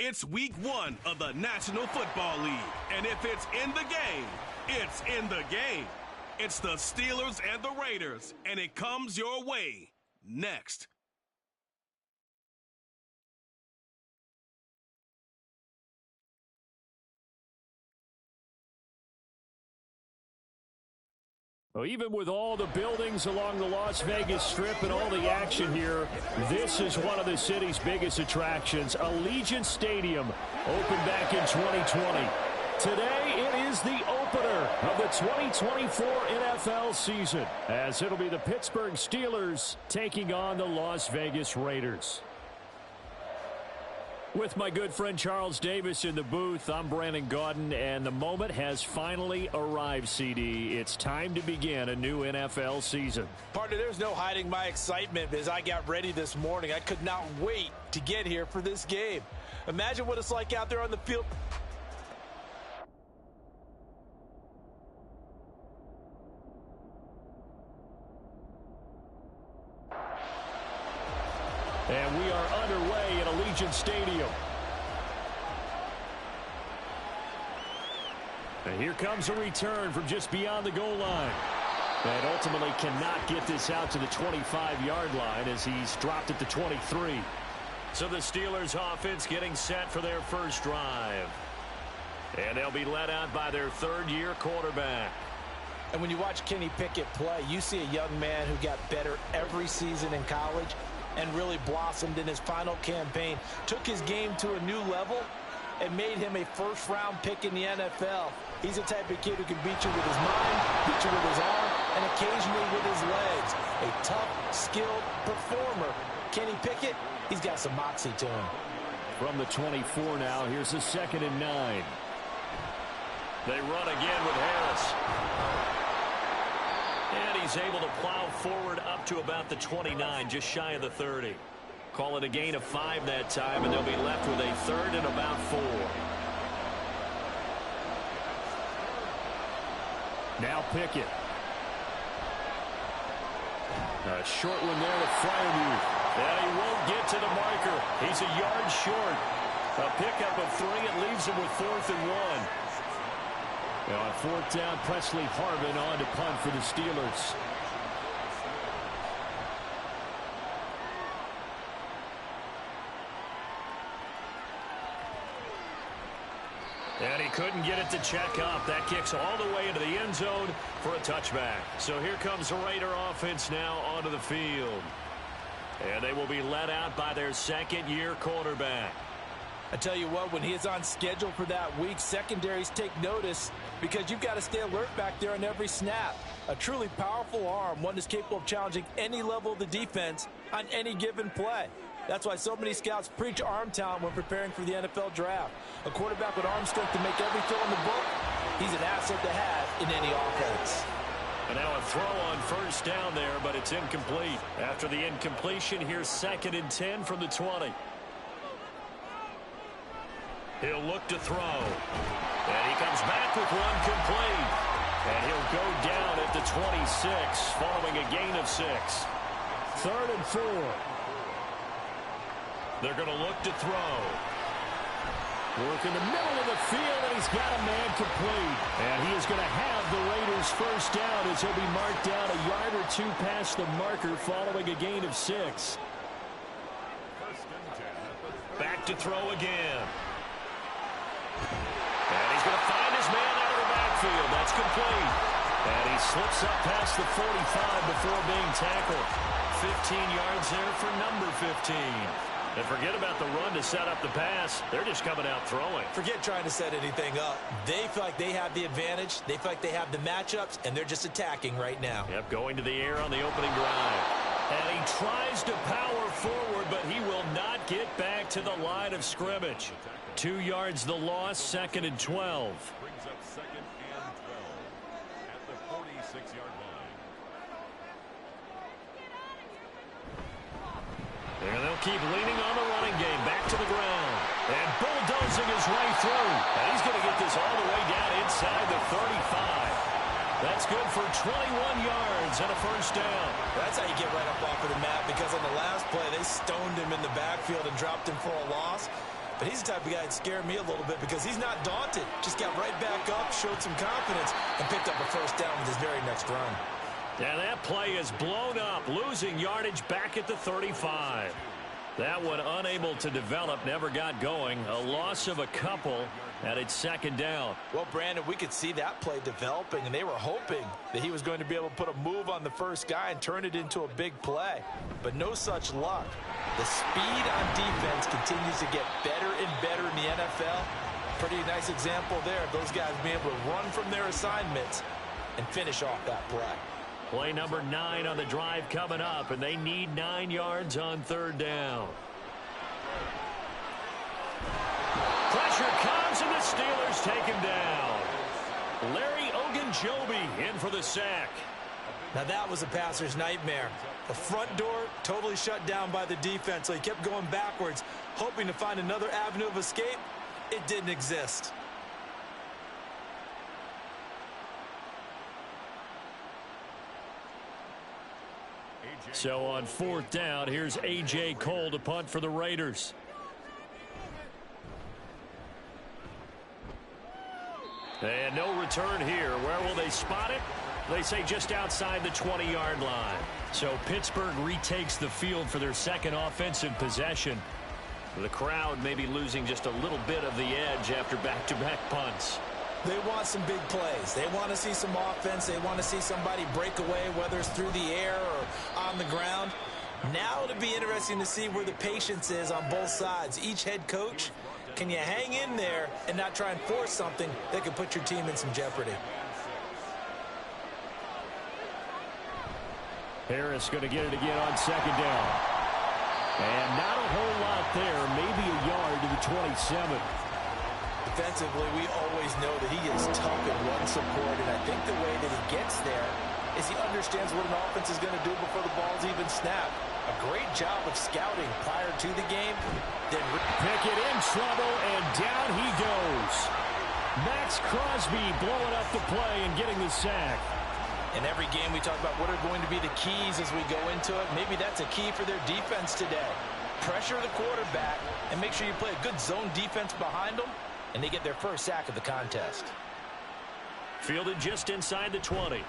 It's week 1 of the National Football League. And if it's in the game, it's in the game. It's the Steelers and the Raiders, and it comes your way next. Well, even with all the buildings along the Las Vegas Strip and all the action here, this is one of the city's biggest attractions. Allegiant Stadium opened back in 2020. Today, it is the opener of the 2024 NFL season, as it'll be the Pittsburgh Steelers taking on the Las Vegas Raiders. With my good friend Charles Davis in the booth, I'm Brandon Gaudin, and the moment has finally arrived, CD. It's time to begin a new NFL season. Partner, there's no hiding my excitement as I got ready this morning. I could not wait to get here for this game. Imagine what it's like out there on the field. And we are underway at Allegiant Stadium. And here comes a return from just beyond the goal line. And ultimately cannot get this out to the 25-yard line as he's dropped at the 23. So the Steelers offense getting set for their first drive. And they'll be led out by their third-year quarterback. And when you watch Kenny Pickett play, you see a young man who got better every season in college and really blossomed in his final campaign, took his game to a new level, and made him a first-round pick in the NFL. He's the type of kid who can beat you with his mind, beat you with his arm, and occasionally with his legs. A tough, skilled performer. Kenny Pickett, he's got some moxie to him. From the 24 now, here's the 2nd and 9. They run again with Harris. And he's able to plow forward up to about the 29, just shy of the 30. Call it a gain of 5 that time, and they'll be left with a 3rd and about 4. Now Pickett. A short one there to Freiermuth. And he won't get to the marker. He's a yard short. A pickup of 3. It leaves him with 4th and 1. Now on 4th down, Presley Harvin on to punt for the Steelers. And he couldn't get it to check up. That kicks all the way into the end zone for a touchback. So here comes the Raider offense now onto the field. And they will be led out by their second-year quarterback. I tell you what, when he is on schedule for that week, secondaries take notice because you've got to stay alert back there on every snap. A truly powerful arm, one that's capable of challenging any level of the defense on any given play. That's why so many scouts preach arm talent when preparing for the NFL draft. A quarterback with arm strength to make every throw in the book, he's an asset to have in any offense. And now a throw on 1st down there, but it's incomplete. After the incompletion, here's 2nd and 10 from the 20. He'll look to throw. And he comes back with one complete. And he'll go down at the 26 following a gain of 6. 3rd and 4. They're going to look to throw. Work in the middle of the field, and he's got a man complete. And he is going to have the Raiders' 1st down as he'll be marked down a yard or 2 past the marker following a gain of 6. Back to throw again. And he's going to find his man out of the backfield. That's complete. And he slips up past the 45 before being tackled. 15 yards there for number 15. And forget about the run to set up the pass. They're just coming out throwing. Forget trying to set anything up. They feel like they have the advantage. They feel like they have the matchups, and they're just attacking right now. Yep, going to the air on the opening drive. And he tries to power forward, but he will not get back to the line of scrimmage. 2 yards the loss, 2nd and 12. Brings up 2nd and 12 at the 46-yard line. And they'll keep leaning on the running game. Back to the ground. And bulldozing his way through. And he's going to get this all the way down inside the 35. That's good for 21 yards and a 1st down. That's how you get right up off of the mat, because on the last play, they stoned him in the backfield and dropped him for a loss. But he's the type of guy that scared me a little bit because he's not daunted. Just got right back up, showed some confidence, and picked up a first down with his very next run. And that play is blown up, losing yardage back at the 35. That one unable to develop, never got going. A loss of a couple, and it's second down. Well, Brandon, we could see that play developing, and they were hoping that he was going to be able to put a move on the first guy and turn it into a big play. But no such luck. The speed on defense continues to get better and better in the NFL. Pretty nice example there of those guys being able to run from their assignments and finish off that play. Play number 9 on the drive coming up, and they need 9 yards on third down. Pressure comes, and the Steelers take him down. Larry Ogunjobi in for the sack. Now that was a passer's nightmare. The front door totally shut down by the defense, so he kept going backwards, hoping to find another avenue of escape. It didn't exist. So on fourth down, here's A.J. Cole to punt for the Raiders. And no return here. Where will they spot it? They say just outside the 20-yard line. So Pittsburgh retakes the field for their second offensive possession. The crowd may be losing just a little bit of the edge after back-to-back punts. They want some big plays. They want to see some offense. They want to see somebody break away, whether it's through the air or on the ground. Now it'll be interesting to see where the patience is on both sides. Each head coach, can you hang in there and not try and force something that could put your team in some jeopardy? Harris going to get it again on second down. And not a whole lot there, maybe a yard to the 27. Defensively, we always know that he is tough in run support, and I think the way that he gets there is he understands what an offense is going to do before the ball's even snapped. A great job of scouting prior to the game. Then Pickett in trouble, and down he goes. Max Crosby blowing up the play and getting the sack. In every game, we talk about what are going to be the keys as we go into it. Maybe that's a key for their defense today. Pressure the quarterback and make sure you play a good zone defense behind them, and they get their first sack of the contest. Fielded just inside the 20.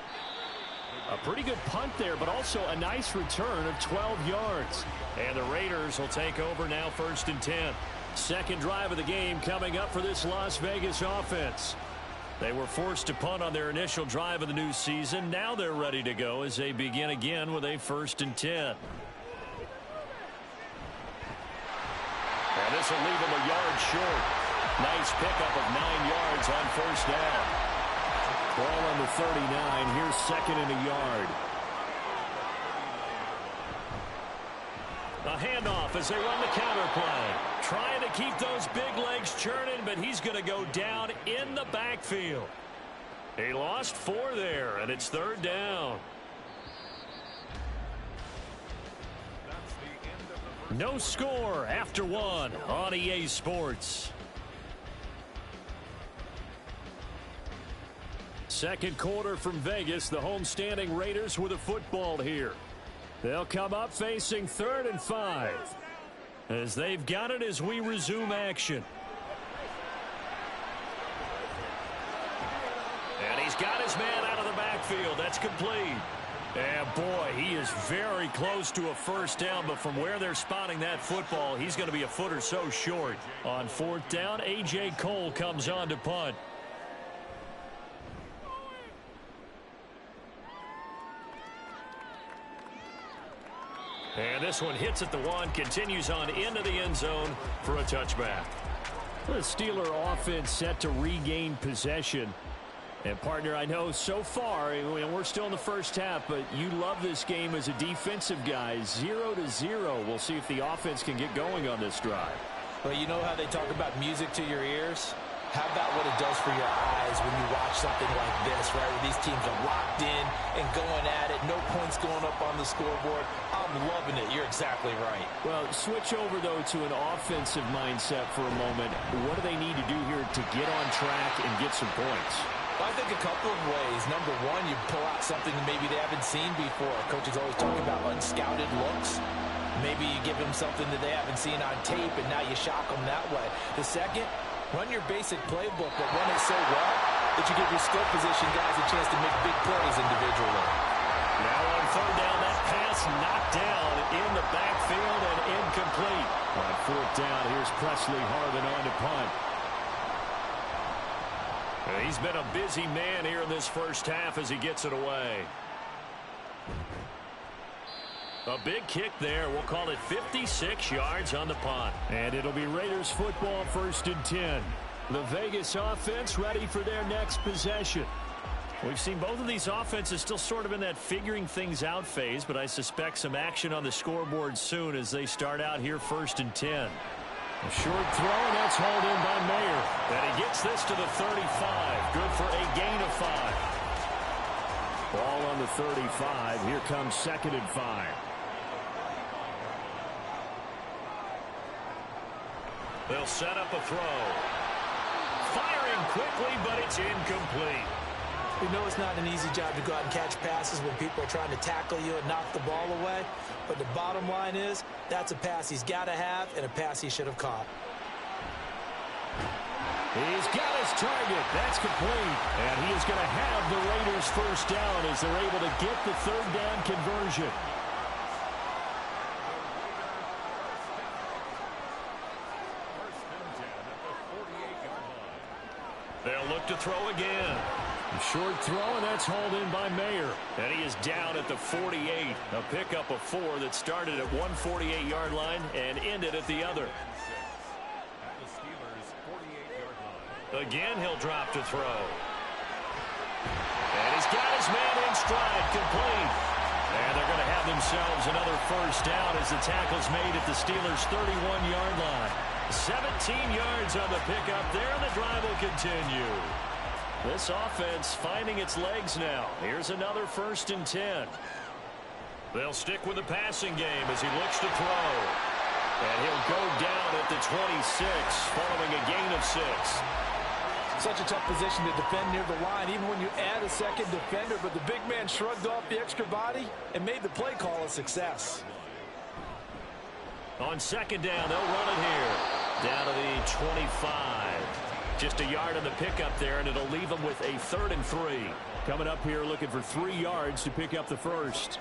A pretty good punt there, but also a nice return of 12 yards. And the Raiders will take over now, 1st and 10. Second drive of the game coming up for this Las Vegas offense. They were forced to punt on their initial drive of the new season. Now they're ready to go as they begin again with a 1st and 10. And this will leave them a yard short. Nice pickup of 9 yards on first down. Ball on the 39. Here's second and a yard. A handoff as they run the counter play. Trying to keep those big legs churning, but he's going to go down in the backfield. He lost 4 there, and it's 3rd down. No score after 1 on EA Sports. Second quarter from Vegas. The homestanding Raiders with a football here. They'll come up facing 3rd and 5. As they've got it as we resume action. And he's got his man out of the backfield. That's complete. And boy, he is very close to a first down, but from where they're spotting that football, he's going to be a foot or so short. On 4th down, A.J. Cole comes on to punt. And this one hits at the 1, continues on into the end zone for a touchback. The Steeler offense set to regain possession. And, partner, I know so far, we're still in the first half, but you love this game as a defensive guy. 0-0. We'll see if the offense can get going on this drive. Well, you know how they talk about music to your ears? How about what it does for your eyes when you watch something like this, right, where these teams are locked in and going at it, no points going up on the scoreboard. I'm loving it. You're exactly right. Well, switch over, though, to an offensive mindset for a moment. What do they need to do here to get on track and get some points? Well, I think a couple of ways. Number one, you pull out something that maybe they haven't seen before. Coaches always talk about unscouted looks. Maybe you give them something that they haven't seen on tape, and now you shock them that way. The second, run your basic playbook, but run it so well that you give your skill position guys a chance to make big plays individually. Now on third down, that pass knocked down in the backfield and incomplete. On fourth down, here's Presley Harvin on to punt. He's been a busy man here in this first half as he gets it away. A big kick there. We'll call it 56 yards on the punt. And it'll be Raiders football, 1st and 10. The Vegas offense ready for their next possession. We've seen both of these offenses still sort of in that figuring things out phase, but I suspect some action on the scoreboard soon as they start out here 1st and 10. A short throw, and that's hauled in by Mayer. And he gets this to the 35. Good for a gain of 5. Ball on the 35. Here comes 2nd and 5. They'll set up a throw. Firing quickly, but it's incomplete. We know it's not an easy job to go out and catch passes when people are trying to tackle you and knock the ball away. But the bottom line is, that's a pass he's got to have and a pass he should have caught. He's got his target. That's complete. And he is going to have the Raiders first down as they're able to get the third down conversion. They'll look to throw again. A short throw, and that's hauled in by Mayer. And he is down at the 48. A pickup of 4 that started at 148-yard line and ended at the other. Again, he'll drop to throw. And he's got his man in stride, complete. And they're going to have themselves another first down as the tackle's made at the Steelers' 31-yard line. 17 yards on the pickup there, and the drive will continue. This offense finding its legs now. Here's another 1st and 10. They'll stick with the passing game as he looks to throw. And he'll go down at the 26 following a gain of 6. Such a tough position to defend near the line, even when you add a second defender. But the big man shrugged off the extra body and made the play call a success. On 2nd down, they'll run it here. Down to the 25. Just a yard on the pickup there, and it'll leave them with a 3rd and 3. Coming up here looking for 3 yards to pick up the first.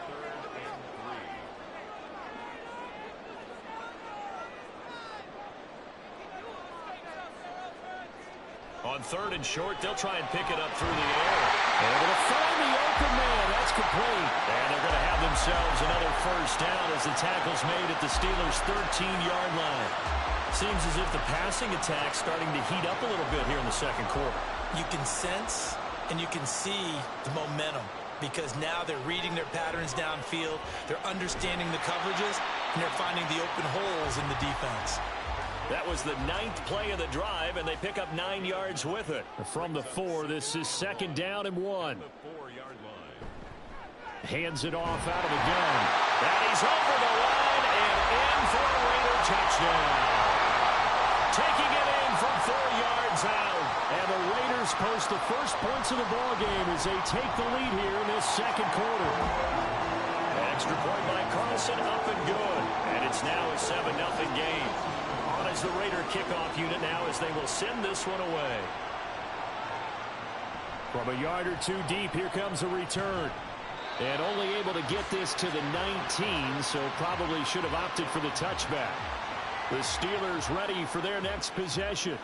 On 3rd and short, they'll try and pick it up through the air. And they're going to find the open man. That's complete. And they're going to have themselves another first down as the tackle's made at the Steelers' 13-yard line. Seems as if the passing attack's starting to heat up a little bit here in the second quarter. You can sense and you can see the momentum because now they're reading their patterns downfield, they're understanding the coverages, and they're finding the open holes in the defense. That was the 9th play of the drive, and they pick up 9 yards with it. From the 4, this is 2nd down and 1. Hands it off out of the gun. And he's over the line and in for a Raider touchdown. Taking it in from 4 yards out. And the Raiders post the first points of the ballgame as they take the lead here in this second quarter. Extra point by Carlson, up and good. And it's now a 7-0 game. On as the Raider kickoff unit now as they will send this one away. From a yard or 2 deep, here comes a return. And only able to get this to the 19, so probably should have opted for the touchback. The Steelers ready for their next possession.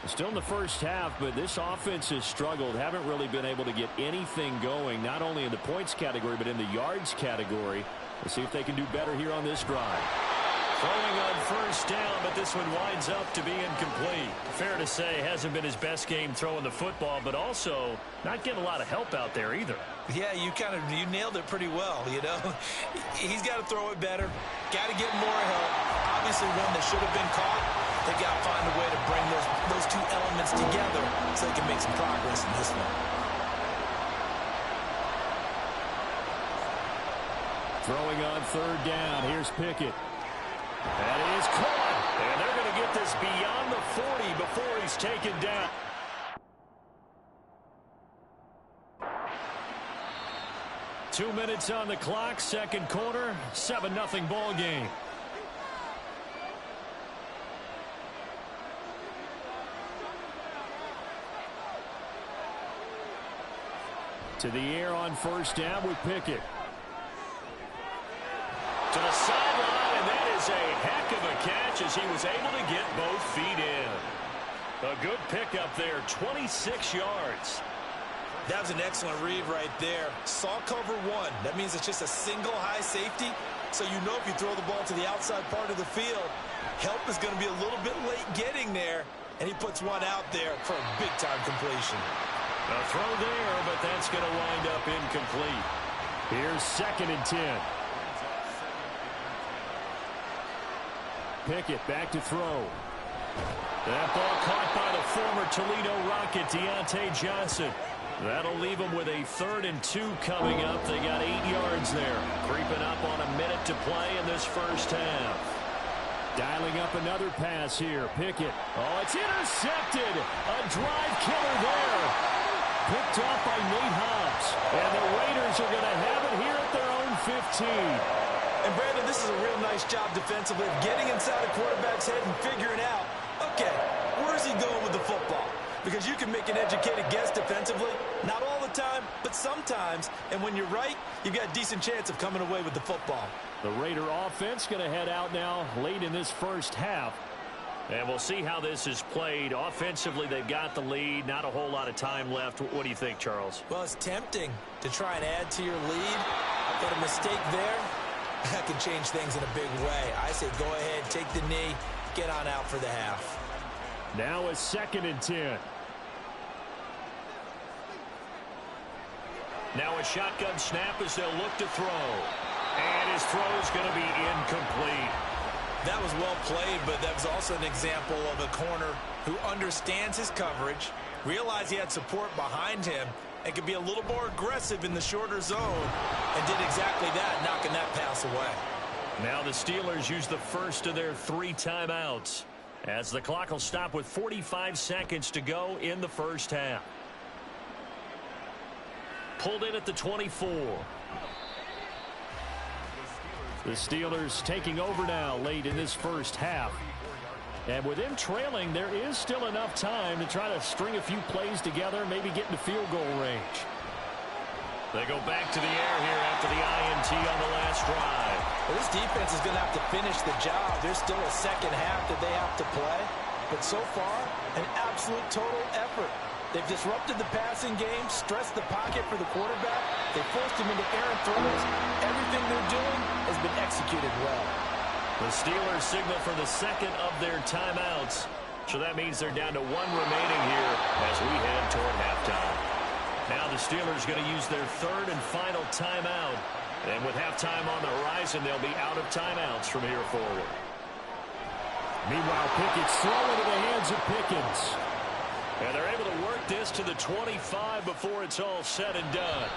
Still in the first half, but this offense has struggled. Haven't really been able to get anything going, not only in the points category, but in the yards category. Let's see if they can do better here on this drive. Throwing on first down, but this one winds up to be incomplete. Fair to say, hasn't been his best game throwing the football, but also not getting a lot of help out there either. Yeah, you nailed it pretty well, you know. He's got to throw it better. Got to get more help. Obviously one that should have been caught. They got to find a way to bring those 2 elements together so they can make some progress in this one. Throwing on 3rd down. Here's Pickett. That is caught. And they're going to get this beyond the 40 before he's taken down. 2 minutes on the clock, second quarter, 7-0 ball game. To the air on first down with Pickett. To the sideline, and that is a heck of a catch as he was able to get both feet in. A good pickup there, 26 yards. That was an excellent read right there. Saw cover one. That means it's just a single high safety. So you know if you throw the ball to the outside part of the field, help is going to be a little bit late getting there. And he puts one out there for a big-time completion. A throw there, but that's going to wind up incomplete. Here's 2nd and 10. Pickett back to throw. That ball caught by the former Toledo Rocket, Deontay Johnson. That'll leave them with a 3rd and 2 coming up. They got 8 yards there. Creeping up on a minute to play in this first half. Dialing up another pass here. Pickett. Oh, it's intercepted. A drive killer there. Picked off by Nate Hobbs. And the Raiders are going to have it here at their own 15. And Brandon, this is a real nice job defensively of getting inside a quarterback's head and figuring out, okay, where's he going with the football? Because you can make an educated guess defensively, not all the time, but sometimes. And when you're right, you've got a decent chance of coming away with the football. The Raider offense going to head out now late in this first half. And we'll see how this is played. Offensively, they've got the lead. Not a whole lot of time left. What do you think, Charles? Well, it's tempting to try and add to your lead, but a mistake there, that can change things in a big way. I say go ahead, take the knee, get on out for the half. Now a 2nd and 10. Now a shotgun snap as they'll look to throw. And his throw is going to be incomplete. That was well played, but that was also an example of a corner who understands his coverage, realized he had support behind him, and could be a little more aggressive in the shorter zone, and did exactly that, knocking that pass away. Now the Steelers use the first of their 3 timeouts, as the clock will stop with 45 seconds to go in the first half. Pulled in at the 24. The Steelers taking over now late in this first half. And with them trailing, there is still enough time to try to string a few plays together, maybe get into field goal range. They go back to the air here after the INT on the last drive. Well, this defense is going to have to finish the job. There's still a second half that they have to play. But so far, an absolute total effort. They've disrupted the passing game, stressed the pocket for the quarterback. They forced him into errant throws. Everything they're doing has been executed well. The Steelers signal for the second of their timeouts. So that means they're down to 1 remaining here as we head toward halftime. Now the Steelers going to use their 3rd and final timeout. And with halftime on the horizon, they'll be out of timeouts from here forward. Meanwhile, Pickett's throw into the hands of Pickens. And they're able to work this to the 25 before it's all said and done.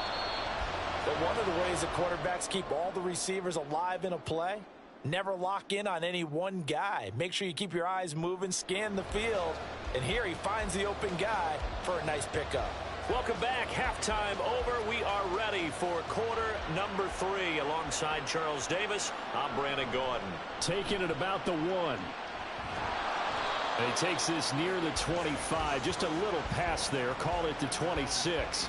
But one of the ways that quarterbacks keep all the receivers alive in a play, never lock in on any one guy. Make sure you keep your eyes moving, scan the field. And here he finds the open guy for a nice pickup. Welcome back. Halftime over. We are ready for quarter number 3. Alongside Charles Davis, I'm Brandon Gordon. Taking it about the 1. And he takes this near the 25. Just a little pass there. Call it the 26.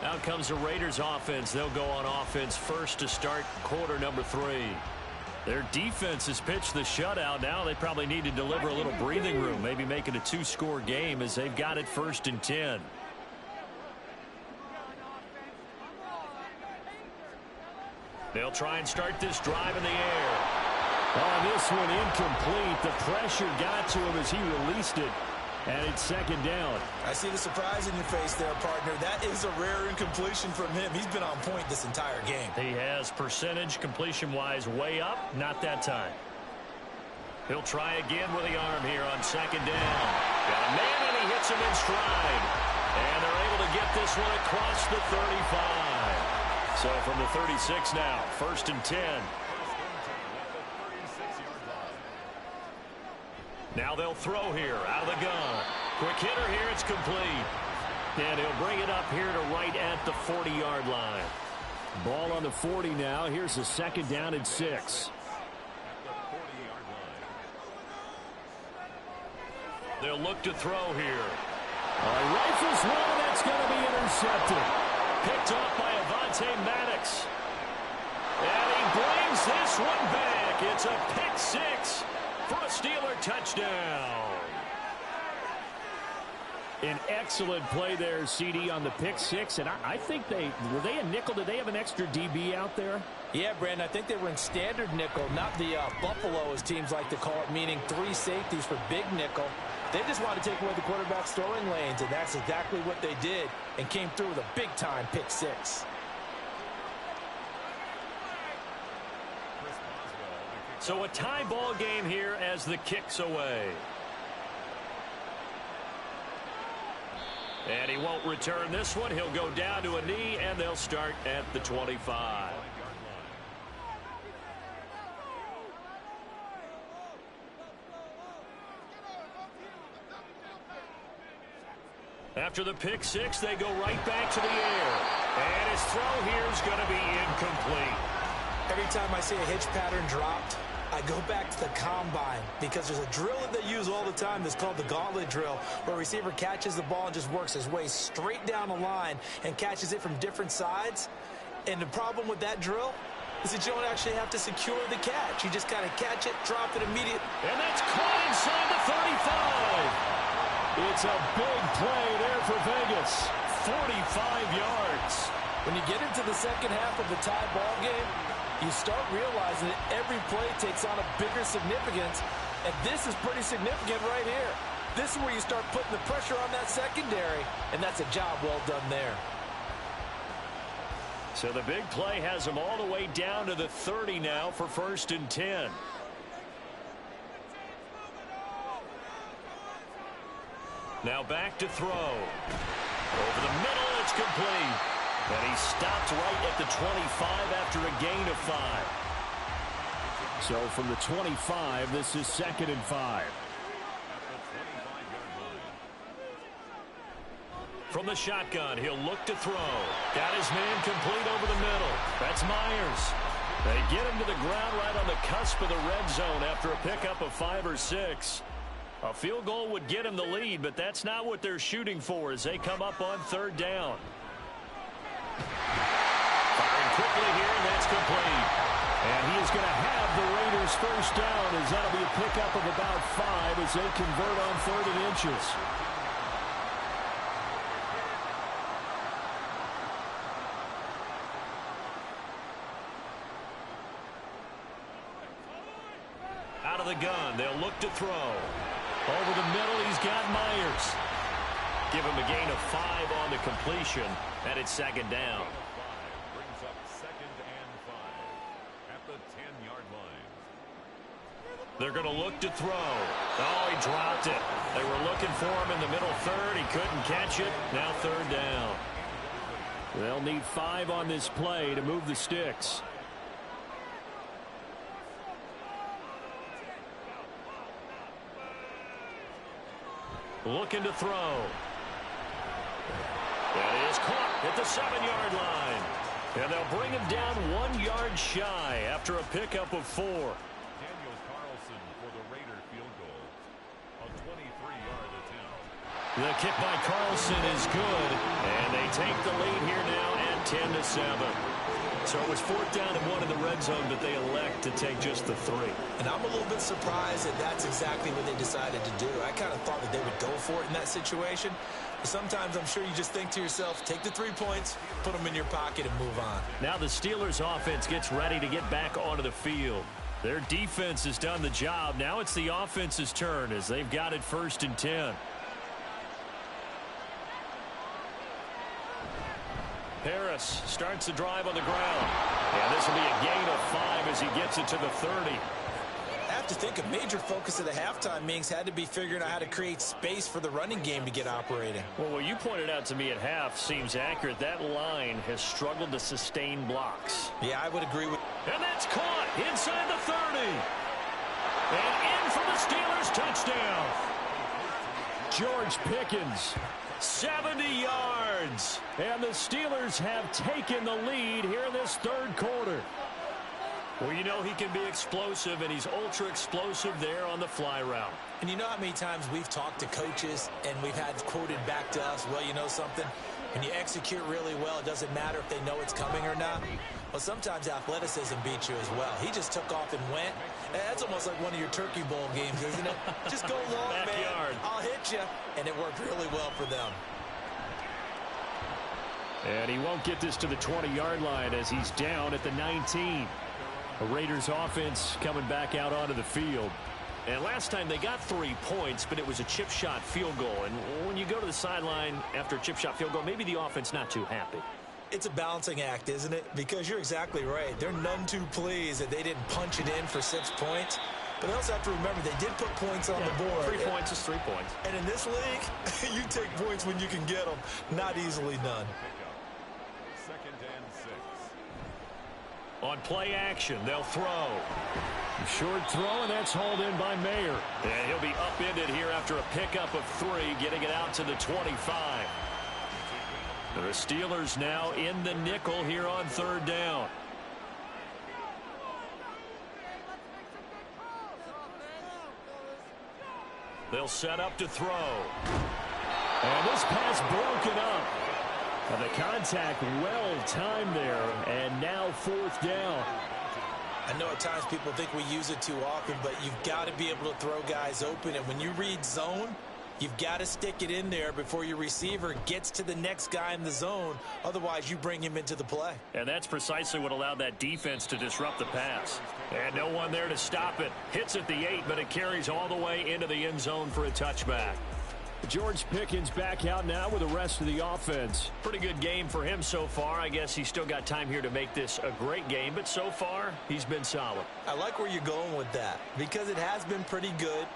Now comes the Raiders offense. They'll go on offense first to start quarter number 3. Their defense has pitched the shutout. Now they probably need to deliver a little breathing room. Maybe make it a 2-score game as they've got it 1st and 10. They'll try and start this drive in the air. Oh, this one incomplete. The pressure got to him as he released it. And it's 2nd down. I see the surprise in your face there, partner. That is a rare incompletion from him. He's been on point this entire game. He has percentage completion-wise way up. Not that time. He'll try again with the arm here on 2nd down. Got a man and he hits him in stride. And they're able to get this one across the 35. So from the 36 now, 1st and 10. Now they'll throw here out of the gun. Quick hitter here. It's complete. And he'll bring it up here to right at the 40-yard line. Ball on the 40 now. Here's a second down and 6. At the 40-yard line. They'll look to throw here. Rifles one, that's going to be intercepted. Picked off by Avonte Maddox. And he brings this one back. It's a pick 6 for a Steeler touchdown. An excellent play there, CD, on the pick 6. And I think were they a nickel? Did they have an extra DB out there? Yeah, Brandon, I think they were in standard nickel, not the Buffalo, as teams like to call it, meaning 3 safeties for big nickel. They just wanted to take away the quarterback's throwing lanes, and that's exactly what they did, and came through with a big-time pick 6. So a tie ball game here as the kick's away. And he won't return this one. He'll go down to a knee, and they'll start at the 25. After the pick 6, they go right back to the air. And his throw here is going to be incomplete. Every time I see a hitch pattern dropped, I go back to the combine because there's a drill that they use all the time that's called the gauntlet drill, where a receiver catches the ball and just works his way straight down the line and catches it from different sides. And the problem with that drill is that you don't actually have to secure the catch. You just kind of catch it, drop it immediately. And that's caught inside the 35. It's a big play there for Vegas. 45 yards. When you get into the second half of the tie ball game, you start realizing that every play takes on a bigger significance, and this is pretty significant right here. This is where you start putting the pressure on that secondary, and that's a job well done there. So the big play has them all the way down to the 30 now for 1st and 10. Now back to throw. Over the middle, it's complete. And he stopped right at the 25 after a gain of 5. So from the 25, this is 2nd and 5. From the shotgun, he'll look to throw. Got his man complete over the middle. That's Myers. They get him to the ground right on the cusp of the red zone after a pickup of 5 or 6. A field goal would get him the lead, but that's not what they're shooting for as they come up on 3rd down. Firing quickly here, and that's complete. And he is going to have the Raiders' 1st down, as that'll be a pickup of about 5 as they convert on 3rd and inches. Out of the gun, they'll look to throw. Over the middle, he's got Myers. Give him a gain of 5 on the completion, and it's 2nd down. Brings up 2nd and 5 at the 10-yard line. They're going to look to throw. Oh, he dropped it. They were looking for him in the middle 3rd. He couldn't catch it. Now 3rd down. They'll need 5 on this play to move the sticks. Looking to throw. That is caught at the 7-yard line. And they'll bring him down 1 yard shy after a pickup of 4. Daniel Carlson for the Raider field goal. A 23-yard attempt. The kick by Carlson is good. And they take the lead here now at 10-7. So it was 4th down and 1 in the red zone, but they elect to take just the 3. And I'm a little bit surprised that that's exactly what they decided to do. I kind of thought that they would go for it in that situation. But sometimes I'm sure you just think to yourself, take the 3 points, put them in your pocket, and move on. Now the Steelers' offense gets ready to get back onto the field. Their defense has done the job. Now it's the offense's turn as they've got it 1st and 10. Harris starts the drive on the ground. And this will be a gain of 5 as he gets it to the 30. I have to think a major focus of the halftime meetings had to be figuring out how to create space for the running game to get operating. Well, what you pointed out to me at half seems accurate. That line has struggled to sustain blocks. Yeah, I would agree with. And that's caught inside the 30. And in for the Steelers touchdown. George Pickens, 70 yards. yards. And the Steelers have taken the lead here in this third quarter. Well, you know he can be explosive, and he's ultra-explosive there on the fly route. And you know how many times we've talked to coaches and we've had quoted back to us, well, you know something? When you execute really well, it doesn't matter if they know it's coming or not. Well, sometimes athleticism beats you as well. He just took off and went. That's almost like one of your Turkey Bowl games, isn't it? Just go long, man. I'll hit you. And it worked really well for them. And he won't get this to the 20-yard line as he's down at the 19. The Raiders offense coming back out onto the field. And last time they got 3 points, but it was a chip shot field goal. And when you go to the sideline after a chip shot field goal, maybe the offense not too happy. It's a balancing act, isn't it? Because you're exactly right. They're none too pleased that they didn't punch it in for 6 points. But they also have to remember they did put points on the board. 3 points is 3 points. And in this league, you take points when you can get them. Not easily done. Second and 6. On play action, they'll throw. Short throw, and that's hauled in by Mayer. And he'll be upended here after a pickup of 3, getting it out to the 25. The Steelers now in the nickel here on third down. They'll set up to throw. And this pass broken up. And the contact well timed there, and now fourth down. I know at times people think we use it too often, but you've got to be able to throw guys open. And when you read zone, you've got to stick it in there before your receiver gets to the next guy in the zone. Otherwise, you bring him into the play. And that's precisely what allowed that defense to disrupt the pass. And no one there to stop it. Hits at the 8, but it carries all the way into the end zone for a touchback. George Pickens back out now with the rest of the offense. Pretty good game for him so far. I guess he's still got time here to make this a great game, but so far, he's been solid. I like where you're going with that because it has been pretty good,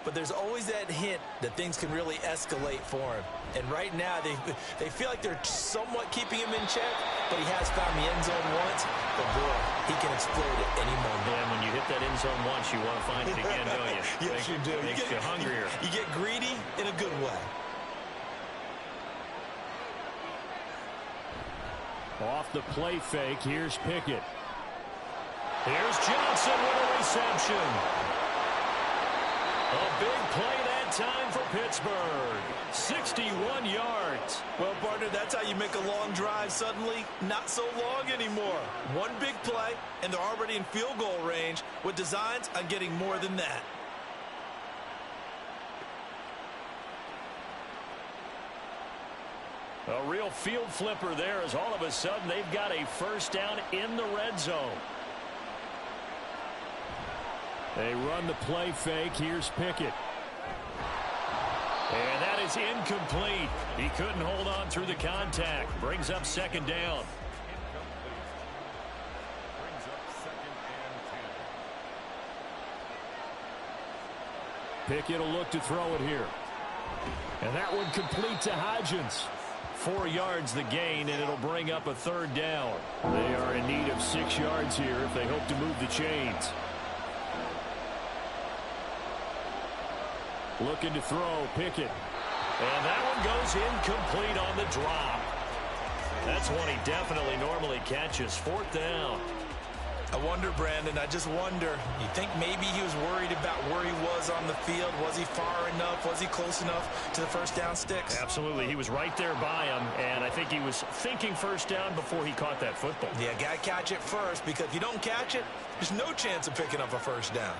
but there's always that hint that things can really escalate for him. And right now, they feel like they're somewhat keeping him in check, but he has found the end zone once. But boy, he can explode at any moment. And when you hit that end zone once, you want to find it again, don't you? Yes, you do. Makes you hungrier. You get greedy in a good way. Off the play fake, here's Pickett. Here's Johnson with a reception. A big play that time for Pittsburgh. 61 yards. Well, partner, that's how you make a long drive suddenly not so long anymore. One big play, and they're already in field goal range with designs on getting more than that. A real field flipper there as all of a sudden they've got a first down in the red zone. They run the play fake. Here's Pickett. And that is incomplete. He couldn't hold on through the contact. Brings up second down. Brings up second and 10. Pickett will look to throw it here. And that one complete to Hodgins. 4 yards the gain, and it'll bring up a third down. They are in need of 6 yards here if they hope to move the chains. Looking to throw, Pickett. And that one goes incomplete on the drop. That's one he definitely normally catches. Fourth down. I wonder, Brandon, I just wonder, you think maybe he was worried about where he was on the field? Was he far enough? Was he close enough to the first down sticks? Absolutely. He was right there by him, and I think he was thinking first down before he caught that football. Yeah, got to catch it first, because if you don't catch it, there's no chance of picking up a first down.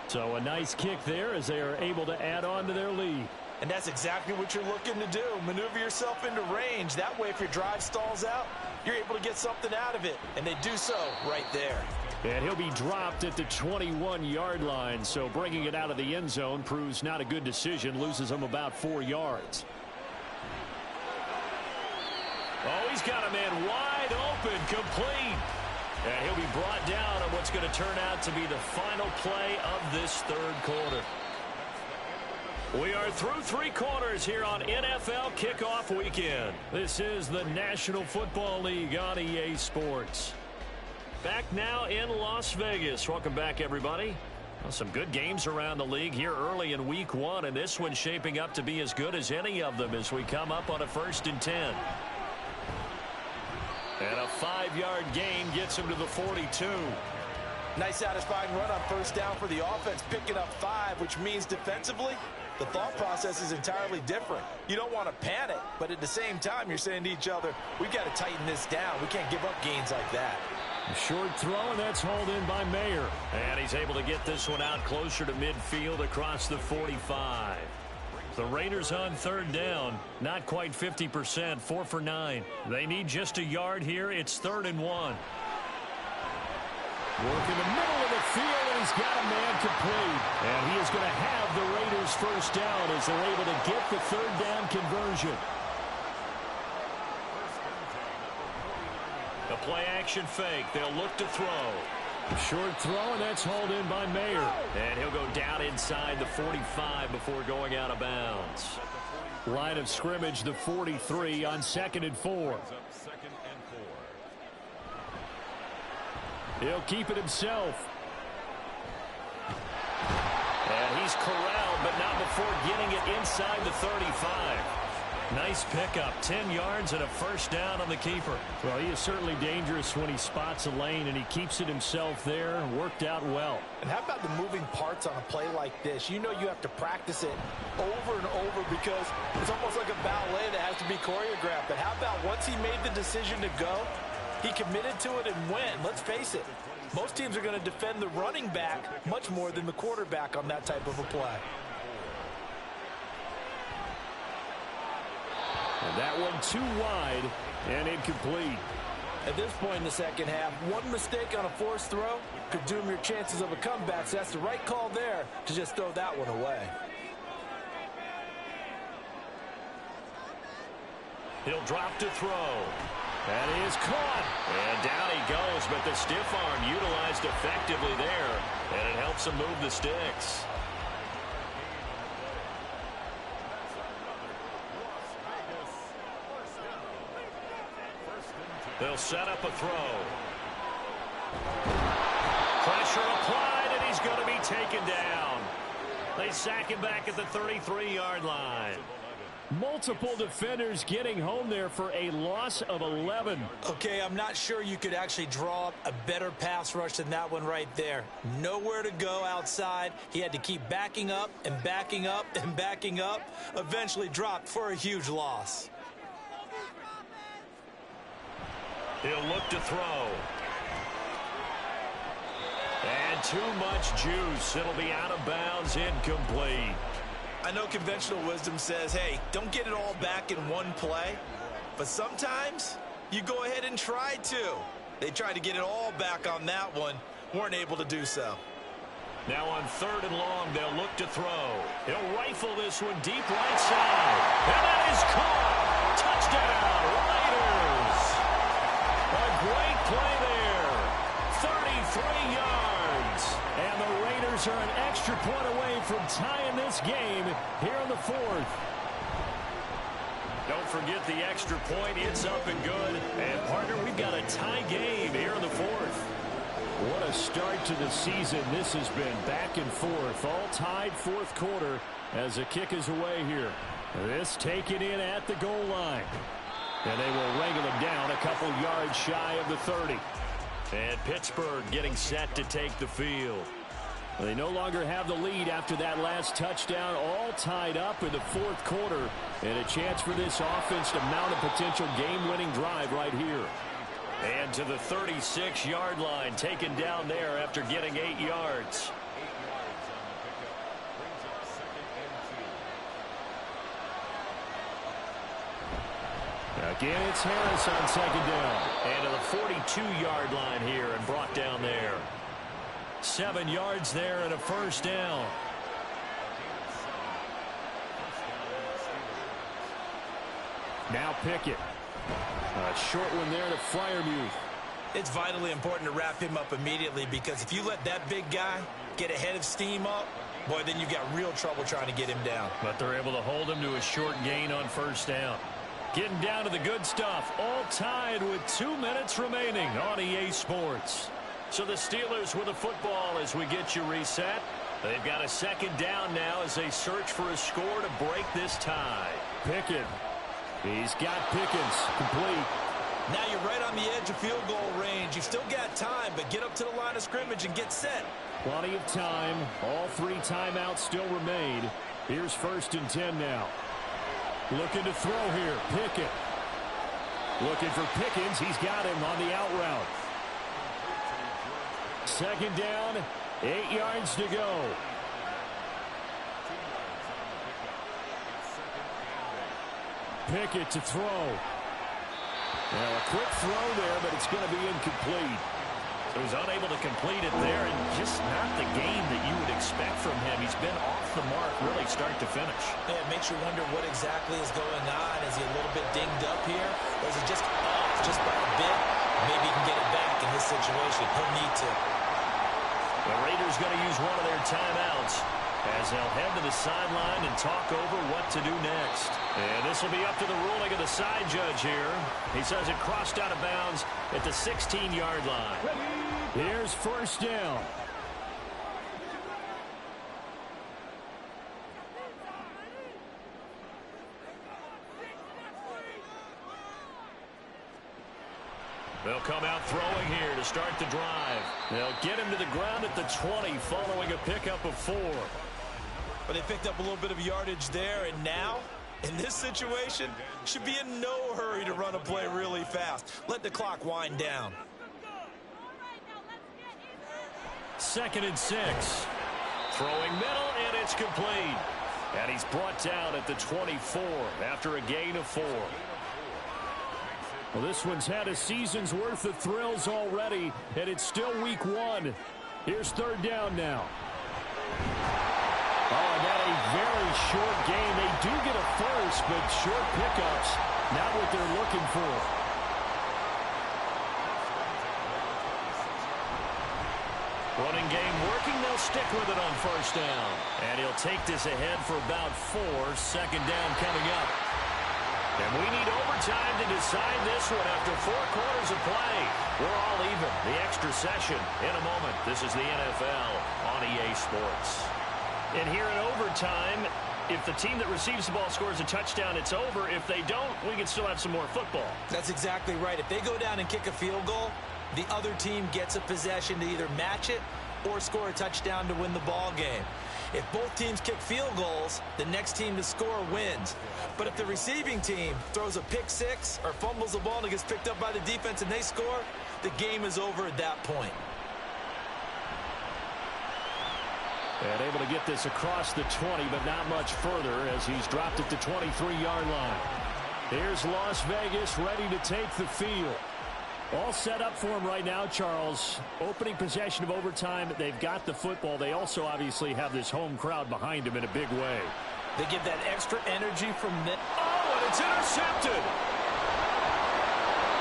So a nice kick there as they are able to add on to their lead. And that's exactly what you're looking to do. Maneuver yourself into range. That way, if your drive stalls out, you're able to get something out of it. And they do so right there. And he'll be dropped at the 21-yard line. So bringing it out of the end zone proves not a good decision. Loses him about 4 yards. Oh, he's got a man wide open, complete. And he'll be brought down on what's going to turn out to be the final play of this third quarter. We are through 3 quarters here on NFL Kickoff Weekend. This is the National Football League on EA Sports. Back now in Las Vegas. Welcome back, everybody. Well, some good games around the league here early in week 1, and this one's shaping up to be as good as any of them as we come up on a 1st and 10. And a 5-yard gain gets him to the 42. Nice satisfying run on 1st down for the offense, picking up 5, which means defensively, the thought process is entirely different. You don't want to panic, but at the same time, you're saying to each other, we've got to tighten this down. We can't give up gains like that. A short throw, and that's hauled in by Mayer. And he's able to get this one out closer to midfield across the 45. The Raiders on 3rd down, not quite 50%, 4 for 9. They need just a yard here. It's 3rd and 1. Work in the middle of the field, and he's got a man complete. And he is going to have the Raiders 1st down as they're able to get the 3rd down conversion. The play-action fake. They'll look to throw. Short throw, and that's hauled in by Mayer. And he'll go down inside the 45 before going out of bounds. Line of scrimmage, the 43 on 2nd and 4. He'll keep it himself. And he's corralled, but not before getting it inside the 35. Nice pickup, 10 yards and a 1st down on the keeper. Well, he is certainly dangerous when he spots a lane, and he keeps it himself there. Worked out well. And how about the moving parts on a play like this? You know you have to practice it over and over because it's almost like a ballet that has to be choreographed. But how about once he made the decision to go, he committed to it and went. Let's face it, most teams are going to defend the running back much more than the quarterback on that type of a play. And that one too wide and incomplete. At this point in the 2nd half, one mistake on a forced throw could doom your chances of a comeback. So that's the right call there to just throw that one away. He'll drop to throw. That is caught. And down he goes, but the stiff arm utilized effectively there, and it helps him move the sticks. They'll set up a throw. Pressure applied, and he's going to be taken down. They sack him back at the 33-yard line. Multiple defenders getting home there for a loss of 11. Okay, I'm not sure you could actually draw up a better pass rush than that one right there. Nowhere to go outside. He had to keep backing up and backing up and backing up. Eventually dropped for a huge loss. He'll look to throw. And too much juice. It'll be out of bounds, incomplete. I know conventional wisdom says, hey, don't get it all back in one play. But sometimes you go ahead and try to. They tried to get it all back on that one. Weren't able to do so. Now on 3rd and long, they'll look to throw. He'll rifle this one deep right side. And that is caught. Touchdown, Raiders. A great play there. 33 yards. And the Raiders are an extra point away from tying this game here in the 4th. Don't forget the extra point. It's up and good. And, partner, we've got a tie game here in the 4th. What a start to the season this has been. Back and forth. All tied 4th quarter as the kick is away here. This taken in at the goal line. And they will wrangle him down a couple yards shy of the 30. And Pittsburgh getting set to take the field. They no longer have the lead after that last touchdown. All tied up in the 4th quarter. And a chance for this offense to mount a potential game-winning drive right here. And to the 36-yard line, taken down there after getting 8 yards. Again, it's Harris on 2nd down. And to the 42-yard line here and brought down there. 7 yards there and a 1st down. Now Pickett. A short one there to Freiermuth. It's vitally important to wrap him up immediately because if you let that big guy get a head of steam up, boy, then you got real trouble trying to get him down. But they're able to hold him to a short gain on 1st down. Getting down to the good stuff. All tied with 2 minutes remaining on EA Sports. So the Steelers with the football as we get you reset. They've got a second down now as they search for a score to break this tie. Pickett. He's got Pickens complete. Now you're right on the edge of field goal range. You've still got time, but get up to the line of scrimmage and get set. Plenty of time. All 3 timeouts still remain. Here's 1st and 10 now. Looking to throw here. Pickett. Looking for Pickens. He's got him on the out route. Second down, 8 yards to go. Pickett to throw. Well, a quick throw there, but it's going to be incomplete. So he's unable to complete it there, and just not the game that you would expect from him. He's been off the mark really start to finish. Yeah, it makes you wonder what exactly is going on. Is he a little bit dinged up here? Or is he just off just by a bit? Maybe he can get it back in this situation. He'll need to. The Raiders going to use one of their timeouts as they'll head to the sideline and talk over what to do next. And this will be up to the ruling of the side judge here. He says it crossed out of bounds at the 16-yard line. Here's 1st down. They'll come out throwing here to start the drive. They'll get him to the ground at the 20 following a pickup of 4. But they picked up a little bit of yardage there, and now, in this situation, should be in no hurry to run a play really fast. Let the clock wind down. 2nd and 6. Throwing middle, and it's complete. And he's brought down at the 24 after a gain of 4. Well, this one's had a season's worth of thrills already, and it's still week 1. Here's 3rd down now. Oh, and that a very short game. They do get a first, but short pickups, not what they're looking for. Running game working. They'll stick with it on 1st down. And he'll take this ahead for about 4. 2nd down coming up. And we need overtime to decide this one after 4 quarters of play. We're all even. The extra session in a moment. This is the NFL on EA Sports. And here in overtime, if the team that receives the ball scores a touchdown, it's over. If they don't, we can still have some more football. That's exactly right. If they go down and kick a field goal, the other team gets a possession to either match it or score a touchdown to win the ball game. If both teams kick field goals, the next team to score wins. But if the receiving team throws a pick 6 or fumbles the ball and it gets picked up by the defense and they score, the game is over at that point. And able to get this across the 20, but not much further as he's dropped at the 23-yard line. Here's Las Vegas ready to take the field. All set up for him right now, Charles. Opening possession of overtime. They've got the football. They also obviously have this home crowd behind him in a big way. They give that extra energy from the... Oh, and it's intercepted.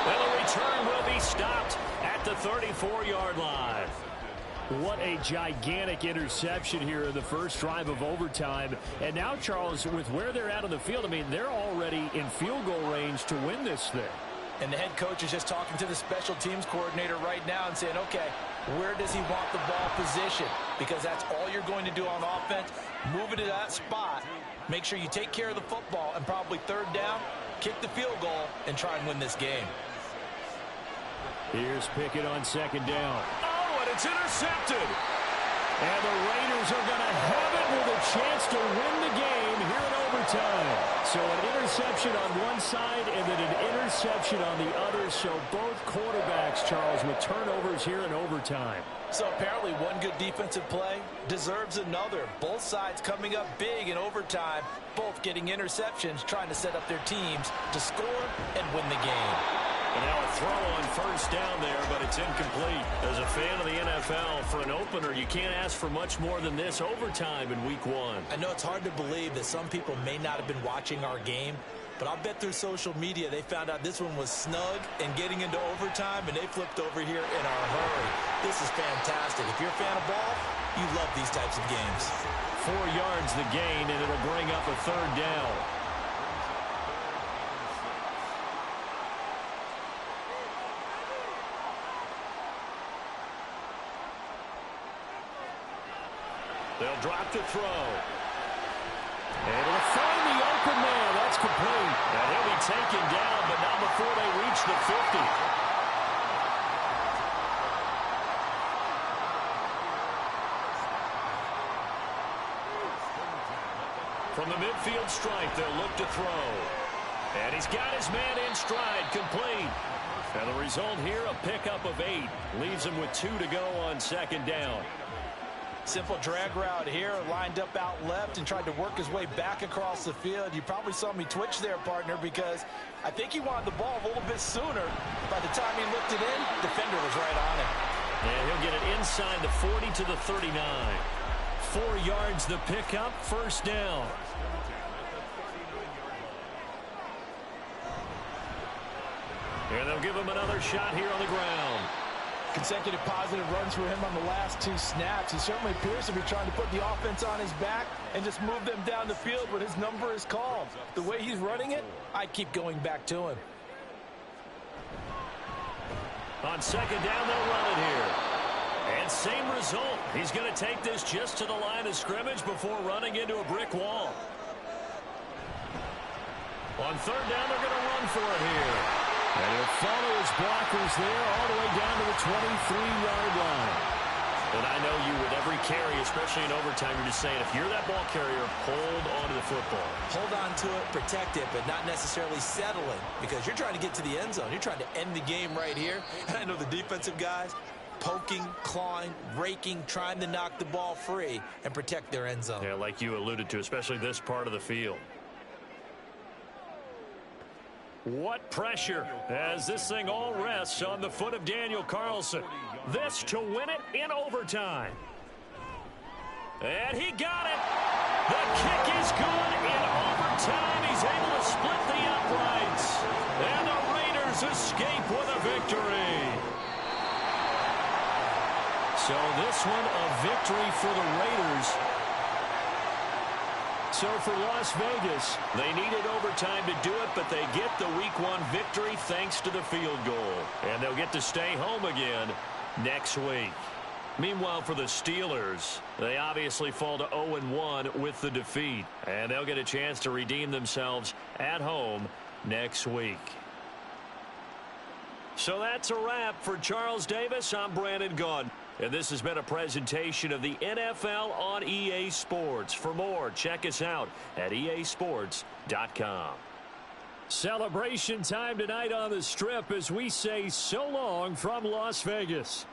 And the return will be stopped at the 34-yard line. What a gigantic interception here in the first drive of overtime. And now, Charles, with where they're at on the field, I mean, they're already in field goal range to win this thing. And the head coach is just talking to the special teams coordinator right now and saying, okay, where does he want the ball positioned? Because that's all you're going to do on offense. Move it to that spot. Make sure you take care of the football, and probably 3rd down, kick the field goal, and try and win this game. Here's Pickett on 2nd down. Oh, and it's intercepted. And the Raiders are going to have it with a chance to win the game here in overtime. So an interception on one side and then an interception on the other. So both quarterbacks, Charles, with turnovers here in overtime. So apparently one good defensive play deserves another. Both sides coming up big in overtime, both getting interceptions, trying to set up their teams to score and win the game. And now a throw on 1st down there, but it's incomplete. As a fan of the NFL, for an opener, you can't ask for much more than this overtime in week 1. I know it's hard to believe that some people may not have been watching our game, but I'll bet through social media they found out this one was snug and getting into overtime, and they flipped over here in a hurry. This is fantastic. If you're a fan of ball, you love these types of games. 4 yards the gain, and it'll bring up a 3rd down. They'll drop to throw. And he'll find the open man. That's complete. And he'll be taken down, but not before they reach the 50. From the midfield stripe, they'll look to throw. And he's got his man in stride, complete. And the result here, a pickup of 8. Leaves him with 2 to go on second down. Simple drag route here, lined up out left and tried to work his way back across the field. You probably saw me twitch there, partner, because I think he wanted the ball a little bit sooner. By the time he looked it in, defender was right on him. And he'll get it inside the 40 to the 39. 4 yards the pickup, first down. And they'll give him another shot here on the ground. Consecutive positive runs for him on the last 2 snaps. He certainly appears to be trying to put the offense on his back and just move them down the field when his number is called. The way he's running it, I keep going back to him. On second down, they'll run it here. And same result. He's going to take this just to the line of scrimmage before running into a brick wall. On third down, they're going to run for it here. And he'll follow his blockers there all the way down to the 23-yard line. And I know you with every carry, especially in overtime, you're just saying, if you're that ball carrier, hold on to the football. Hold on to it, protect it, but not necessarily settling, because you're trying to get to the end zone. You're trying to end the game right here. And I know the defensive guys poking, clawing, raking, trying to knock the ball free and protect their end zone. Yeah, like you alluded to, especially this part of the field. What pressure as this thing all rests on the foot of Daniel Carlson. This to win it in overtime. And he got it. The kick is good in overtime. He's able to split the uprights. And the Raiders escape with a victory. So this one a victory for the Raiders. So for Las Vegas, they needed overtime to do it, but they get the Week 1 victory thanks to the field goal. And they'll get to stay home again next week. Meanwhile, for the Steelers, they obviously fall to 0-1 with the defeat. And they'll get a chance to redeem themselves at home next week. So that's a wrap for Charles Davis. I'm Brandon Gaudin. And this has been a presentation of the NFL on EA Sports. For more, check us out at easports.com. Celebration time tonight on the Strip as we say so long from Las Vegas.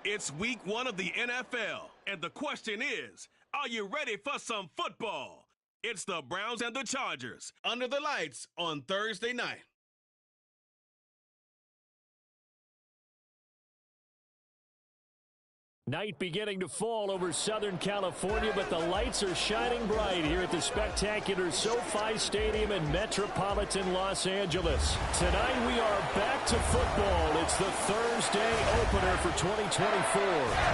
It's week 1 of the NFL, and the question is, are you ready for some football? It's the Browns and the Chargers under the lights on Thursday night. Night beginning to fall over Southern California, but the lights are shining bright here at the spectacular SoFi Stadium in metropolitan Los Angeles. Tonight we are back to football. It's the Thursday opener for 2024,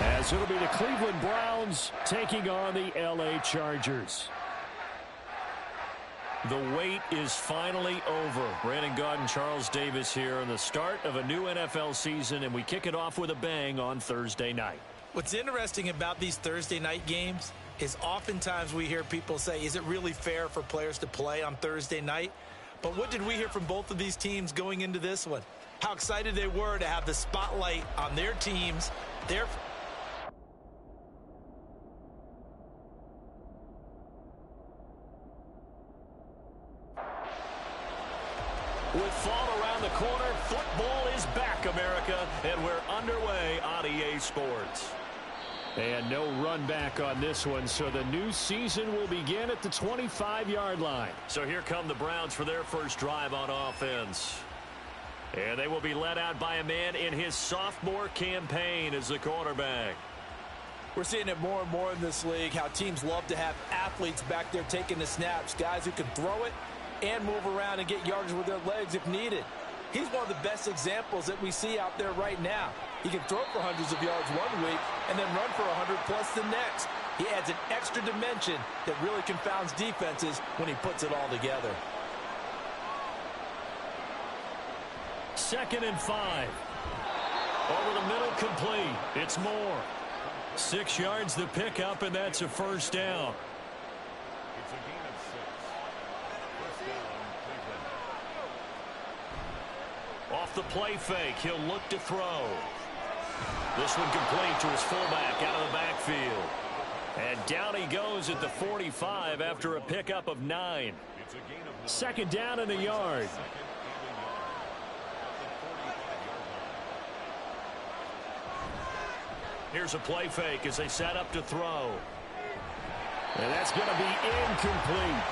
as it'll be the Cleveland Browns taking on the LA Chargers. The wait is finally over. Brandon Gaudin, Charles Davis here on the start of a new NFL season, and we kick it off with a bang on Thursday night. What's interesting about these Thursday night games is oftentimes we hear people say, is it really fair for players to play on Thursday night? But what did we hear from both of these teams going into this one? How excited they were to have the spotlight on their teams. With fall around the corner, football is back, America, and we're underway on EA Sports. And no run back on this one, so the new season will begin at the 25-yard line. So here come the Browns for their first drive on offense. And they will be led out by a man in his sophomore campaign as the quarterback. We're seeing it more and more in this league, how teams love to have athletes back there taking the snaps, guys who can throw it and move around and get yardage with their legs if needed. He's one of the best examples that we see out there right now. He can throw for hundreds of yards one week and then run for 100+ the next. He adds an extra dimension that really confounds defenses when he puts it all together. 2nd and 5. Over the middle, complete. It's Moore. 6 yards the pickup, and that's a first down. It's a gain of 6. First down, Cleveland. Off the play fake, he'll look to throw. This one complete to his fullback out of the backfield. And down he goes at the 45 after a pickup of 9. It's a gain of 9. 2nd down and a yard. Here's a play fake as they set up to throw. And that's going to be incomplete.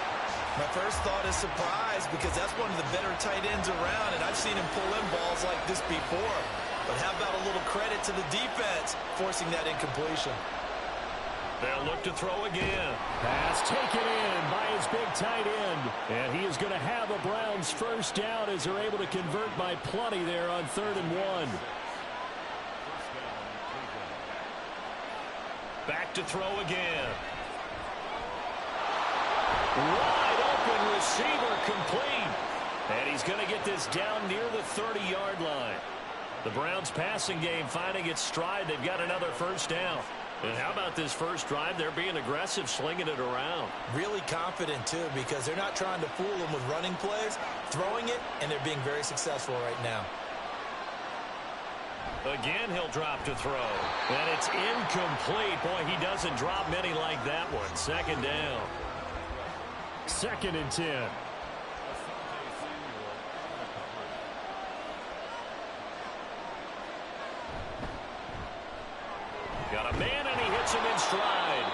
My first thought is surprise, because that's one of the better tight ends around, and I've seen him pull in balls like this before. But how about a little credit to the defense forcing that incompletion? They'll look to throw again. Pass taken in by his big tight end. And he is going to have a Browns first down as they're able to convert by plenty there on 3rd and 1. Back to throw again. Wide open receiver complete. And he's going to get this down near the 30-yard line. The Browns passing game finding its stride. They've got another first down. And how about this first drive? They're being aggressive, slinging it around. Really confident, too, because they're not trying to fool them with running plays, throwing it, and they're being very successful right now. Again, he'll drop to throw. And it's incomplete. Boy, he doesn't drop many like that one. 2nd down. 2nd and 10. Got a man, and he hits him in stride.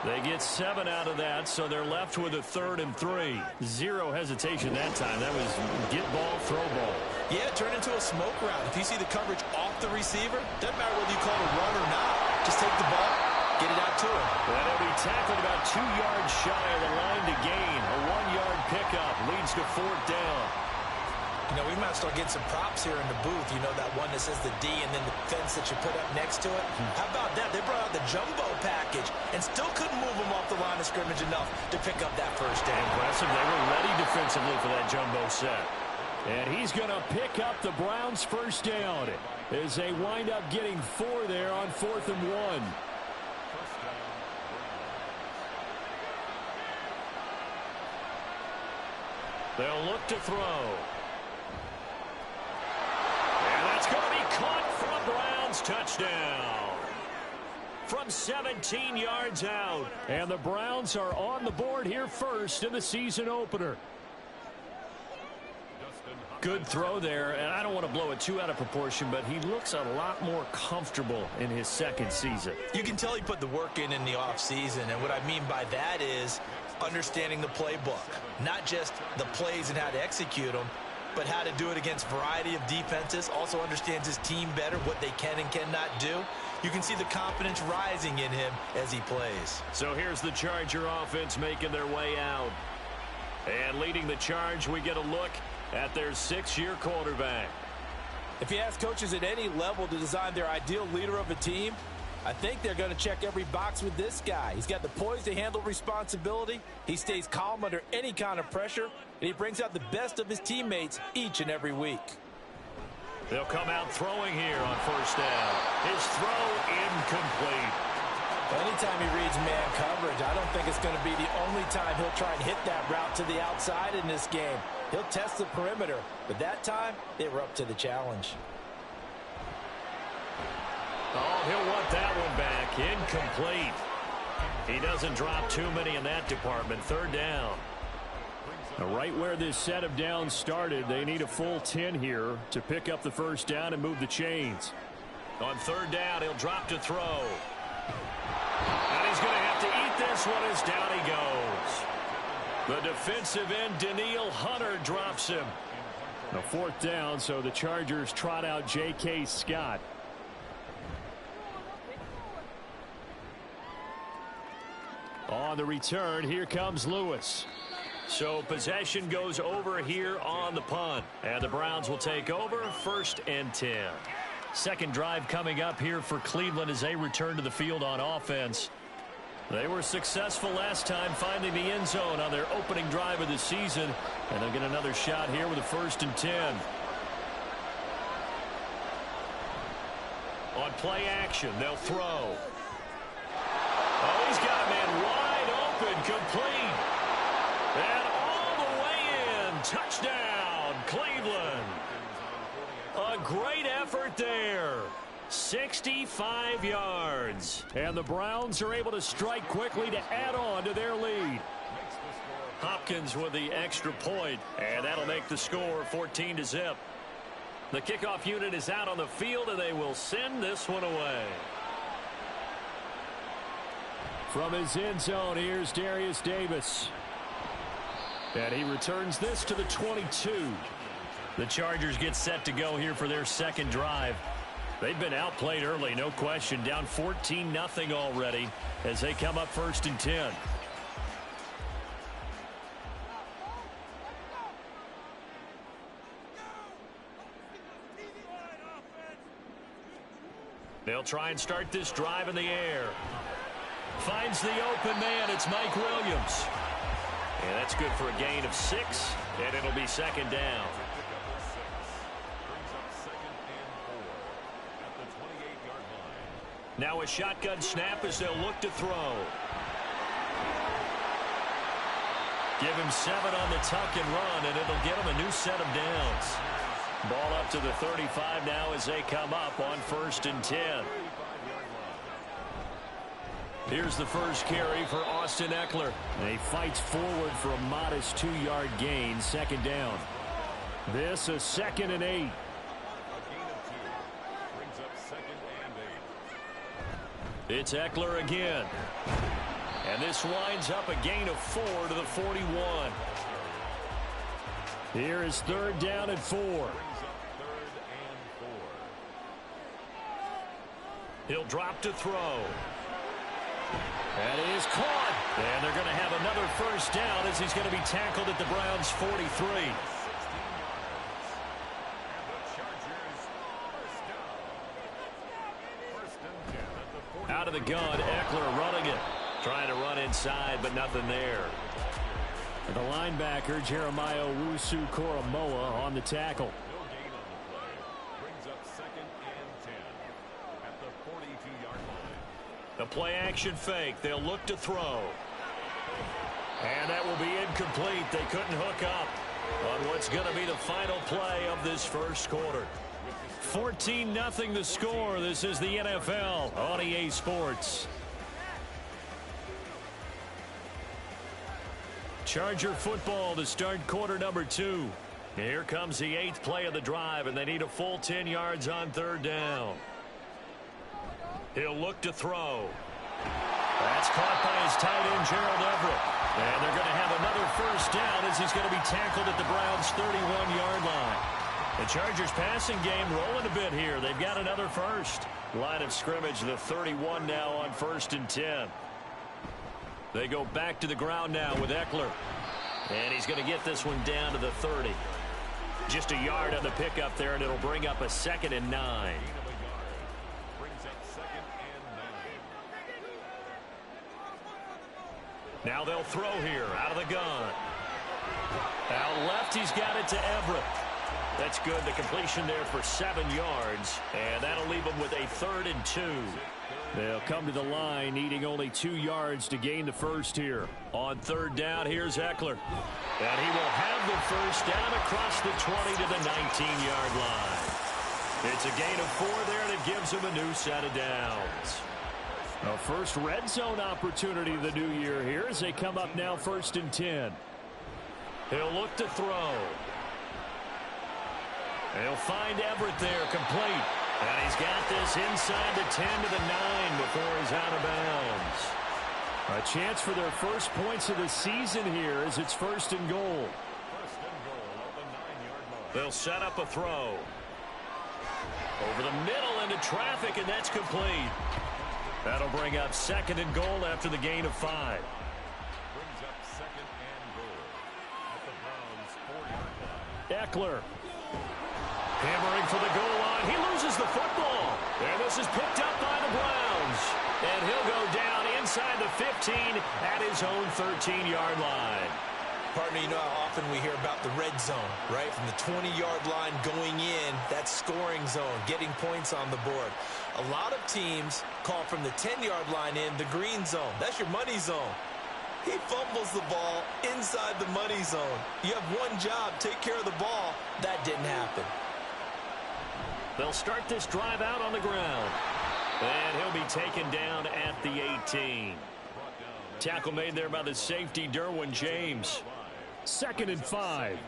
They get 7 out of that, so they're left with a 3rd and 3. Zero hesitation that time. That was get ball, throw ball. Yeah, turn into a smoke round. If you see the coverage off the receiver, doesn't matter whether you call it a run or not. Just take the ball, get it out to him. And he'll be tackled about 2 yards shy of the line to gain. A 1-yard pickup leads to 4th down. You know, we might start getting some props here in the booth. You know, that one that says the D and then the fence that you put up next to it. How about that? They brought out the jumbo package and still couldn't move them off the line of scrimmage enough to pick up that first down. Impressive. They were ready defensively for that jumbo set. And he's going to pick up the Browns' first down as they wind up getting 4 there on 4th and 1. They'll look to throw. And that's going to be caught for a Browns touchdown. From 17 yards out. And the Browns are on the board here first in the season opener. Justin Good throw there, and I don't want to blow it too out of proportion, but he looks a lot more comfortable in his second season. You can tell he put the work in the offseason, and what I mean by that is understanding the playbook. Not just the plays and how to execute them, but how to do it against a variety of defenses. Also understands his team better, what they can and cannot do. You can see the confidence rising in him as he plays. So here's the Charger offense making their way out. And leading the charge, we get a look at their 6-year quarterback. If you ask coaches at any level to design their ideal leader of a team, I think they're going to check every box with this guy. He's got the poise to handle responsibility. He stays calm under any kind of pressure, and he brings out the best of his teammates each and every week. They'll come out throwing here on first down. His throw incomplete. Anytime he reads man coverage, I don't think it's going to be the only time he'll try and hit that route to the outside in this game. He'll test the perimeter, but that time they were up to the challenge. Oh, he'll want that one back. Incomplete. He doesn't drop too many in that department. Third down. Now, right where this set of downs started, they need a full 10 here to pick up the first down and move the chains. On third down, he'll drop to throw. And he's going to have to eat this one as down he goes. The defensive end, Daniil Hunter, drops him. Now, fourth down, so the Chargers trot out J.K. Scott. On the return, here comes Lewis. So possession goes over here on the punt. And the Browns will take over, 1st and 10. Second drive coming up here for Cleveland as they return to the field on offense. They were successful last time finding the end zone on their opening drive of the season. And they'll get another shot here with a 1st and 10. On play action, they'll throw. Oh, he's got a man wide open, complete. And all the way in. Touchdown, Cleveland. A great effort there. 65 yards. And the Browns are able to strike quickly to add on to their lead. Hopkins with the extra point, and that'll make the score 14-0. The kickoff unit is out on the field, and they will send this one away. From his end zone, here's Darius Davis. And he returns this to the 22. The Chargers get set to go here for their second drive. They've been outplayed early, no question. Down 14-0 already as they come up 1st and 10. They'll try and start this drive in the air. Finds the open man. It's Mike Williams. And that's good for a gain of 6, and it'll be second down. Now a shotgun snap as they'll look to throw. Give him 7 on the tuck and run, and it'll get him a new set of downs. Ball up to the 35 now as they come up on 1st and 10. Here's the first carry for Austin Eckler. He fights forward for a modest 2-yard gain, second down. This a 2nd and 8. It's Eckler again. And this winds up a gain of 4 to the 41. Here is 3rd down and 4. He'll drop to throw. And it is caught. And they're going to have another first down as he's going to be tackled at the Browns' 43. Out of the gun, Eckler running it. Trying to run inside, but nothing there. And the linebacker, Jeremiah Owusu-Koramoah, on the tackle. The play-action fake. They'll look to throw. And that will be incomplete. They couldn't hook up on what's going to be the final play of this first quarter. 14-0 the score. This is the NFL on EA Sports. Charger football to start quarter number 2. Here comes the 8th play of the drive, and they need a full 10 yards on 3rd down. He'll look to throw. That's caught by his tight end, Gerald Everett. And they're going to have another 1st down as he's going to be tackled at the Browns' 31-yard line. The Chargers passing game rolling a bit here. They've got another 1st. Line of scrimmage, the 31 now on 1st and 10. They go back to the ground now with Eckler. And he's going to get this one down to the 30. Just a yard on the pickup there, and it'll bring up a 2nd and 9. Now they'll throw here out of the gun. Out left, he's got it to Everett. That's good. The completion there for 7 yards, and that'll leave him with a 3rd and 2. They'll come to the line needing only 2 yards to gain the 1st here. On 3rd down, here's Eckler. And he will have the 1st down across the 20 to the 19-yard line. It's a gain of 4 there, and it gives him a new set of downs. A first red zone opportunity of the new year here as they come up now 1st and 10. He'll look to throw. He'll find Everett there, complete. And he's got this inside the 10 to the 9 before he's out of bounds. A chance for their first points of the season here as it's 1st and goal. They'll set up a throw. Over the middle into traffic, and that's complete. That'll bring up 2nd and goal after the gain of 5. Brings up 2nd and goal at the Browns' 4-yard line. Eckler. Hammering for the goal line. He loses the football. And this is picked up by the Browns. And he'll go down inside the 15 at his own 13-yard line. Partner, you know how often we hear about the red zone, right? From the 20-yard line going in, that scoring zone, getting points on the board. A lot of teams call from the 10-yard line in the green zone. That's your money zone. He fumbles the ball inside the money zone. You have one job, take care of the ball. That didn't happen. They'll start this drive out on the ground. And he'll be taken down at the 18. Tackle made there by the safety, Derwin James. 2nd and 5.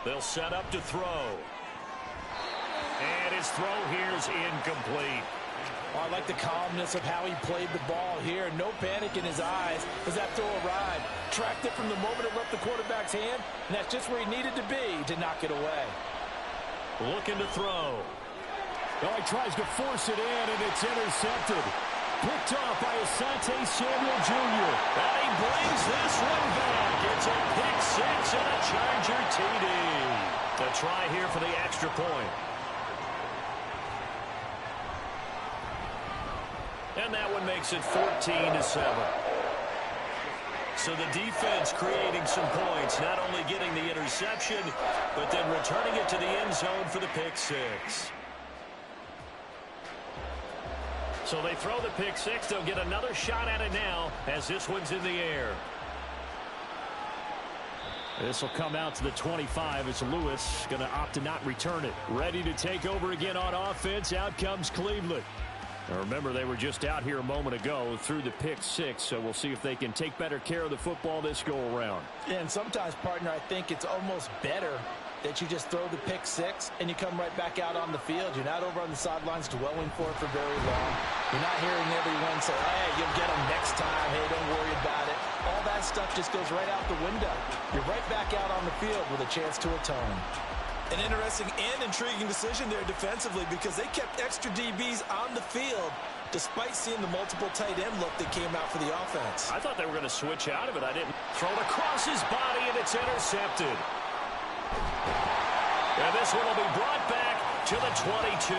They'll set up to throw. And his throw here is incomplete. Oh, I like the calmness of how he played the ball here. No panic in his eyes as that throw arrived. Tracked it from the moment it left the quarterback's hand, and that's just where he needed to be to knock it away. Looking to throw. Oh, he tries to force it in, and it's intercepted. Picked off by Asante Samuel Jr. And he brings this one back. It's a pick 6 and a Charger TD. The try here for the extra point. And that one makes it 14-7. So the defense creating some points, not only getting the interception, but then returning it to the end zone for the pick 6. So they throw the pick 6. They'll get another shot at it now as this one's in the air. This will come out to the 25 as Lewis going to opt to not return it. Ready to take over again on offense. Out comes Cleveland. Now remember, they were just out here a moment ago through the pick 6, so we'll see if they can take better care of the football this go-around. Yeah, and sometimes, partner, I think it's almost better that you just throw the pick 6 and you come right back out on the field. You're not over on the sidelines dwelling for it for very long. You're not hearing everyone say, hey, you'll get them next time. Hey, don't worry about it. All that stuff just goes right out the window. You're right back out on the field with a chance to atone. An interesting and intriguing decision there defensively because they kept extra DBs on the field despite seeing the multiple tight end look that came out for the offense. I thought they were going to switch out of it. I didn't. Throw it across his body, and it's intercepted. And this one will be brought back to the 22.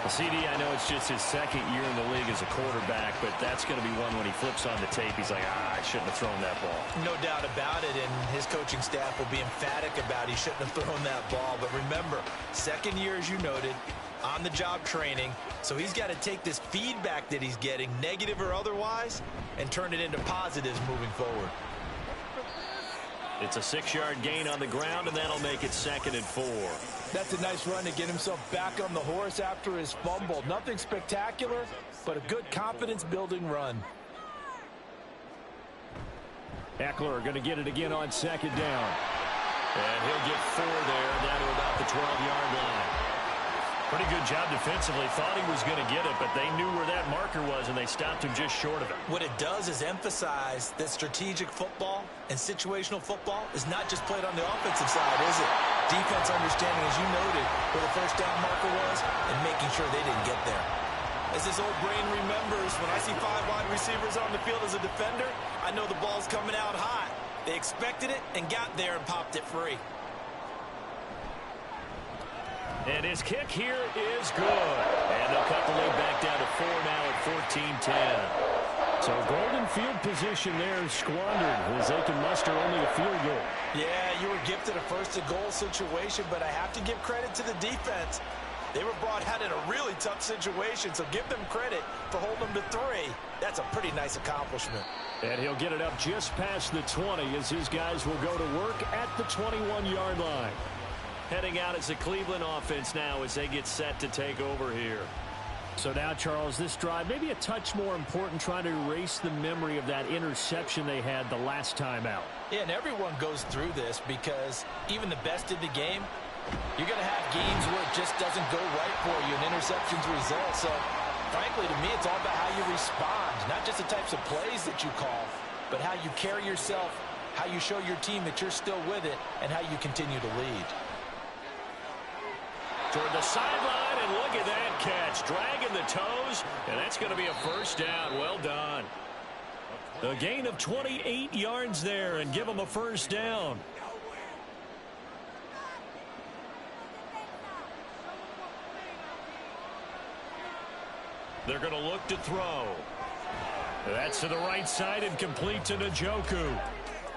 CD, I know it's just his 2nd year in the league as a quarterback, but that's going to be one when he flips on the tape. He's like, I shouldn't have thrown that ball. No doubt about it, and his coaching staff will be emphatic about he shouldn't have thrown that ball. But remember, 2nd year, as you noted, on-the-job training, so he's got to take this feedback that he's getting, negative or otherwise, and turn it into positives moving forward. It's a 6-yard gain on the ground, and that'll make it 2nd and 4. That's a nice run to get himself back on the horse after his fumble. Nothing spectacular, but a good confidence-building run. Eckler going to get it again on 2nd down. And he'll get 4 there, down to about the 12-yard line. Pretty good job defensively. Thought he was going to get it, but they knew where that marker was, and they stopped him just short of it. What it does is emphasize that strategic football and situational football is not just played on the offensive side, is it? Defense understanding, as you noted, where the first down marker was and making sure they didn't get there. As this old brain remembers, when I see 5 wide receivers on the field as a defender, I know the ball's coming out hot. They expected it and got there and popped it free. And his kick here is good. And they'll cut the lead back down to 4 now at 14-10. So golden field position there squandered as they can muster only a field goal. Yeah, you were gifted a first-and-goal situation, but I have to give credit to the defense. They were brought out in a really tough situation, so give them credit for holding them to 3. That's a pretty nice accomplishment. And he'll get it up just past the 20 as his guys will go to work at the 21-yard line. Heading out as the Cleveland offense now as they get set to take over here. So now, Charles, this drive maybe a touch more important, trying to erase the memory of that interception they had the last time out. Yeah, and everyone goes through this because even the best in the game, you're going to have games where it just doesn't go right for you and interceptions result. So, frankly, to me, it's all about how you respond, not just the types of plays that you call, but how you carry yourself, how you show your team that you're still with it, and how you continue to lead. Toward the sideline, and look at that catch. Dragging the toes, and that's going to be a first down. Well done. A gain of 28 yards there, and give them a first down. They're going to look to throw. That's to the right side and complete to Njoku.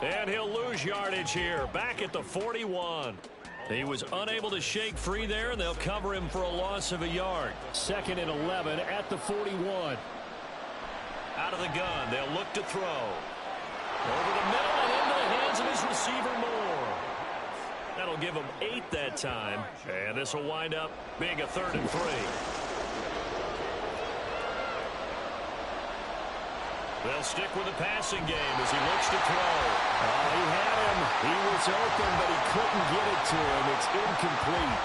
And he'll lose yardage here, back at the 41. He was unable to shake free there, and they'll cover him for a loss of a yard. 2nd and 11 at the 41. Out of the gun, they'll look to throw. Over the middle and into the hands of his receiver Moore. That'll give him 8 that time, and this will wind up being a 3rd and 3. They'll stick with the passing game as he looks to throw. He had him. He was open, but he couldn't get it to him. It's incomplete.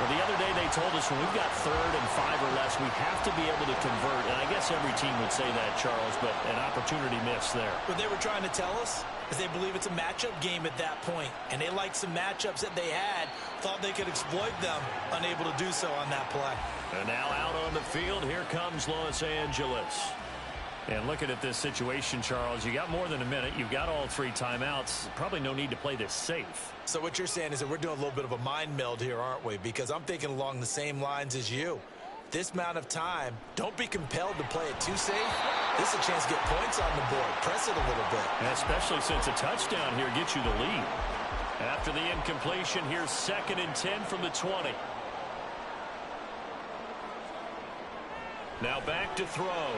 Well, the other day they told us when we've got 3rd and 5 or less, we have to be able to convert. And I guess every team would say that, Charles, but an opportunity missed there. What they were trying to tell us is they believe it's a matchup game at that point. And they liked some matchups that they had, thought they could exploit them, unable to do so on that play. And now out on the field, here comes Los Angeles. And looking at this situation, Charles, you got more than a minute. You've got all 3 timeouts. Probably no need to play this safe. So what you're saying is that we're doing a little bit of a mind meld here, aren't we? Because I'm thinking along the same lines as you. This amount of time, don't be compelled to play it too safe. This is a chance to get points on the board. Press it a little bit. And especially since a touchdown here gets you the lead. After the incompletion, here's 2nd and 10 from the 20. Now back to throw.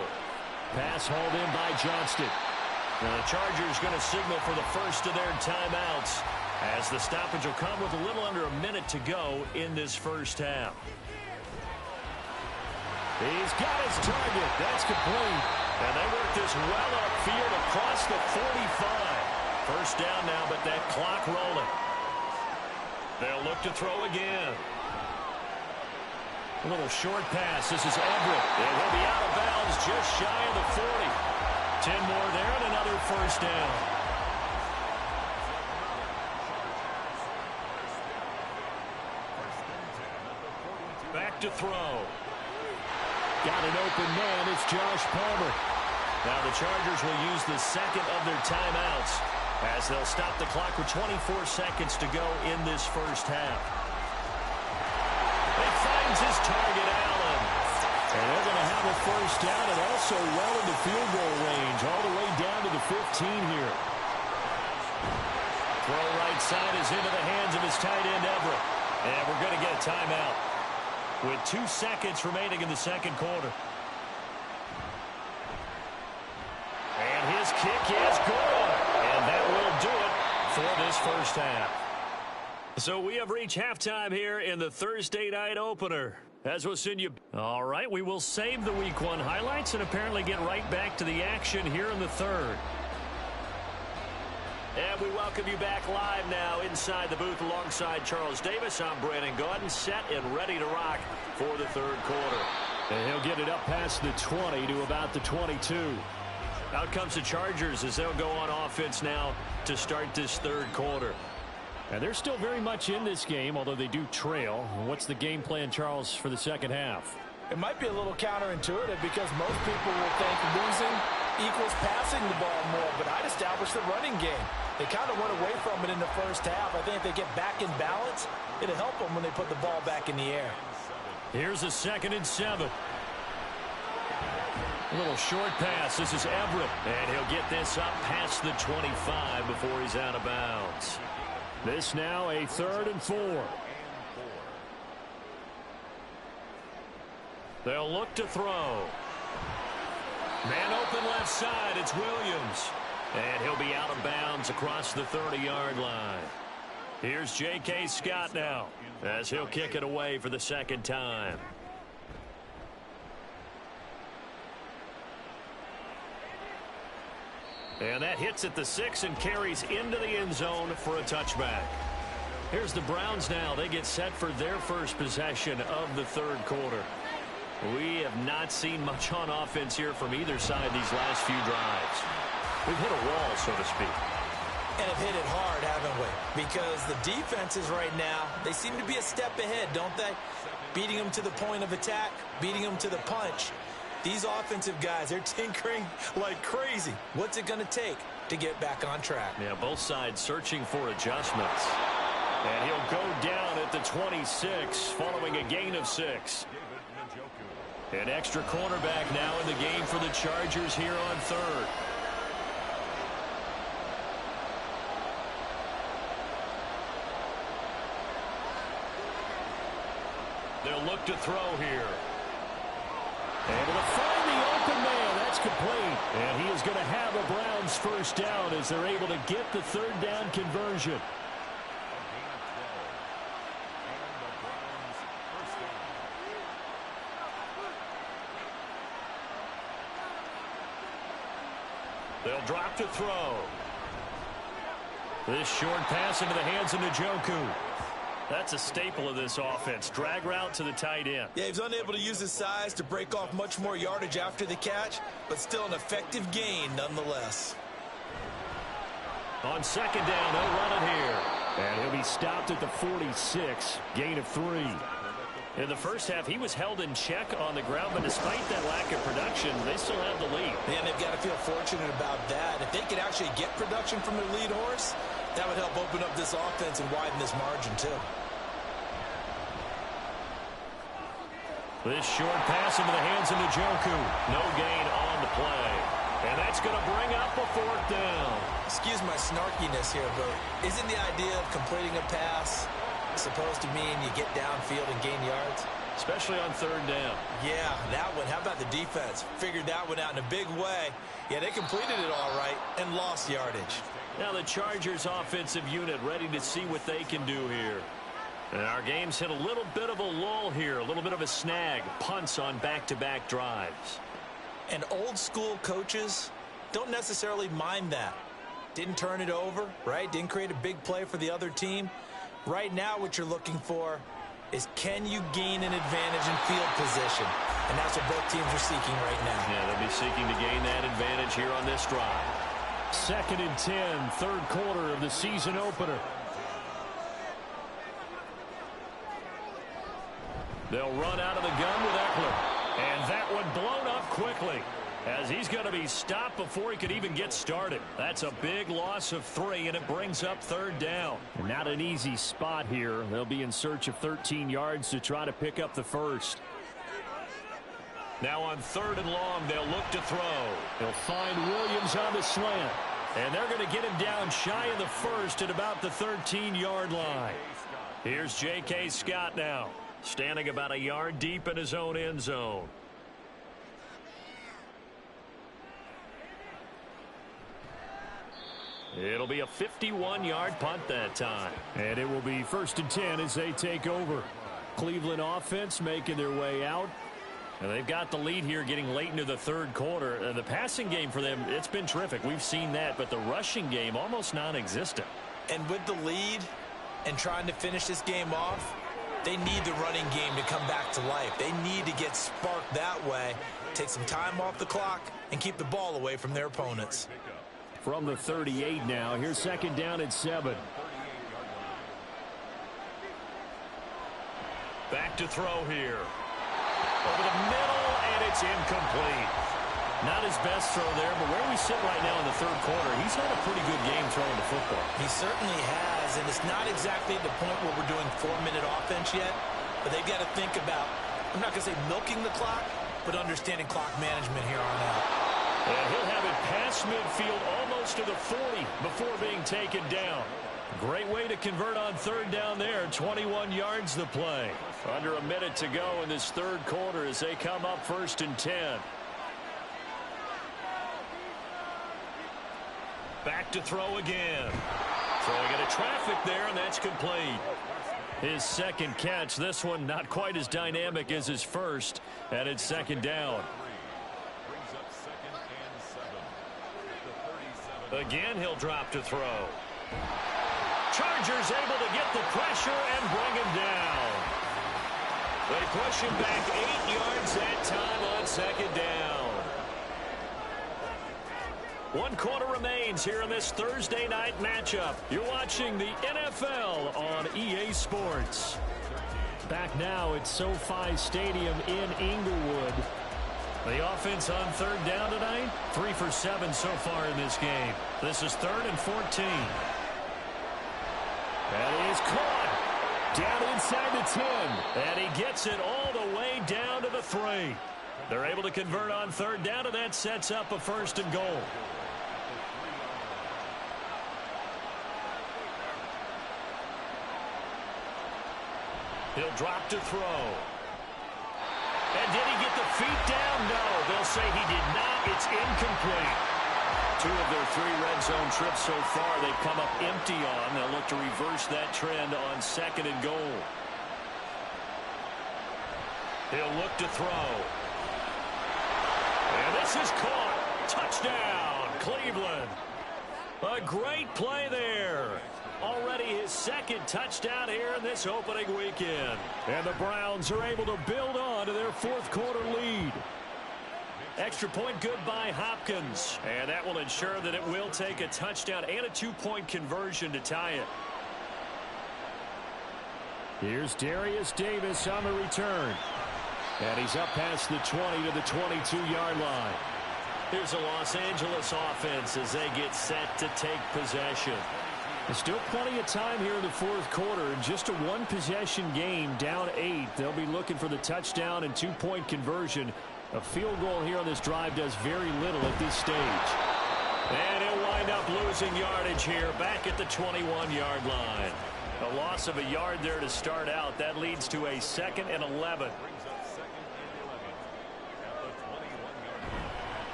Pass hauled in by Johnston. Now the Chargers going to signal for the first of their timeouts as the stoppage will come with a little under a minute to go in this first half. He's got his target. That's complete. And they work this well upfield across the 45. First down now, but that clock rolling. They'll look to throw again. A little short pass. This is Everett. It will be out of bounds just shy of the 40. 10 more there and another first down. Back to throw. Got an open man. It's Josh Palmer. Now the Chargers will use the 2nd of their timeouts as they'll stop the clock with 24 seconds to go in this first half. He finds his target, Allen. And they're going to have a first down and also well into field goal range, all the way down to the 15 here. Throw right side is into the hands of his tight end, Everett. And we're going to get a timeout with 2 seconds remaining in the second quarter. And his kick is good. And that will do it for this first half. So we have reached halftime here in the Thursday night opener. As we'll send you. All right, we will save the Week 1 highlights and apparently get right back to the action here in the third. And we welcome you back live now inside the booth alongside Charles Davis. I'm Brandon Gaudin, set and ready to rock for the third quarter. And he'll get it up past the 20 to about the 22. Out comes the Chargers as they'll go on offense now to start this third quarter. And they're still very much in this game, although they do trail. What's the game plan, Charles, for the second half? It might be a little counterintuitive because most people will think losing equals passing the ball more, but I'd establish the running game. They kind of went away from it in the first half. I think if they get back in balance, it'll help them when they put the ball back in the air. Here's a 2nd and 7. A little short pass. This is Everett, and he'll get this up past the 25 before he's out of bounds. This now a 3rd and 4. They'll look to throw. Man open left side. It's Williams. And he'll be out of bounds across the 30-yard line. Here's J.K. Scott now as he'll kick it away for the second time. And that hits at the 6 and carries into the end zone for a touchback. Here's the Browns now. They get set for their first possession of the third quarter. We have not seen much on offense here from either side these last few drives. We've hit a wall, so to speak. And have hit it hard, haven't we? Because the defenses right now, they seem to be a step ahead, don't they? Beating them to the point of attack, beating them to the punch. These offensive guys, they're tinkering like crazy. What's it going to take to get back on track? Yeah, both sides searching for adjustments. And he'll go down at the 26 following a gain of 6. An extra cornerback now in the game for the Chargers here on third. They'll look to throw here. Able to find the open man. That's complete. And he is going to have a Browns first down as they're able to get the third down conversion. They'll drop to throw. This short pass into the hands of Njoku. That's a staple of this offense. Drag route to the tight end. Yeah, he's unable to use his size to break off much more yardage after the catch, but still an effective gain nonetheless. On second down, they'll run it here. And he'll be stopped at the 46. Gain of 3. In the first half, he was held in check on the ground, but despite that lack of production, they still have the lead. And they've got to feel fortunate about that. If they could actually get production from their lead horse, that would help open up this offense and widen this margin, too. This short pass into the hands of Njoku. No gain on the play. And that's going to bring up a 4th down. Excuse my snarkiness here, but isn't the idea of completing a pass supposed to mean you get downfield and gain yards? Especially on third down. Yeah, that one. How about the defense? Figured that one out in a big way. Yeah, they completed it all right and lost yardage. Now the Chargers offensive unit ready to see what they can do here. And our game's hit a little bit of a lull here, a little bit of a snag. Punts on back-to-back drives. And old school coaches don't necessarily mind that. Didn't turn it over, right? Didn't create a big play for the other team. Right now what you're looking for is, can you gain an advantage in field position? And that's what both teams are seeking right now. Yeah, they'll be seeking to gain that advantage here on this drive. 2nd and 10, third quarter of the season opener. They'll run out of the gun with Eckler. And that one blown up quickly as he's going to be stopped before he could even get started. That's a big loss of 3, and it brings up third down. Not an easy spot here. They'll be in search of 13 yards to try to pick up the first. Now on 3rd and long, they'll look to throw. They'll find Williams on the slant. And they're going to get him down shy of the first at about the 13-yard line. Here's J.K. Scott now, standing about a yard deep in his own end zone. It'll be a 51-yard punt that time. And it will be 1st and 10 as they take over. Cleveland offense making their way out. And they've got the lead here getting late into the third quarter. The passing game for them, it's been terrific. We've seen that. But the rushing game, almost non-existent. And with the lead and trying to finish this game off, they need the running game to come back to life. They need to get sparked that way, take some time off the clock, and keep the ball away from their opponents. From the 38 now, here's 2nd down and 7. Back to throw here. Over the middle, and it's incomplete. Not his best throw there, but where we sit right now in the third quarter, he's had a pretty good game throwing the football. He certainly has, and it's not exactly the point where we're doing 4-minute offense yet, but they've got to think about, I'm not going to say milking the clock, but understanding clock management here on out. And he'll have it past midfield almost to the 40 before being taken down. Great way to convert on 3rd down there. 21 yards the play. Under a minute to go in this third quarter as they come up 1st and 10. Back to throw again. Throwing into traffic there, and that's complete. His 2nd catch. This one not quite as dynamic as his first, and it's 2nd down. Again, he'll drop to throw. Chargers able to get the pressure and bring him down. They push him back 8 yards that time on 2nd down. 1 quarter remains here in this Thursday night matchup. You're watching the NFL on EA Sports. Back now at SoFi Stadium in Inglewood. The offense on 3rd down tonight, 3 for 7 so far in this game. This is 3rd and 14. That is caught. Down inside the 10. And he gets it all the way down to the 3. They're able to convert on 3rd down, and that sets up a 1st and goal. He'll drop to throw. And did he get the feet down? No. They'll say he did not. It's incomplete. 2 of their 3 red zone trips so far they've come up empty on. They'll look to reverse that trend on 2nd and goal. He'll look to throw. And this is caught. Touchdown, Cleveland. A great play there. Already his 2nd touchdown here in this opening weekend. And the Browns are able to build on to their 4th quarter lead. Extra point good by Hopkins. And that will ensure that it will take a touchdown and a 2-point conversion to tie it. Here's Darius Davis on the return. And he's up past the 20 to the 22-yard line. Here's a Los Angeles offense as they get set to take possession. There's still plenty of time here in the 4th quarter. Just a 1-possession game, down 8. They'll be looking for the touchdown and 2-point conversion. A field goal here on this drive does very little at this stage. And he'll wind up losing yardage here back at the 21-yard line. A loss of a yard there to start out. That leads to a 2nd and 11.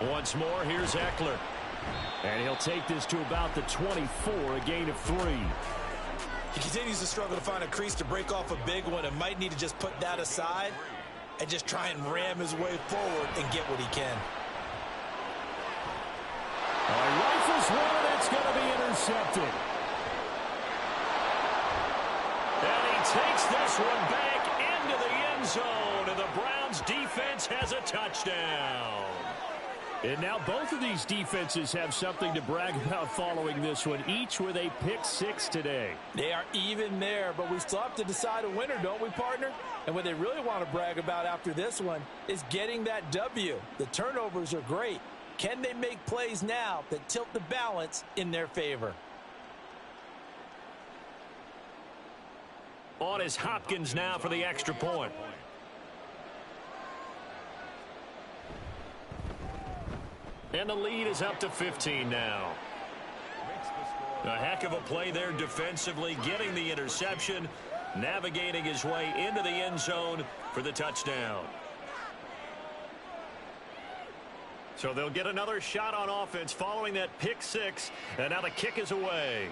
Once more, here's Eckler. And he'll take this to about the 24, a gain of 3. He continues to struggle to find a crease to break off a big one and might need to just put that aside and just try and ram his way forward and get what he can. Rifles one, that's going to be intercepted. And he takes this one back into the end zone, and the Browns defense has a touchdown. And now both of these defenses have something to brag about following this one, each with a pick 6 today. They are even there, but we still have to decide a winner, don't we, partner? And what they really want to brag about after this one is getting that W. The turnovers are great. Can they make plays now that tilt the balance in their favor? On is Hopkins now for the extra point. And the lead is up to 15 now. A heck of a play there defensively, getting the interception, navigating his way into the end zone for the touchdown. So they'll get another shot on offense following that pick six, and now the kick is away.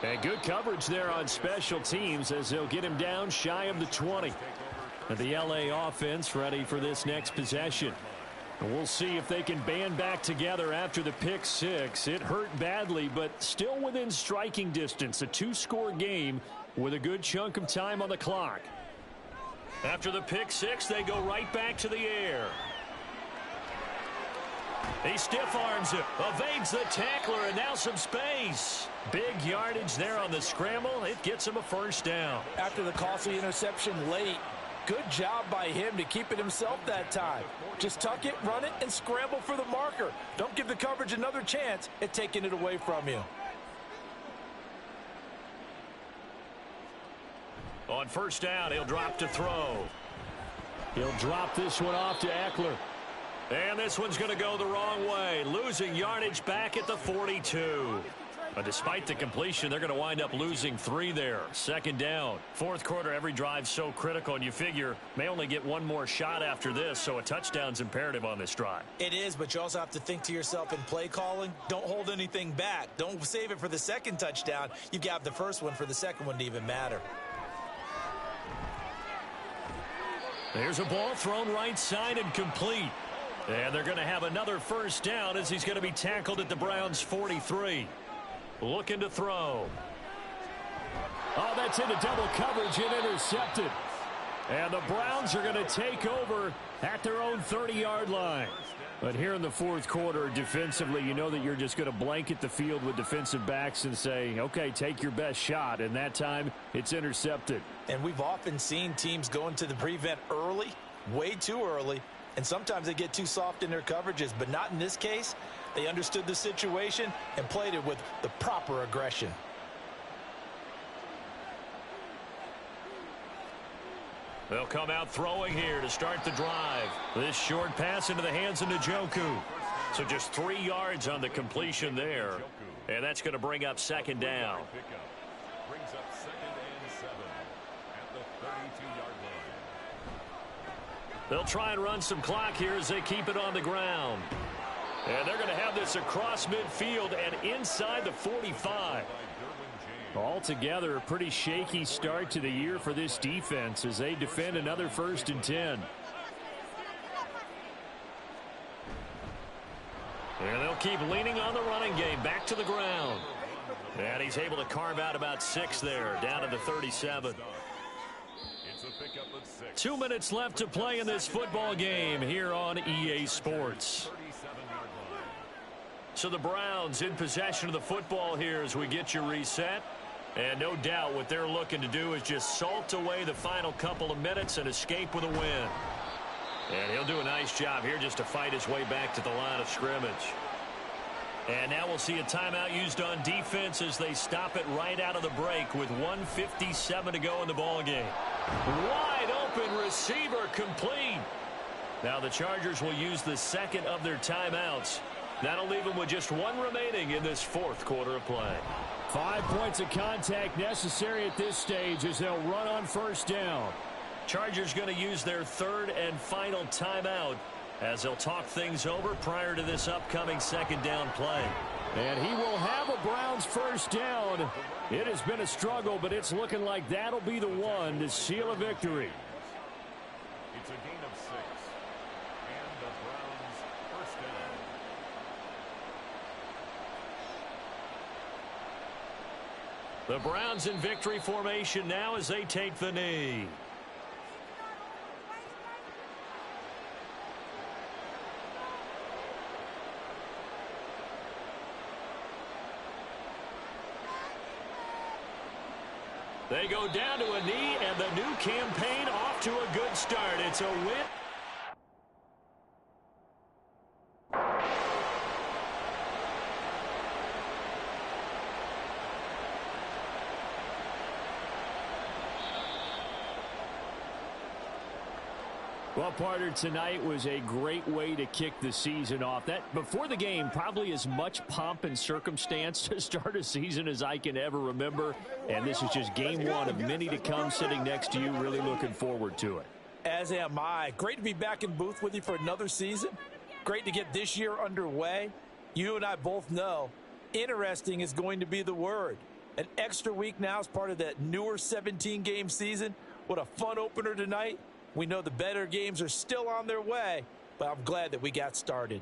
And good coverage there on special teams as they'll get him down shy of the 20. And the LA offense ready for this next possession. And we'll see if they can band back together after the pick six. It hurt badly, but still within striking distance. A two-score game with a good chunk of time on the clock. After the pick six, they go right back to the air. He stiff arms it, evades the tackler, and now some space. Big yardage there on the scramble. It gets him a first down. After the costly interception late, good job by him to keep it himself that time. Just tuck it, run it, and scramble for the marker. Don't give the coverage another chance at taking it away from you. On first down, he'll drop to throw. He'll drop this one off to Eckler. And this one's going to go the wrong way, losing yardage back at the 42. But despite the completion, they're going to wind up losing 3 there. Second down. Fourth quarter, every drive's so critical, and you figure may only get one more shot after this, so a touchdown's imperative on this drive. It is, but you also have to think to yourself in play calling, don't hold anything back. Don't save it for the second touchdown. You got the first one for the second one to even matter. There's a ball thrown right side and complete. And they're going to have another first down as he's going to be tackled at the Browns' 43. Looking to throw. Oh, that's into double coverage and intercepted. And the Browns are going to take over at their own 30-yard line. But here in the fourth quarter, defensively, you know that you're just going to blanket the field with defensive backs and say, okay, take your best shot. And that time, it's intercepted. And we've often seen teams go into the prevent early, way too early, and sometimes they get too soft in their coverages, but not in this case. They understood the situation and played it with the proper aggression. They'll come out throwing here to start the drive. This short pass into the hands of Njoku. So just 3 yards on the completion there. And that's going to bring up second down. Brings up 2nd and 7 at the 32-yard line. They'll try and run some clock here as they keep it on the ground. And they're going to have this across midfield and inside the 45. Altogether, a pretty shaky start to the year for this defense as they defend another 1st and 10. And they'll keep leaning on the running game back to the ground. And he's able to carve out about 6 there, down to the 37. It's a pickup of 6. 2 minutes left to play in this football game here on EA Sports. 37-yard line. So the Browns in possession of the football here as we get you reset. And no doubt what they're looking to do is just salt away the final couple of minutes and escape with a win. And he'll do a nice job here just to fight his way back to the line of scrimmage. And now we'll see a timeout used on defense as they stop it right out of the break with 1:57 to go in the ballgame. Wide open receiver complete. Now the Chargers will use the second of their timeouts. That'll leave them with just 1 remaining in this fourth quarter of play. 5 points of contact necessary at this stage as they'll run on first down. Chargers going to use their 3rd and final timeout as they'll talk things over prior to this upcoming second down play. And he will have a Browns first down. It has been a struggle, but it's looking like that'll be the one to seal a victory. It's a gain of 6. And the Browns first down. The Browns in victory formation now as they take the knee. They go down to a knee, and the new campaign off to a good start. It's a win. Well, partner, tonight was a great way to kick the season off. That before the game, probably as much pomp and circumstance to start a season as I can ever remember. And this is just game 1 of many to come sitting next to you. Really looking forward to it. As am I. Great to be back in booth with you for another season. Great to get this year underway. You and I both know interesting is going to be the word. An extra week now as part of that newer 17-game season. What a fun opener tonight. We know the better games are still on their way, but I'm glad that we got started.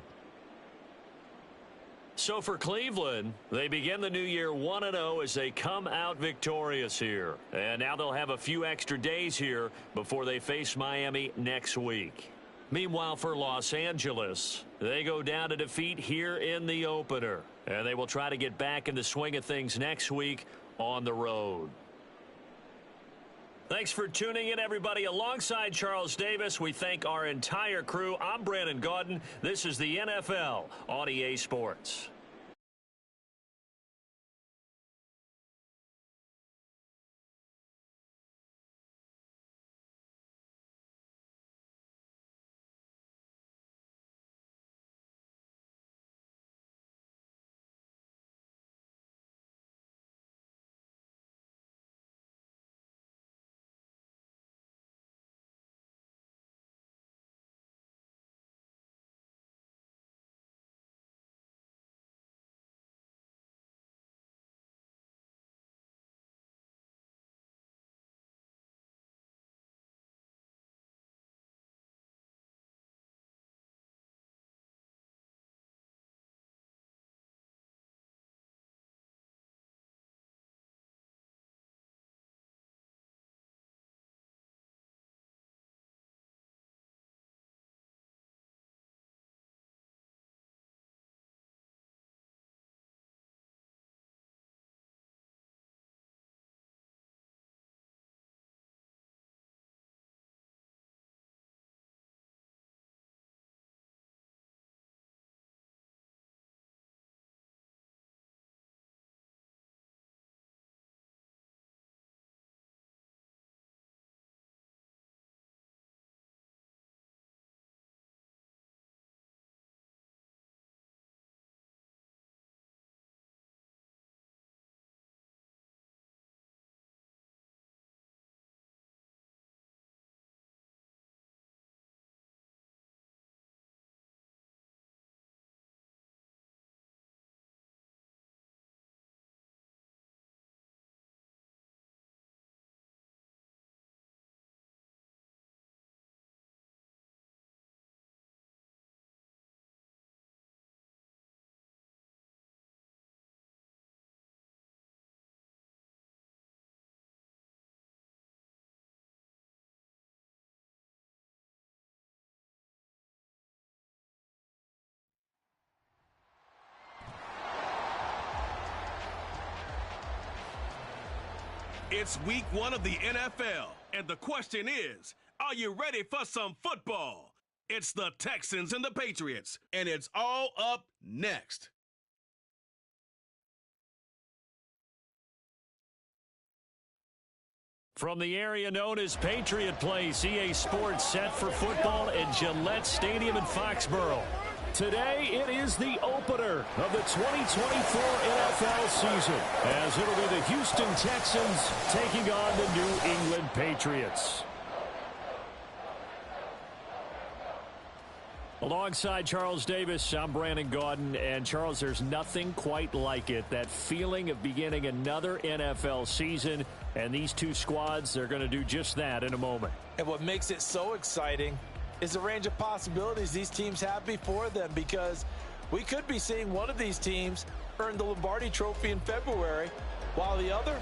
So for Cleveland, they begin the new year 1-0 as they come out victorious here. And now they'll have a few extra days here before they face Miami next week. Meanwhile, for Los Angeles, they go down to defeat here in the opener. And they will try to get back in the swing of things next week on the road. Thanks for tuning in, everybody. Alongside Charles Davis, we thank our entire crew. I'm Brandon Gaudin. This is the NFL on EA Sports. It's week 1 of the NFL, and the question is, are you ready for some football? It's the Texans and the Patriots, and it's all up next. From the area known as Patriot Place, EA Sports set for football at Gillette Stadium in Foxborough. Today, it is the opener of the 2024 NFL season, as it'll be the Houston Texans taking on the New England Patriots. Alongside Charles Davis, I'm Brandon Gaudin. And, Charles, there's nothing quite like it. That feeling of beginning another NFL season. And these two squads, they're going to do just that in a moment. And what makes it so exciting is the range of possibilities these teams have before them, because we could be seeing one of these teams earn the Lombardi Trophy in February, while the other...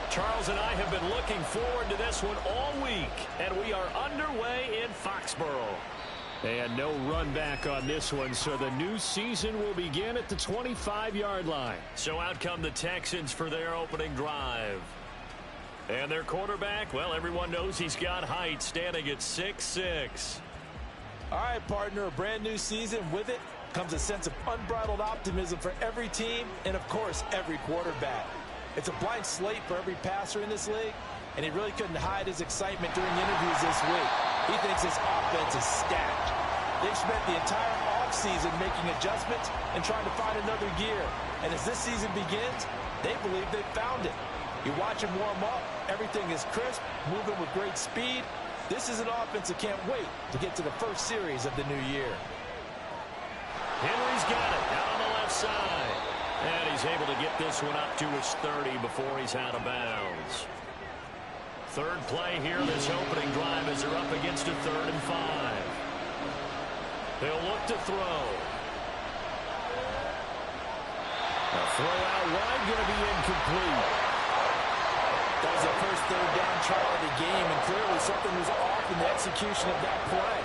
Charles and I have been looking forward to this one all week, and we are underway in Foxborough. And no run back on this one, so the new season will begin at the 25-yard line. So out come the Texans for their opening drive. And their quarterback, well, everyone knows he's got height, standing at 6'6". All right, partner, a brand new season. With it comes a sense of unbridled optimism for every team and, of course, every quarterback. It's a blank slate for every passer in this league, and he really couldn't hide his excitement during interviews this week. He thinks his offense is stacked. They've spent the entire next season making adjustments and trying to find another gear. And as this season begins, they believe they've found it. You watch him warm up, everything is crisp, moving with great speed. This is an offense that can't wait to get to the first series of the new year. Henry's got it out on the left side. And he's able to get this one up to his 30 before he's out of bounds. Third play here, this opening drive as they're up against a 3rd and 5. They'll look to throw. A throw out wide, going to be incomplete. That was the first 3rd down try of the game, and clearly something was off in the execution of that play.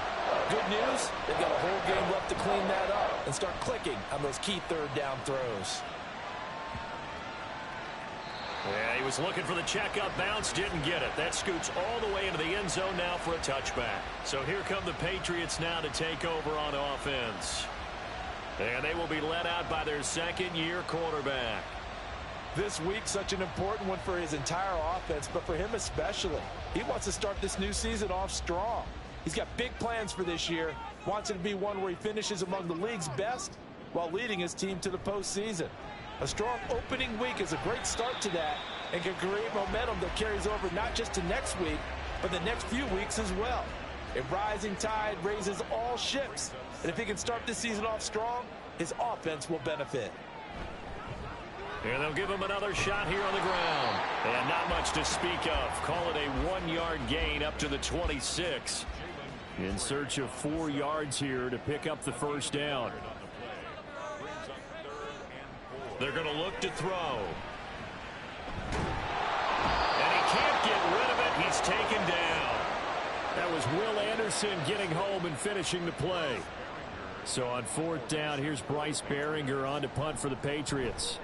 Good news, they've got a whole game left to clean that up and start clicking on those key 3rd down throws. Yeah, he was looking for the checkup bounce, didn't get it. That scoots all the way into the end zone now for a touchback. So here come the Patriots now to take over on offense. And they will be led out by their second-year quarterback. This week, such an important one for his entire offense, but for him especially. He wants to start this new season off strong. He's got big plans for this year, wants it to be one where he finishes among the league's best while leading his team to the postseason. A strong opening week is a great start to that and can create momentum that carries over not just to next week, but the next few weeks as well. A rising tide raises all ships, and if he can start this season off strong, his offense will benefit. And they'll give him another shot here on the ground. And not much to speak of. Call it a 1-yard gain up to the 26. In search of 4 yards here to pick up the first down. They're going to look to throw. And he can't get rid of it. He's taken down. That was Will Anderson getting home and finishing the play. So on 4th down, here's Bryce Behringer on to punt for the Patriots.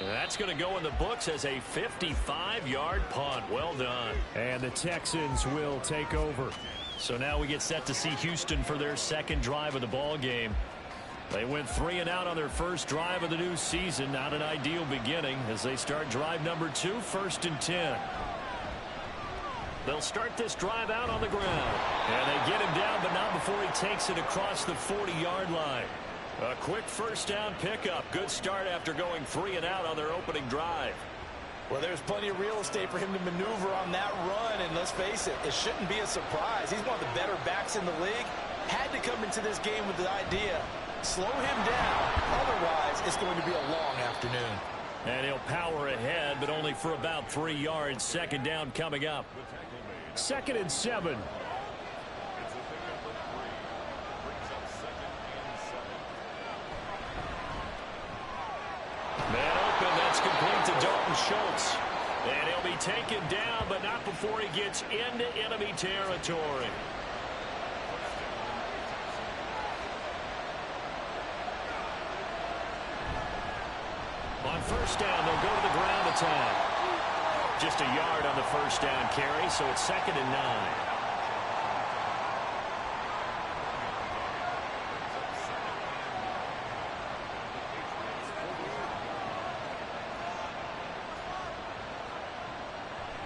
That's going to go in the books as a 55-yard punt. Well done. And the Texans will take over. So now we get set to see Houston for their second drive of the ball game. They went 3 and out on their first drive of the new season. Not an ideal beginning as they start drive number 2, 1st and 10. They'll start this drive out on the ground. And they get him down, but not before he takes it across the 40-yard line. A quick first down pickup. Good start after going 3 and out on their opening drive. Well, there's plenty of real estate for him to maneuver on that run, and let's face it, it shouldn't be a surprise. He's one of the better backs in the league. Had to come into this game with the idea, slow him down. Otherwise, it's going to be a long afternoon. And he'll power ahead, but only for about 3 yards. Second down coming up. 2nd and 7. Man open, that's complete to Dalton Schultz. And he'll be taken down, but not before he gets into enemy territory. On first down, they'll go to the ground attack. Just a yard on the first down carry, so it's 2nd and 9.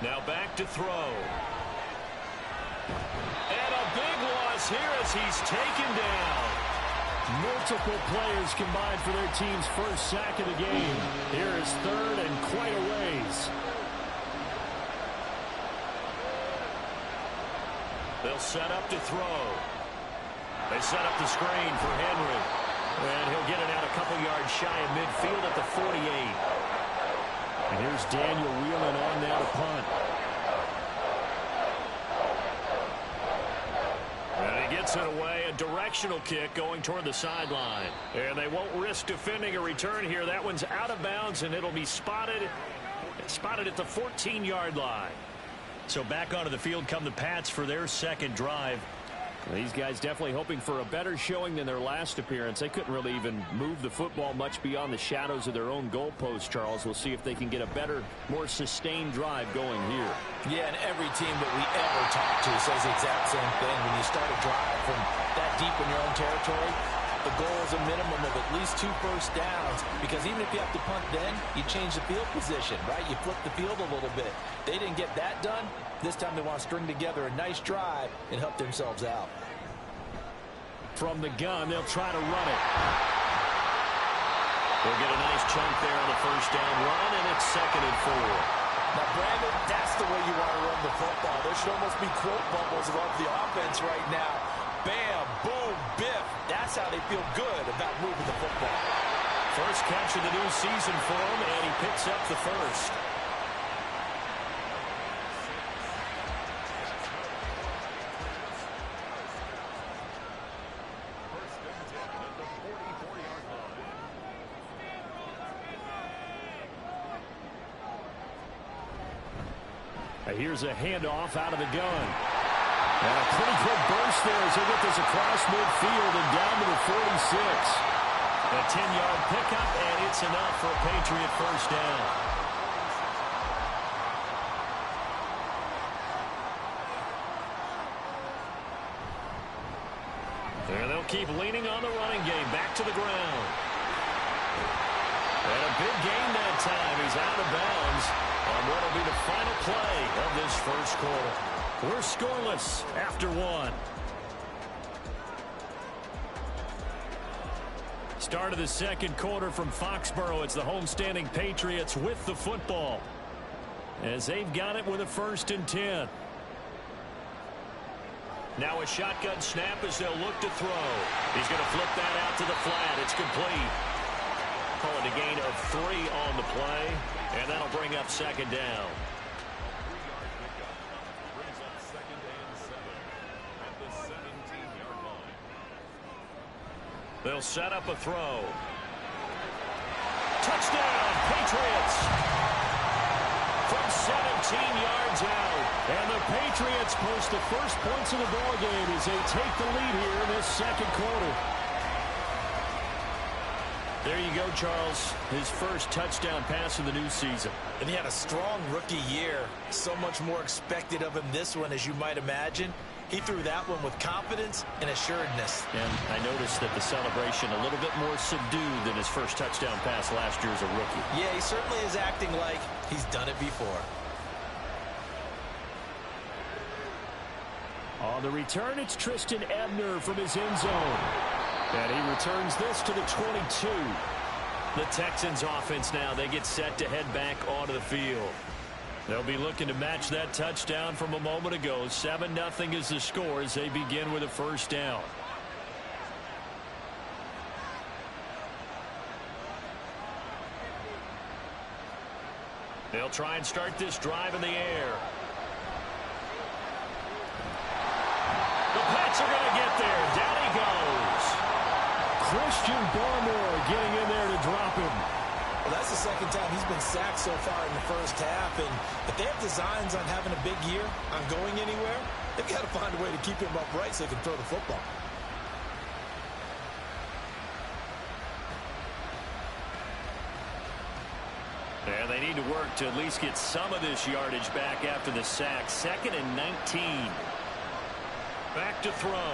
Now back to throw. And a big loss here as he's taken down. Multiple players combined for their team's first sack of the game. Here is 3rd and quite a ways. They'll set up to throw. They set up the screen for Henry. And he'll get it out a couple yards shy of midfield at the 48. And here's Daniel Whelan on now to punt. And he gets it away. A directional kick going toward the sideline. And they won't risk defending a return here. That one's out of bounds, and it'll be spotted at the 14-yard line. So back onto the field come the Pats for their second drive. These guys definitely hoping for a better showing than their last appearance. They couldn't really even move the football much beyond the shadows of their own goalpost, Charles. We'll see if they can get a better, more sustained drive going here. Yeah, and every team that we ever talk to says the exact same thing. When you start a drive from that deep in your own territory, The goal is a minimum of at least 2 first downs, because even if you have to punt then, you change the field position, right? You flip the field a little bit. They didn't get that done. This time they want to string together a nice drive and help themselves out. From the gun, they'll try to run it. They'll get a nice chunk there on the first down run, and it's 2nd and 4. Now, Brandon, that's the way you want to run the football. There should almost be quote bubbles above the offense right now. Bam, boom, biff. That's how they feel good about moving the football. First catch of the new season for him, and he picks up the first. Here's a handoff out of the gun. And a pretty good burst there as they get this across midfield and down to the 46. A 10-yard pickup, and it's enough for a Patriot first down. And they'll keep leaning on the running game. Back to the ground. And a big gain that time. He's out of bounds on what will be the final play of this first quarter. We're scoreless after 1. Start of the second quarter from Foxborough. It's the homestanding Patriots with the football, as they've got it with a 1st and 10. Now a shotgun snap as they'll look to throw. He's going to flip that out to the flat. It's complete. Calling a gain of 3 on the play, and that'll bring up 2nd down. They'll set up a throw. Touchdown, Patriots! From 17 yards out. And the Patriots post the first points of the ballgame as they take the lead here in this second quarter. There you go, Charles. His first touchdown pass of the new season. And he had a strong rookie year. So much more expected of him this one, as you might imagine. He threw that one with confidence and assuredness. And I noticed that the celebration a little bit more subdued than his first touchdown pass last year as a rookie. Yeah, he certainly is acting like he's done it before. On the return, it's Tristan Ebner from his end zone. And he returns this to the 22. The Texans offense now, they get set to head back onto the field. They'll be looking to match that touchdown from a moment ago. 7-0 is the score as they begin with a first down. They'll try and start this drive in the air. The Pats are going to get there. Down he goes. Christian Barmore getting in there to drop him. Well, that's the second time he's been sacked so far in the first half. And if they have designs on having a big year, on going anywhere, they've got to find a way to keep him upright so they can throw the football. And they need to work to at least get some of this yardage back after the sack. 2nd and 19. Back to throw.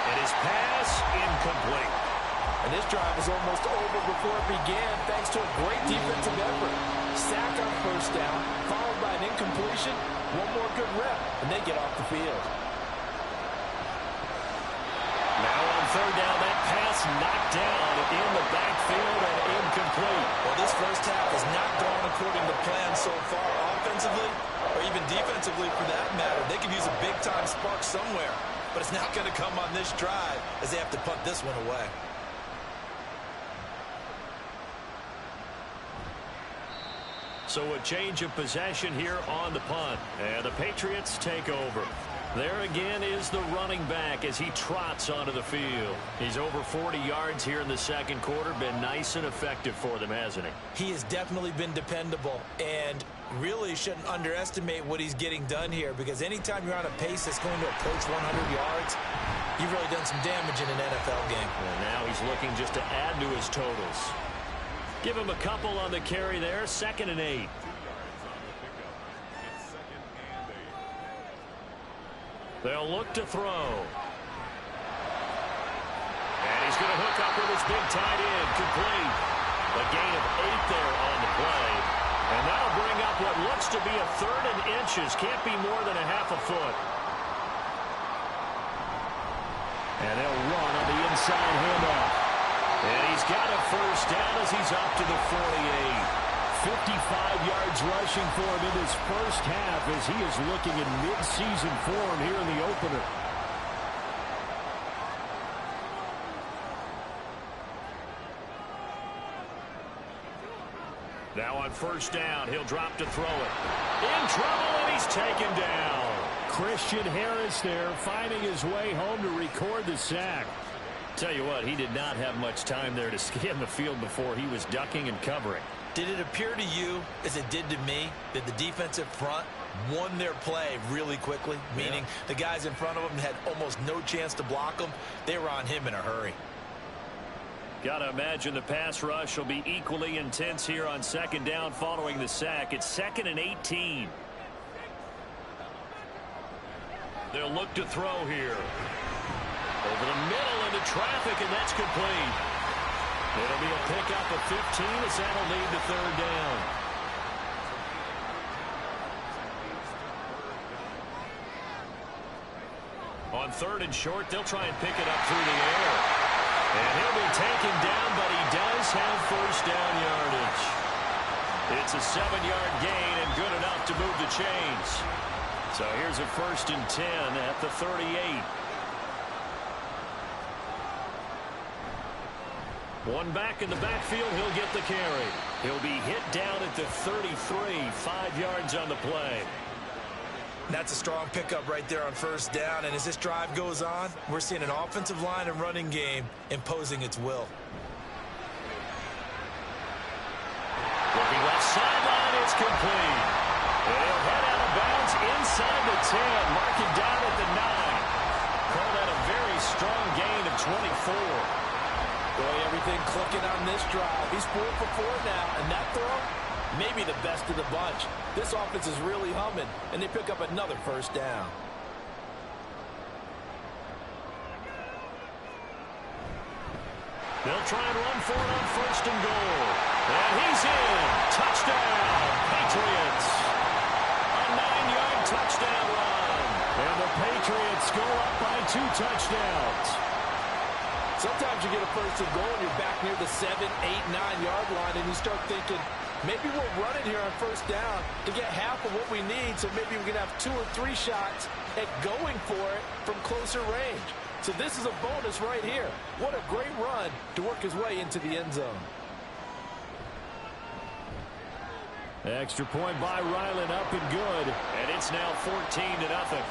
And his pass incomplete. And this drive was almost over before it began thanks to a great defensive effort. Sack on first down, followed by an incompletion, one more good rep, and they get off the field. Now on third down, that pass knocked down in the backfield and incomplete. Well, this first half has not gone according to plan so far offensively, or even defensively for that matter. They could use a big-time spark somewhere, but it's not going to come on this drive as they have to punt this one away. So a change of possession here on the punt. And the Patriots take over. There again is the running back as he trots onto the field. He's over 40 yards here in the second quarter. Been nice and effective for them, hasn't he? He has definitely been dependable, and really shouldn't underestimate what he's getting done here, because anytime you're on a pace that's going to approach 100 yards, you've really done some damage in an NFL game. And now he's looking just to add to his totals. Give him a couple on the carry there. 2nd and 8. They'll look to throw. He's going to hook up with his big tight end. Complete. A gain of 8 there on the play. And that'll bring up what looks to be a 3rd and inches. Can't be more than a half a foot. And they'll run on the inside handoff. And he's got a first down as he's up to the 48. 55 yards rushing for him in this first half as he is looking in mid-season form here in the opener. Now on first down, he'll drop to throw it. In trouble, and he's taken down. Christian Harris there finding his way home to record the sack. Tell you what, he did not have much time there to scan the field before he was ducking and covering. Did it appear to you, as it did to me, that the defensive front won their play really quickly? Meaning the guys in front of them had almost no chance to block them. They were on him in a hurry. Got to imagine the pass rush will be equally intense here on second down following the sack. It's 2nd and 18. They'll look to throw here. Over the middle into traffic, and that's complete. It'll be a pickup of 15 as that'll lead to 3rd down. On 3rd and short, they'll try and pick it up through the air. And he'll be taken down, but he does have first down yardage. It's a 7-yard gain and good enough to move the chains. So here's a 1st and 10 at the 38. One back in the backfield, he'll get the carry. He'll be hit down at the 33, 5 yards on the play. That's a strong pickup right there on first down, and as this drive goes on, we're seeing an offensive line and running game imposing its will. Looking left sideline, it's complete. And he'll head out of bounds inside the 10, mark it down at the 9. Call that a very strong gain of 24. Boy, everything clicking on this drive. He's 4 for 4 now, and that throw, maybe the best of the bunch. This offense is really humming, and they pick up another first down. They'll try and run for it on 1st and goal. And he's in. Touchdown, Patriots. A 9-yard touchdown run. And the Patriots go up by 2 touchdowns. Sometimes you get a 1st and goal and you're back near the 7, 8, 9-yard line, and you start thinking, maybe we'll run it here on first down to get half of what we need, so maybe we can have 2 or 3 shots at going for it from closer range. So this is a bonus right here. What a great run to work his way into the end zone. Extra point by Ryland, up and good. And it's now 14-0.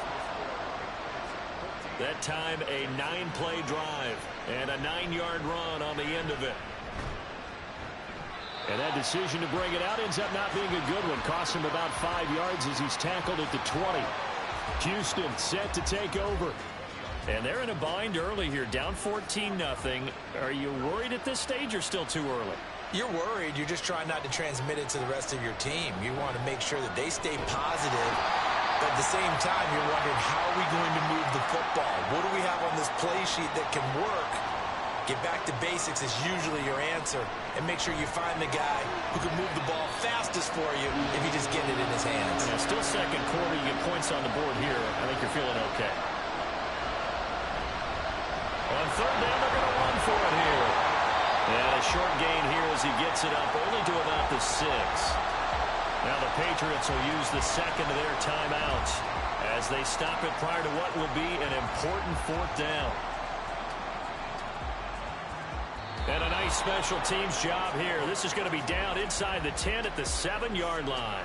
That time a 9-play drive and a 9-yard run on the end of it. And that decision to bring it out ends up not being a good one. Costs him about 5 yards as he's tackled at the 20. Houston set to take over. And they're in a bind early here, down 14-0. Are you worried at this stage or still too early? You're worried. You're just trying not to transmit it to the rest of your team. You want to make sure that they stay positive. But at the same time, you're wondering, how are we going to move the football? What do we have on this play sheet that can work? Get back to basics is usually your answer. And make sure you find the guy who can move the ball fastest for you if you just get it in his hands. Yeah, still second quarter. You get points on the board here. I think you're feeling okay. On 3rd down, they're going to run for it here. And a short gain here as he gets it up only to about the 6. Now the Patriots will use the second of their timeouts as they stop it prior to what will be an important 4th down. And a nice special teams job here. This is going to be down inside the 10 at the 7-yard line.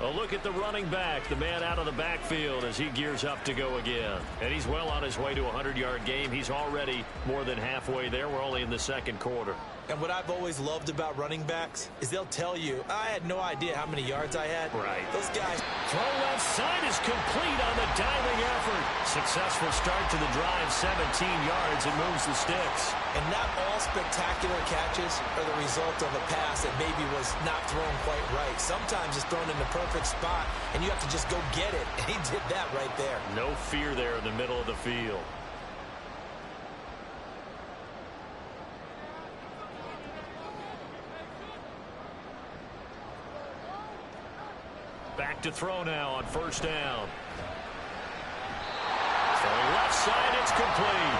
A look at the running back, the man out of the backfield as he gears up to go again. And he's well on his way to a 100-yard game. He's already more than halfway there. We're only in the second quarter. And what I've always loved about running backs is they'll tell you, I had no idea how many yards I had. Right. Those guys. Throw left side is complete on the diving effort. Successful start to the drive, 17 yards, and moves the sticks. And not all spectacular catches are the result of a pass that maybe was not thrown quite right. Sometimes it's thrown in the perfect spot, and you have to just go get it. And he did that right there. No fear there in the middle of the field. Back to throw now on first down. Throwing left side, it's complete.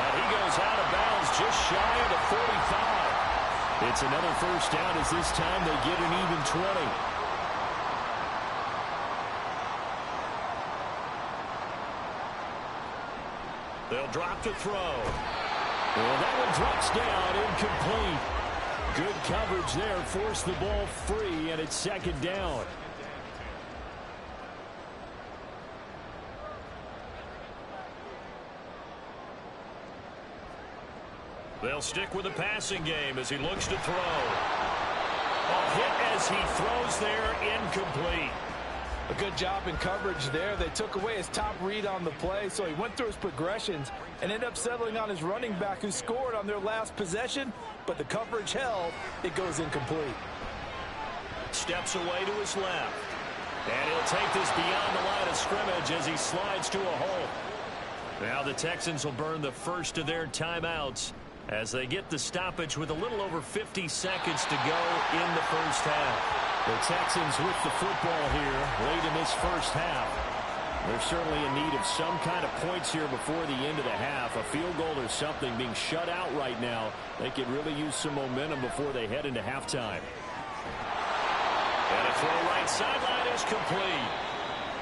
And he goes out of bounds just shy of the 45. It's another first down as this time they get an even 20. They'll drop to throw. Well, that one drops down, incomplete. Good coverage there, forced the ball free, and it's second down. They'll stick with the passing game as he looks to throw. A hit as he throws there, incomplete. A good job in coverage there. They took away his top read on the play, so he went through his progressions and ended up settling on his running back who scored on their last possession, but the coverage held. It goes incomplete. Steps away to his left. And he'll take this beyond the line of scrimmage as he slides to a hole. Now the Texans will burn the first of their timeouts as they get the stoppage with a little over 50 seconds to go in the first half. The Texans with the football here late in this first half. They're certainly in need of some kind of points here before the end of the half. A field goal or something, being shut out right now. They could really use some momentum before they head into halftime. And a throw right sideline is complete.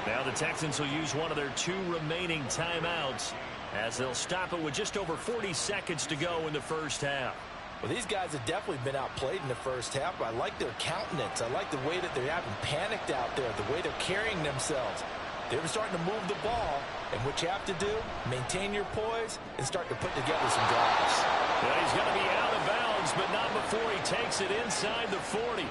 Now the Texans will use one of their 2 remaining timeouts as they'll stop it with just over 40 seconds to go in the first half. Well, these guys have definitely been outplayed in the first half. I like their countenance. I like the way that they're having panicked out there, the way they're carrying themselves. They're starting to move the ball, and what you have to do, maintain your poise and start to put together some drives. Well, he's going to be out of bounds, but not before he takes it inside the 40.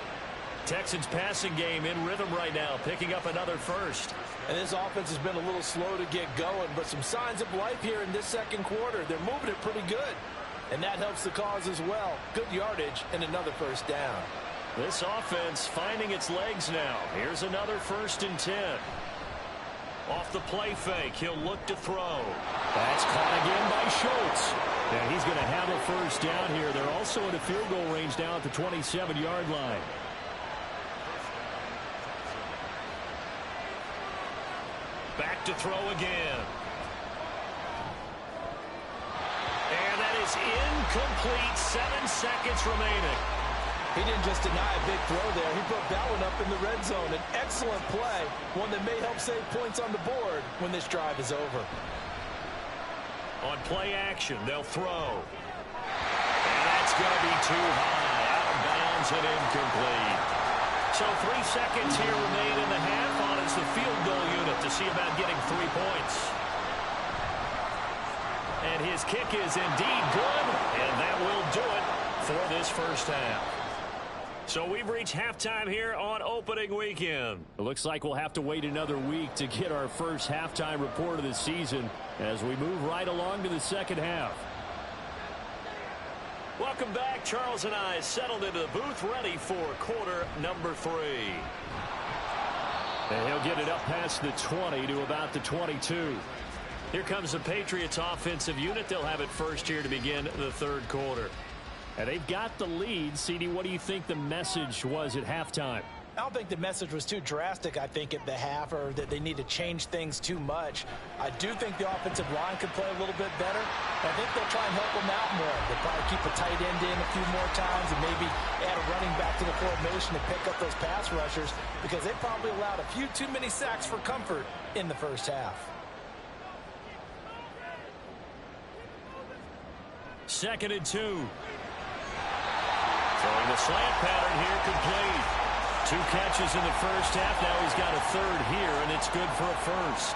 Texans passing game in rhythm right now, picking up another first. And this offense has been a little slow to get going, but some signs of life here in this second quarter. They're moving it pretty good. And that helps the cause as well. Good yardage and another first down. This offense finding its legs now. Here's another 1st and 10. Off the play fake, he'll look to throw. That's caught again by Schultz. And he's going to have a first down here. They're also in a field goal range down at the 27-yard line. Back to throw again. And that is incomplete. 7 seconds remaining. He didn't just deny a big throw there. He broke that one up in the red zone. An excellent play, one that may help save points on the board when this drive is over. On play action, they'll throw. And that's going to be too high. Out of bounds and incomplete. So 3 seconds here remain in the half on as the field goal unit to see about getting 3 points. And his kick is indeed good, and that will do it for this first half. So we've reached halftime here on opening weekend. It looks like we'll have to wait another week to get our first halftime report of the season as we move right along to the second half. Welcome back. Charles and I settled into the booth ready for quarter number 3. And he'll get it up past the 20 to about the 22. Here comes the Patriots offensive unit. They'll have it first here to begin the third quarter. And they've got the lead. CD, what do you think the message was at halftime? I don't think the message was too drastic, I think, at the half, or that they need to change things too much. I do think the offensive line could play a little bit better. I think they'll try and help them out more. They'll probably keep a tight end in a few more times and maybe add a running back to the formation to pick up those pass rushers, because they probably allowed a few too many sacks for comfort in the first half. 2nd and 2. Throwing the slant pattern here, complete. 2 catches in the first half. Now he's got a third here, and it's good for a first.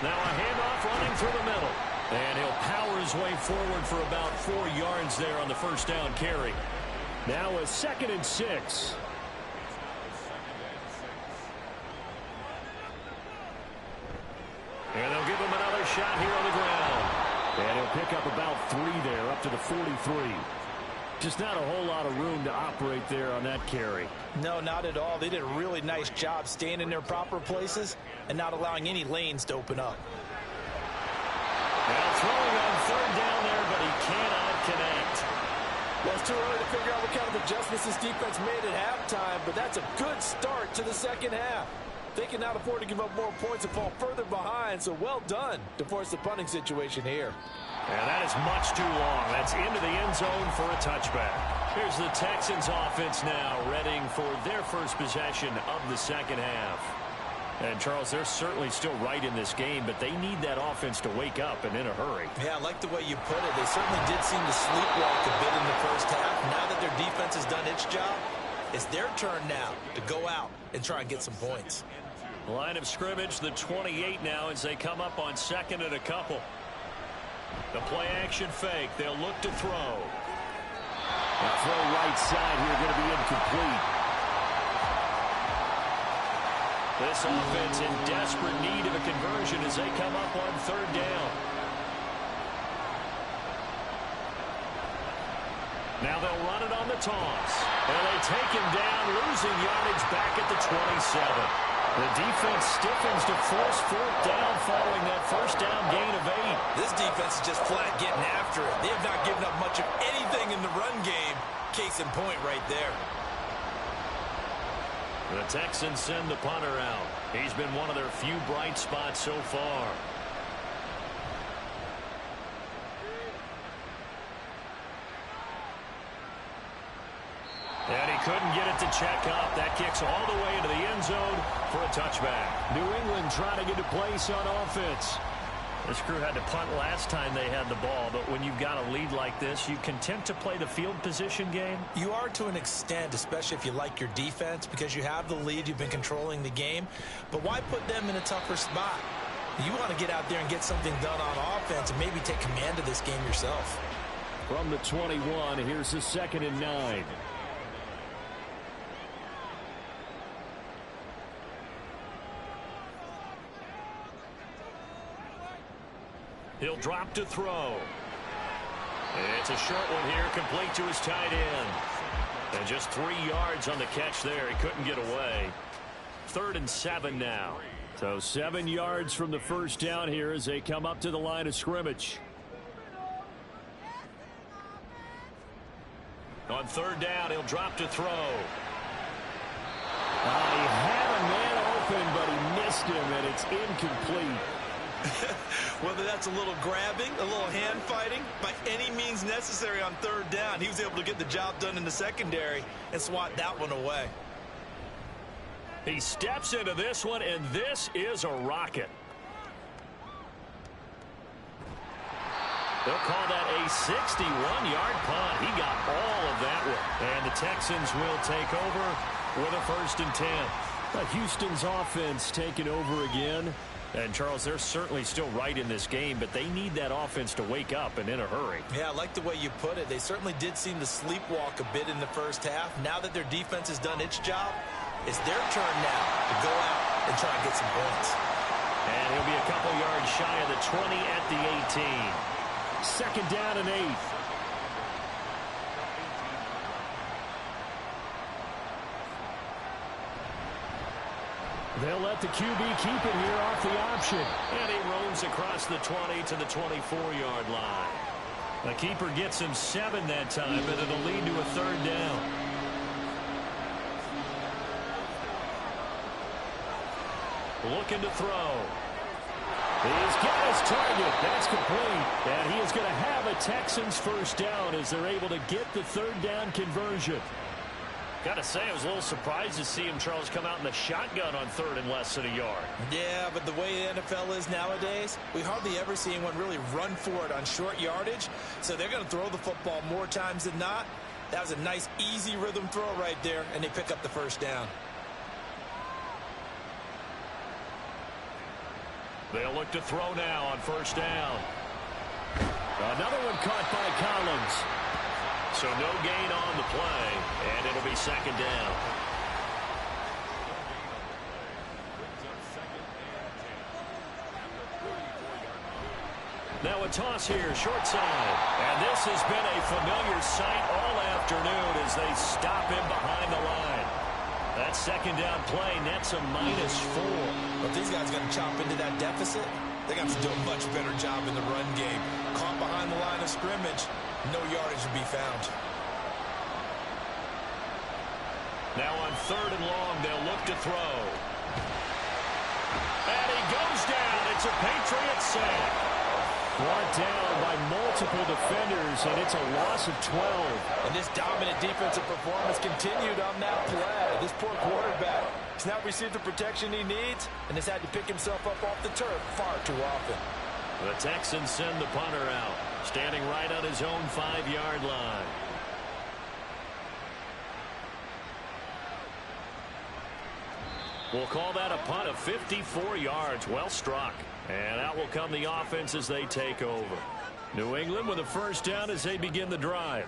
Now a handoff running through the middle. And he'll power his way forward for about 4 yards there on the first down carry. Now a 2nd and 6. And they'll give him another shot here on the ground. And he'll pick up about 3 there, up to the 43. Just not a whole lot of room to operate there on that carry. No, not at all. They did a really nice job staying in their proper places and not allowing any lanes to open up. Now throwing on 3rd down there, but he cannot connect. Well, it's too early to figure out what kind of adjustments this defense made at halftime, but that's a good start to the second half. They can now afford to give up more points and fall further behind, so well done to force the punting situation here. And that is much too long. That's into the end zone for a touchback. Here's the Texans offense now, readying for their first possession of the second half. And, Charles, they're certainly still right in this game, but they need that offense to wake up and in a hurry. Yeah, I like the way you put it. They certainly did seem to sleepwalk a bit in the first half. Now that their defense has done its job, it's their turn now to go out and try and get some points. Line of scrimmage, the 28 now as they come up on second and a couple. The play action fake. They'll look to throw. The throw right side here going to be incomplete. This offense in desperate need of a conversion as they come up on third down. Now they'll run it on the toss. And they take him down, losing yardage back at the 27. The defense stiffens to force fourth down following that first down gain of 8. This defense is just flat getting after it. They have not given up much of anything in the run game. Case in point right there. The Texans send the punter out. He's been one of their few bright spots so far. And he couldn't get it to check up. That kicks all the way into the end zone for a touchback. New England trying to get a place on offense. This crew had to punt last time they had the ball, but when you've got a lead like this, you content to play the field position game? You are to an extent, especially if you like your defense, because you have the lead, you've been controlling the game. But why put them in a tougher spot? You want to get out there and get something done on offense and maybe take command of this game yourself. From the 21, here's the 2nd and 9. He'll drop to throw. It's a short one here, complete to his tight end. And just 3 yards on the catch there. He couldn't get away. 3rd and 7 now. So 7 yards from the first down here as they come up to the line of scrimmage. On 3rd down, he'll drop to throw. He had a man open, but he missed him, and it's incomplete. Whether that's a little grabbing, a little hand fighting, by any means necessary on 3rd down, he was able to get the job done in the secondary and swat that one away. He steps into this one, and this is a rocket. They'll call that a 61-yard punt. He got all of that one. And the Texans will take over with a 1st and 10. Houston's offense taking over again. And, Charles, they're certainly still right in this game, but they need that offense to wake up and in a hurry. Yeah, I like the way you put it. They certainly did seem to sleepwalk a bit in the first half. Now that their defense has done its job, it's their turn now to go out and try and get some points. And he'll be a couple yards shy of the 20 at the 18. 2nd down and 8. They'll let the QB keep it here off the option. And he roams across the 20 to the 24-yard line. The keeper gets him 7 that time, but it'll lead to a 3rd down. Looking to throw. He's got his target. That's complete. And he is going to have a Texans 1st down as they're able to get the 3rd down conversion. Got to say, I was a little surprised to see him, Charles, come out in the shotgun on 3rd and less than a yard. Yeah, but the way the NFL is nowadays, we hardly ever see anyone really run for it on short yardage. So they're going to throw the football more times than not. That was a nice, easy rhythm throw right there, and they pick up the 1st down. They'll look to throw now on 1st down. Another one caught by Collins. So no gain on the play, and it'll be 2nd down. Now a toss here, short side. And this has been a familiar sight all afternoon as they stop him behind the line. That 2nd down play nets a -4. But these guys got to chop into that deficit. They got to do a much better job in the run game. Caught behind the line of scrimmage, no yardage to be found. Now on 3rd and long, they'll look to throw. And he goes down. It's a Patriot sack. Brought down by multiple defenders, and it's a loss of 12. And this dominant defensive performance continued on that play. This poor quarterback has not received the protection he needs and has had to pick himself up off the turf far too often. The Texans send the punter out, standing right on his own 5-yard line. We'll call that a punt of 54 yards. Well struck. And out will come the offense as they take over. New England with a first down as they begin the drive.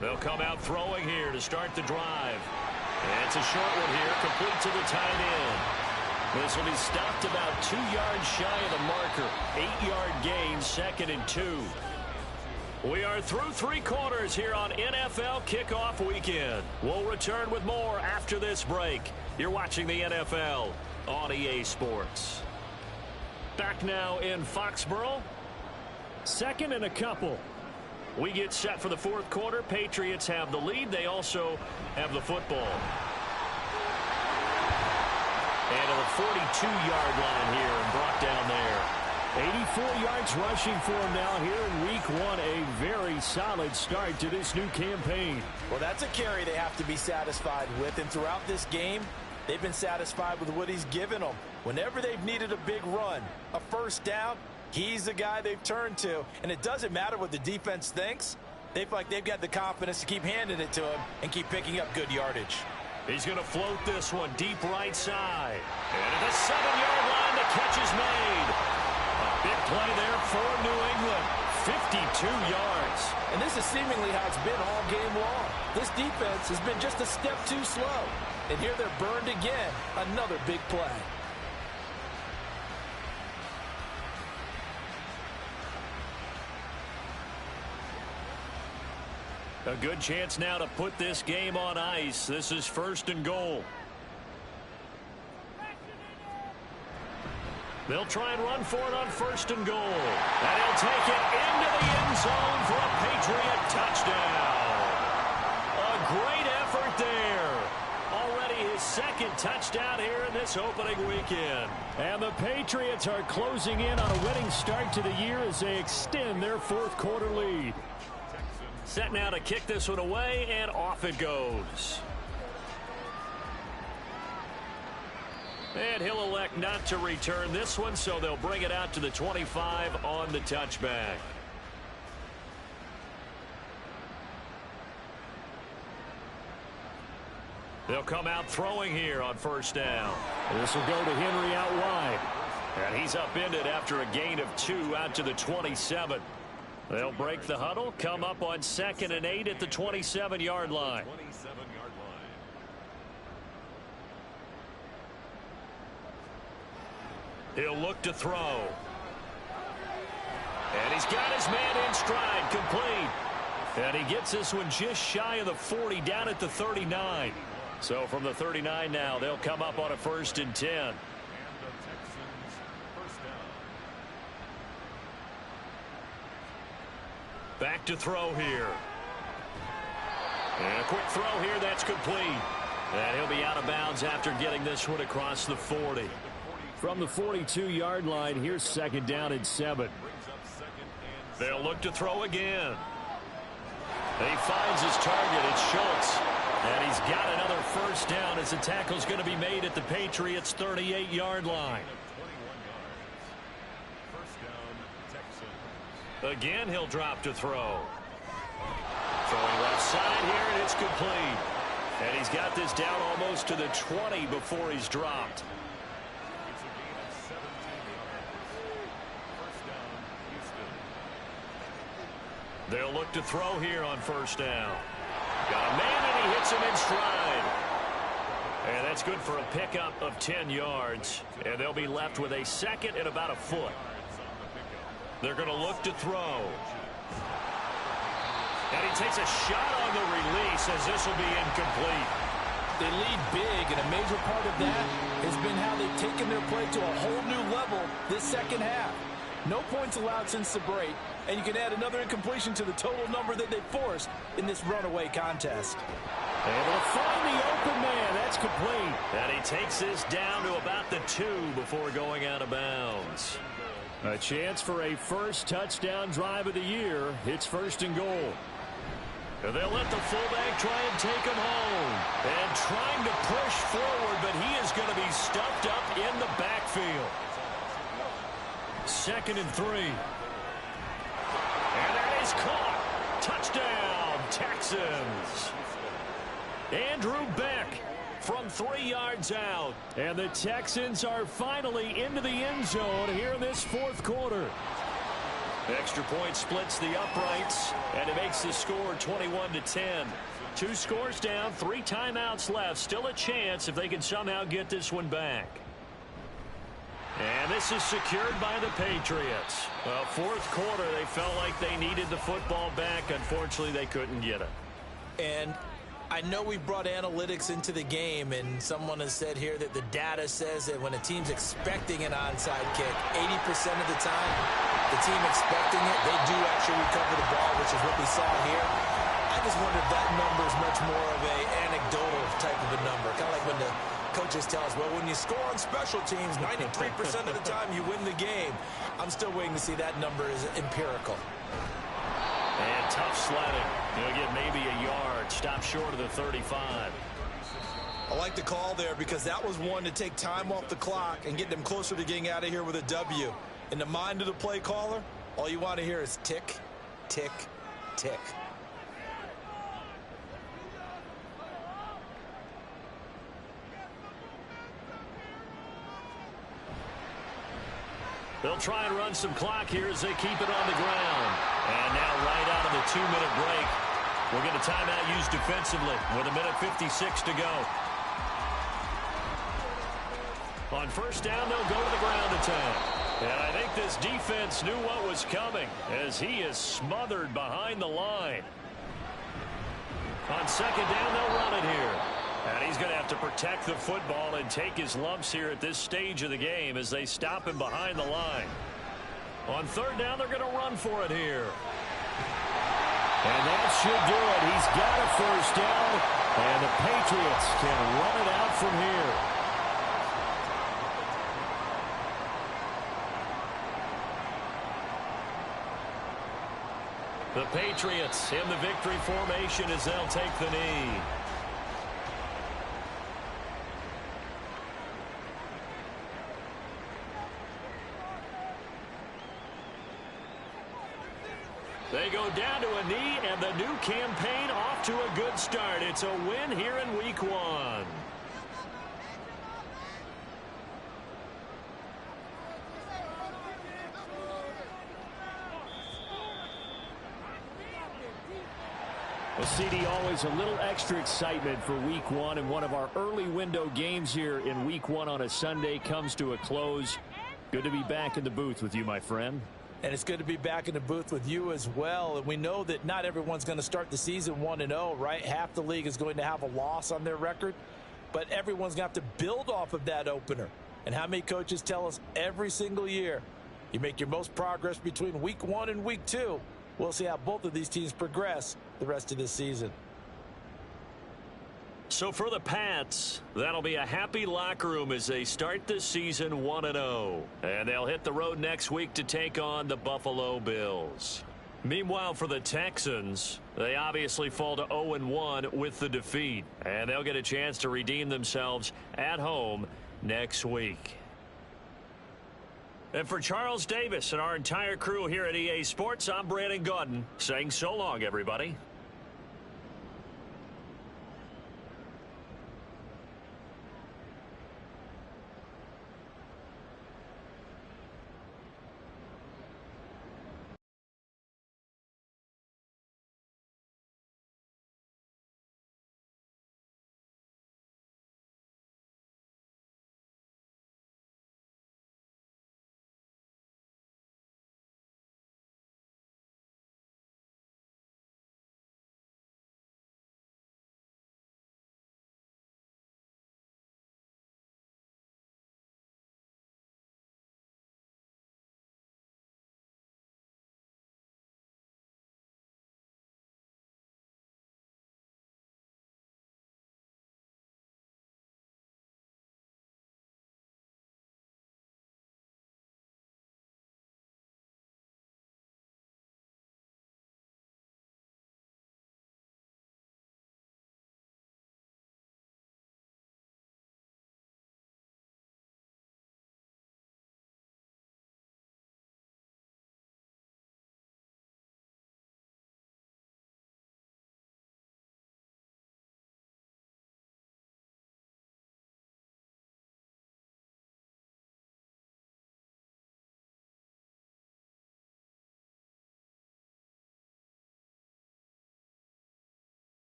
They'll come out throwing here to start the drive. And it's a short one here, complete to the tight end. This will be stopped about 2 yards shy of the marker. 8-yard gain, 2nd and 2. We are through 3 quarters here on NFL Kickoff Weekend. We'll return with more after this break. You're watching the NFL on EA Sports. Back now in Foxborough. 2nd and a couple. We get set for the 4th quarter. Patriots have the lead. They also have the football. And to the 42-yard line here and brought down there. 84 yards rushing for him now here in week 1. A very solid start to this new campaign. Well, that's a carry they have to be satisfied with. And throughout this game, they've been satisfied with what he's given them. Whenever they've needed a big run, a first down, he's the guy they've turned to. And it doesn't matter what the defense thinks. They feel like they've got the confidence to keep handing it to him and keep picking up good yardage. He's going to float this one deep right side. And at the 7-yard line, the catch is made. A big play there for New England. 52 yards. And this is seemingly how it's been all game long. This defense has been just a step too slow. And here they're burned again. Another big play. A good chance now to put this game on ice. This is 1st and goal. They'll try and run for it on 1st and goal. And he'll take it into the end zone for a Patriot touchdown. A great effort there. Already his 2nd touchdown here in this opening weekend. And the Patriots are closing in on a winning start to the year as they extend their 4th quarter lead. Set now to kick this one away, and off it goes. And he'll elect not to return this one, so they'll bring it out to the 25 on the touchback. They'll come out throwing here on 1st down. This will go to Henry out wide. And he's upended after a gain of 2 out to the 27. They'll break the huddle, come up on 2nd and 8 at the 27-yard line. He'll look to throw. And he's got his man in stride, complete. And he gets this one just shy of the 40, down at the 39. So from the 39 now, they'll come up on a 1st and 10. Back to throw here. And a quick throw here, that's complete. And he'll be out of bounds after getting this one across the 40. From the 42-yard line, here's 2nd down and 7. They'll look to throw again. He finds his target. It's Schultz. And he's got another 1st down as the tackle's going to be made at the Patriots' 38-yard line. Again, he'll drop to throw. Throwing left side here, and it's complete. And he's got this down almost to the 20 before he's dropped. They'll look to throw here on 1st down. Got a man, and he hits him in stride. And that's good for a pickup of 10 yards. And they'll be left with a 2nd and about a foot. They're going to look to throw. And he takes a shot on the release as this will be incomplete. They lead big, and a major part of that has been how they've taken their play to a whole new level this 2nd half. No points allowed since the break, and you can add another incompletion to the total number that they forced in this runaway contest. Able to find the open man. That's complete. And he takes this down to about the 2 before going out of bounds. A chance for a first touchdown drive of the year. It's 1st and goal. And they'll let the fullback try and take him home. And trying to push forward, but he is going to be stuffed up in the backfield. 2nd and 3. And that is caught. Touchdown, Texans. Andrew Beck from 3 yards out. And the Texans are finally into the end zone here in this 4th quarter. Extra point splits the uprights, and it makes the score 21-10. 2 scores down, 3 timeouts left. Still a chance if they can somehow get this one back. And this is secured by the Patriots. Well, 4th quarter, they felt like they needed the football back. Unfortunately, they couldn't get it. And I know we brought analytics into the game, and someone has said here that the data says that when a team's expecting an onside kick, 80% of the time, the team expecting it, they do actually recover the ball, which is what we saw here. I just wonder if that number is much more of a anecdotal type of a number, kind of like when the coaches tell us, well, when you score on special teams, 93% of the time you win the game. I'm still waiting to see that number is empirical. And tough sledding. He'll get maybe a yard. Stop short of the 35. I like the call there because that was one to take time off the clock and get them closer to getting out of here with a W. In the mind of the play caller, all you want to hear is tick, tick, tick. They'll try and run some clock here as they keep it on the ground. And now right out of the 2-minute break, we'll get a timeout used defensively with 1:56 to go. On 1st down, they'll go to the ground attack. And I think this defense knew what was coming as he is smothered behind the line. On 2nd down, they'll run it here. And he's going to have to protect the football and take his lumps here at this stage of the game as they stop him behind the line. On 3rd down, they're going to run for it here. And that should do it. He's got a 1st down, and the Patriots can run it out from here. The Patriots in the victory formation as they'll take the knee. They go down to a knee, and the new campaign off to a good start. It's a win here in Week 1. Well, CD, always a little extra excitement for Week 1, and one of our early window games here in Week 1 on a Sunday comes to a close. Good to be back in the booth with you, my friend. And it's good to be back in the booth with you as well. And we know that not everyone's going to start the season 1-0, right? Half the league is going to have a loss on their record. But everyone's going to have to build off of that opener. And how many coaches tell us every single year, you make your most progress between Week 1 and Week 2. We'll see how both of these teams progress the rest of this season. So for the Pats, that'll be a happy locker room as they start this season 1-0. And they'll hit the road next week to take on the Buffalo Bills. Meanwhile, for the Texans, they obviously fall to 0-1 with the defeat. And they'll get a chance to redeem themselves at home next week. And for Charles Davis and our entire crew here at EA Sports, I'm Brandon Gaudin saying so long, everybody.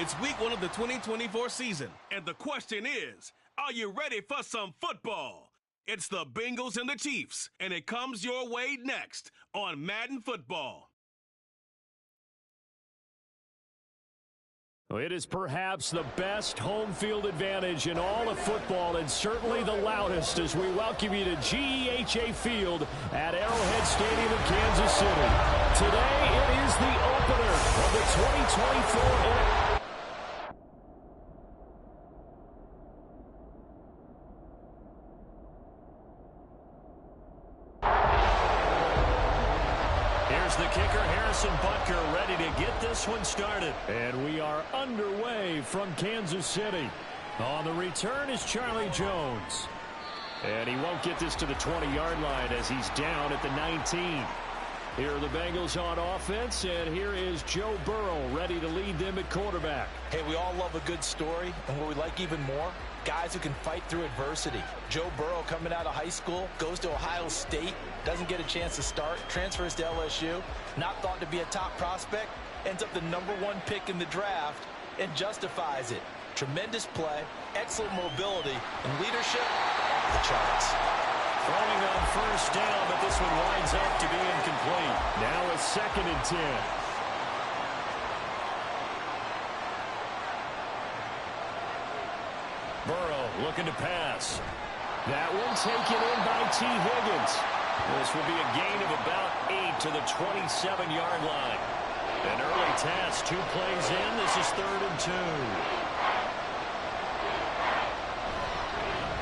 It's week 1 of the 2024 season, and the question is, are you ready for some football? It's the Bengals and the Chiefs, and it comes your way next on Madden Football. It is perhaps the best home field advantage in all of football, and certainly the loudest, as we welcome you to GEHA Field at Arrowhead Stadium in Kansas City. Today it is the opener of the 2024 the kicker, Harrison Butker, ready to get this one started. And we are underway from Kansas City. On the return is Charlie Jones. And he won't get this to the 20-yard line as he's down at the 19. Here are the Bengals on offense, and here is Joe Burrow ready to lead them at quarterback. Hey, we all love a good story, and what we like even more, guys who can fight through adversity. Joe Burrow coming out of high school, goes to Ohio State, doesn't get a chance to start, transfers to LSU, not thought to be a top prospect, ends up the #1 pick in the draft, and justifies it. Tremendous play, excellent mobility, and leadership off the charts. Throwing on first down, but this one winds up to be incomplete. Now a 2nd and 10. Burrow looking to pass. That one taken in by T. Higgins. This will be a gain of about 8 to the 27-yard line. An early task, 2 plays in. This is 3rd and 2.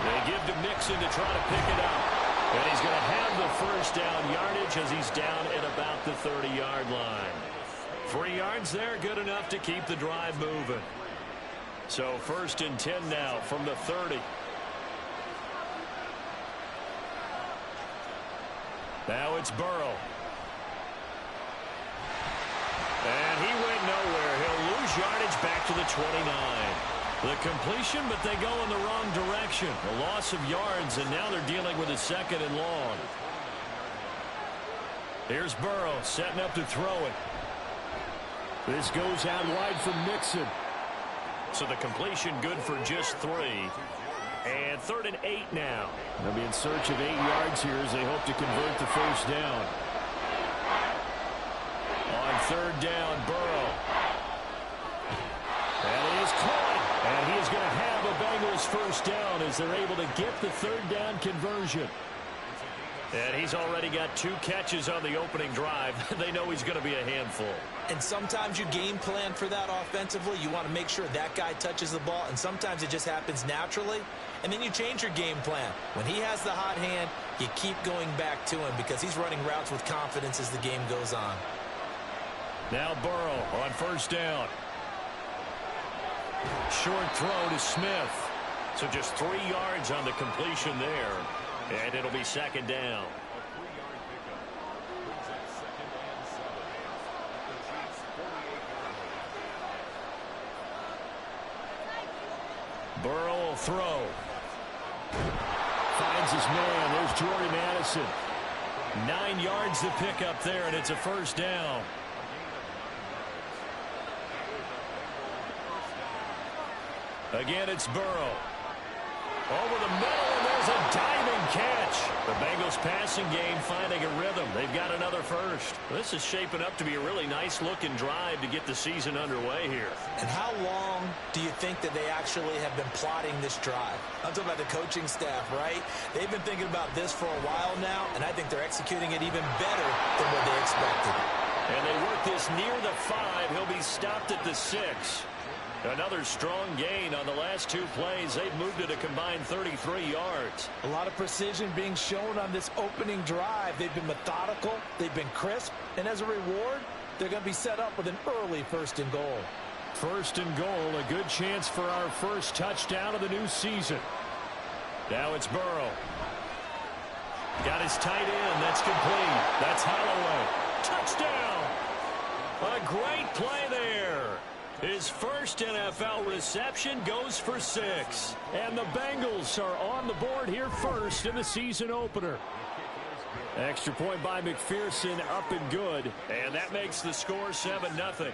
They give to Mixon to try to pick it up. And he's going to have the first down yardage as he's down at about the 30-yard line. 3 yards there, good enough to keep the drive moving. So 1st and 10 now from the 30. Now it's Burrow. And he went nowhere. He'll lose yardage back to the 29. The completion, but they go in the wrong direction. A loss of yards, and now they're dealing with a 2nd and long. Here's Burrow setting up to throw it. This goes out wide for Mixon. So the completion good for just 3. And 3rd and 8 now. They'll be in search of 8 yards here as they hope to convert the first down. On 3rd down, Burrow. And he is caught. And he is going to have a Bengals first down as they're able to get the 3rd down conversion. And he's already got 2 catches on the opening drive. They know he's going to be a handful. And sometimes you game plan for that offensively. You want to make sure that guy touches the ball, and sometimes it just happens naturally. And then you change your game plan. When he has the hot hand, you keep going back to him because he's running routes with confidence as the game goes on. Now Burrow on first down. Short throw to Smith. So just 3 yards on the completion there. And it'll be 2nd down. Burrow will throw. Finds his man. There's Jordan Addison. 9 yards to pick up there, and it's a first down. Again, it's Burrow. Over the middle, and there's a diving catch. The Bengals passing game finding a rhythm. They've got another first. This is shaping up to be a really nice-looking drive to get the season underway here. And how long do you think that they actually have been plotting this drive? I'm talking about the coaching staff, right? They've been thinking about this for a while now, and I think they're executing it even better than what they expected. And they work this near the 5. He'll be stopped at the 6. Another strong gain on the last 2 plays. They've moved it a combined 33 yards. A lot of precision being shown on this opening drive. They've been methodical. They've been crisp. And as a reward, they're going to be set up with an early 1st and goal. 1st and goal, a good chance for our first touchdown of the new season. Now it's Burrow. Got his tight end. That's complete. That's Holloway. Touchdown. A great play there. His first NFL reception goes for 6. And the Bengals are on the board here first in the season opener. Extra point by McPherson, up and good. And that makes the score 7-0.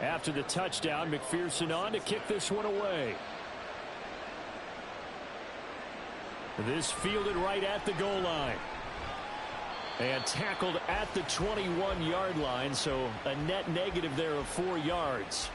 After the touchdown, McPherson on to kick this one away. This fielded right at the goal line. And tackled at the 21-yard line, so a net negative there of 4 yards.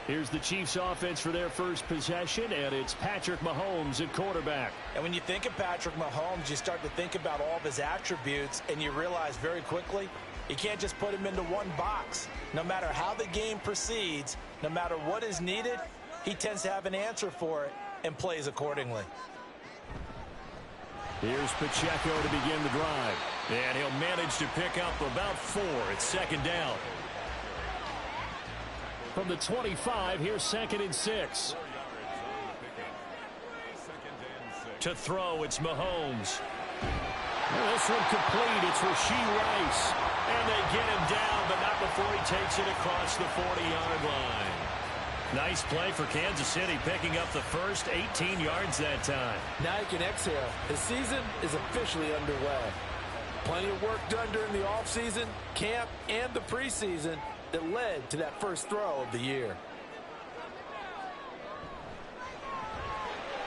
Here's the Chiefs offense for their first possession, and it's Patrick Mahomes at quarterback. And when you think of Patrick Mahomes, you start to think about all of his attributes, and you realize very quickly you can't just put him into one box. No matter how the game proceeds, no matter what is needed, he tends to have an answer for it and plays accordingly. Here's Pacheco to begin the drive. And he'll manage to pick up about 4 at second down. From the 25, here's 2nd and 6. To throw, it's Mahomes. Well, this one complete. It's Rashee Rice. And they get him down, but not before he takes it across the 40-yard line. Nice play for Kansas City, picking up the first 18 yards that time. Now you can exhale. The season is officially underway. Plenty of work done during the offseason, camp, and the preseason that led to that first throw of the year.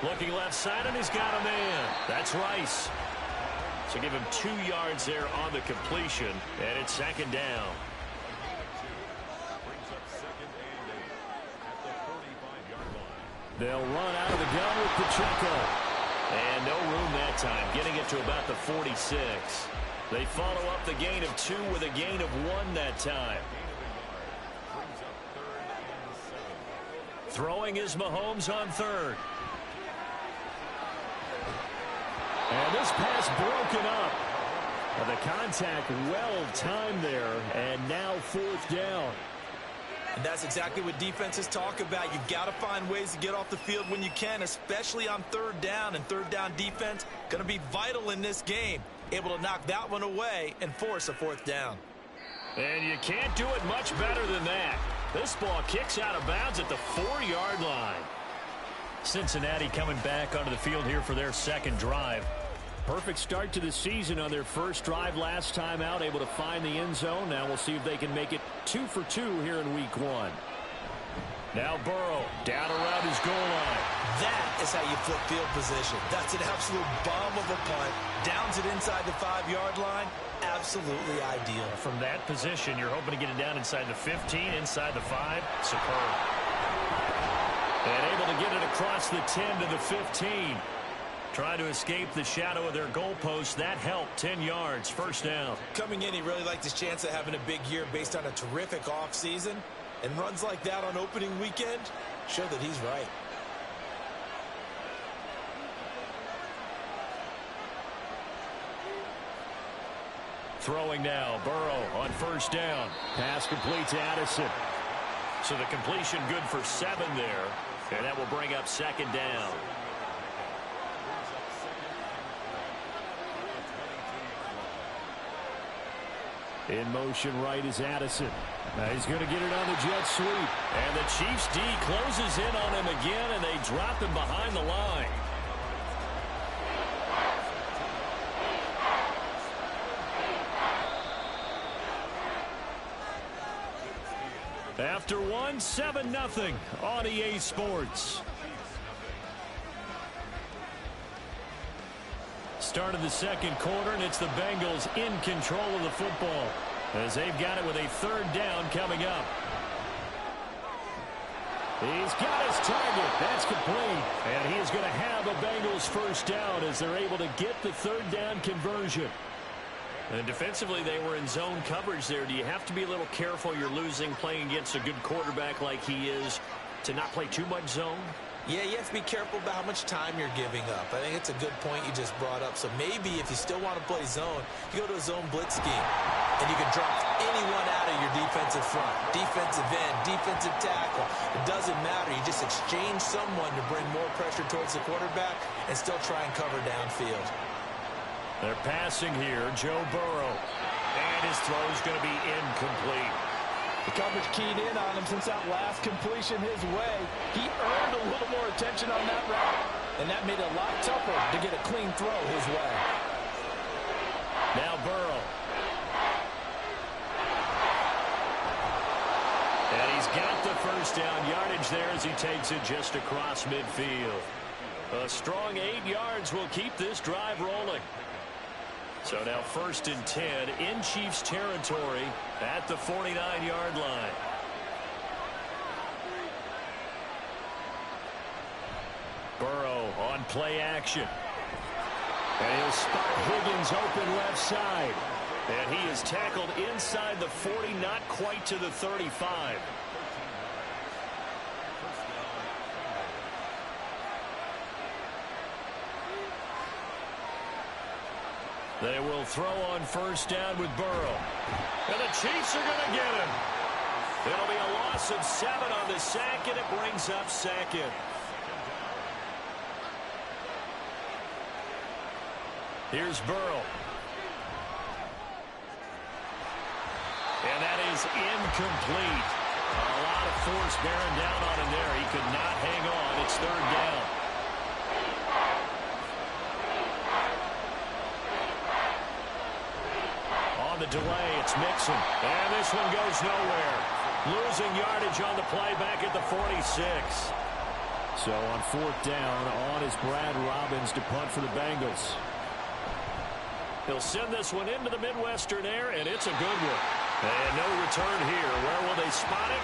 Looking left side, and he's got a man. That's Rice. So give him 2 yards there on the completion, and it's 2nd down. They'll run out of the gun with Pacheco. And no room that time, getting it to about the 46. They follow up the gain of 2 with a gain of 1 that time. Throwing is Mahomes on 3rd. And this pass broken up. And the contact well timed there, and now 4th down. And that's exactly what defenses talk about. You've got to find ways to get off the field when you can, especially on 3rd down. And 3rd down defense going to be vital in this game. Able to knock that one away and force a 4th down. And you can't do it much better than that. This ball kicks out of bounds at the 4-yard line. Cincinnati coming back onto the field here for their 2nd drive. Perfect start to the season on their first drive last time out, able to find the end zone. Now we'll see if they can make it 2 for 2 here in week 1. Now Burrow down around his goal line. That is how you flip field position. That's an absolute bomb of a punt. Downs it inside the 5-yard line. Absolutely ideal. From that position, you're hoping to get it down inside the 15, inside the 5. Superb. And able to get it across the 10 to the 15. Trying to escape the shadow of their goalpost. That helped. 10 yards. 1st down. Coming in, he really liked his chance of having a big year based on a terrific offseason. And runs like that on opening weekend show that he's right. Throwing now. Burrow on 1st down. Pass complete to Addison. So the completion good for 7 there. And that will bring up 2nd down. In motion right is Addison. Now he's going to get it on the jet sweep. And the Chiefs D closes in on him again, and they drop him behind the line. After 1, 7-0 on EA Sports. Start of the 2nd quarter, and it's the Bengals in control of the football as they've got it with a 3rd down coming up. He's got his target. That's complete. And he is going to have a Bengals 1st down as they're able to get the 3rd down conversion. And defensively, they were in zone coverage there. Do you have to be a little careful? You're losing playing against a good quarterback like he is to not play too much zone? Yeah, you have to be careful about how much time you're giving up. I think it's a good point you just brought up. So maybe if you still want to play zone, you go to a zone blitz scheme. And you can drop anyone out of your defensive front. Defensive end, defensive tackle. It doesn't matter. You just exchange someone to bring more pressure towards the quarterback and still try and cover downfield. They're passing here, Joe Burrow. And his throw is going to be incomplete. The coverage keyed in on him since that last completion his way. He earned a little more attention on that route, and that made it a lot tougher to get a clean throw his way. Now Burrow. And he's got the first down yardage there as he takes it just across midfield. A strong 8 yards will keep this drive rolling. So now 1st and 10 in Chiefs territory at the 49-yard line. Burrow on play action. And he'll spot Higgins open left side. And he is tackled inside the 40, not quite to the 35. They will throw on 1st down with Burrow. And the Chiefs are going to get him. It'll be a loss of 7 on the sack, and it brings up 2nd. Here's Burrow. And that is incomplete. A lot of force bearing down on him there. He could not hang on. It's 3rd down. On the delay, it's Mixon. And this one goes nowhere. Losing yardage on the play back at the 46. So on 4th down, on is Brad Robbins to punt for the Bengals. He'll send this one into the Midwestern air, and it's a good one. And no return here. Where will they spot it?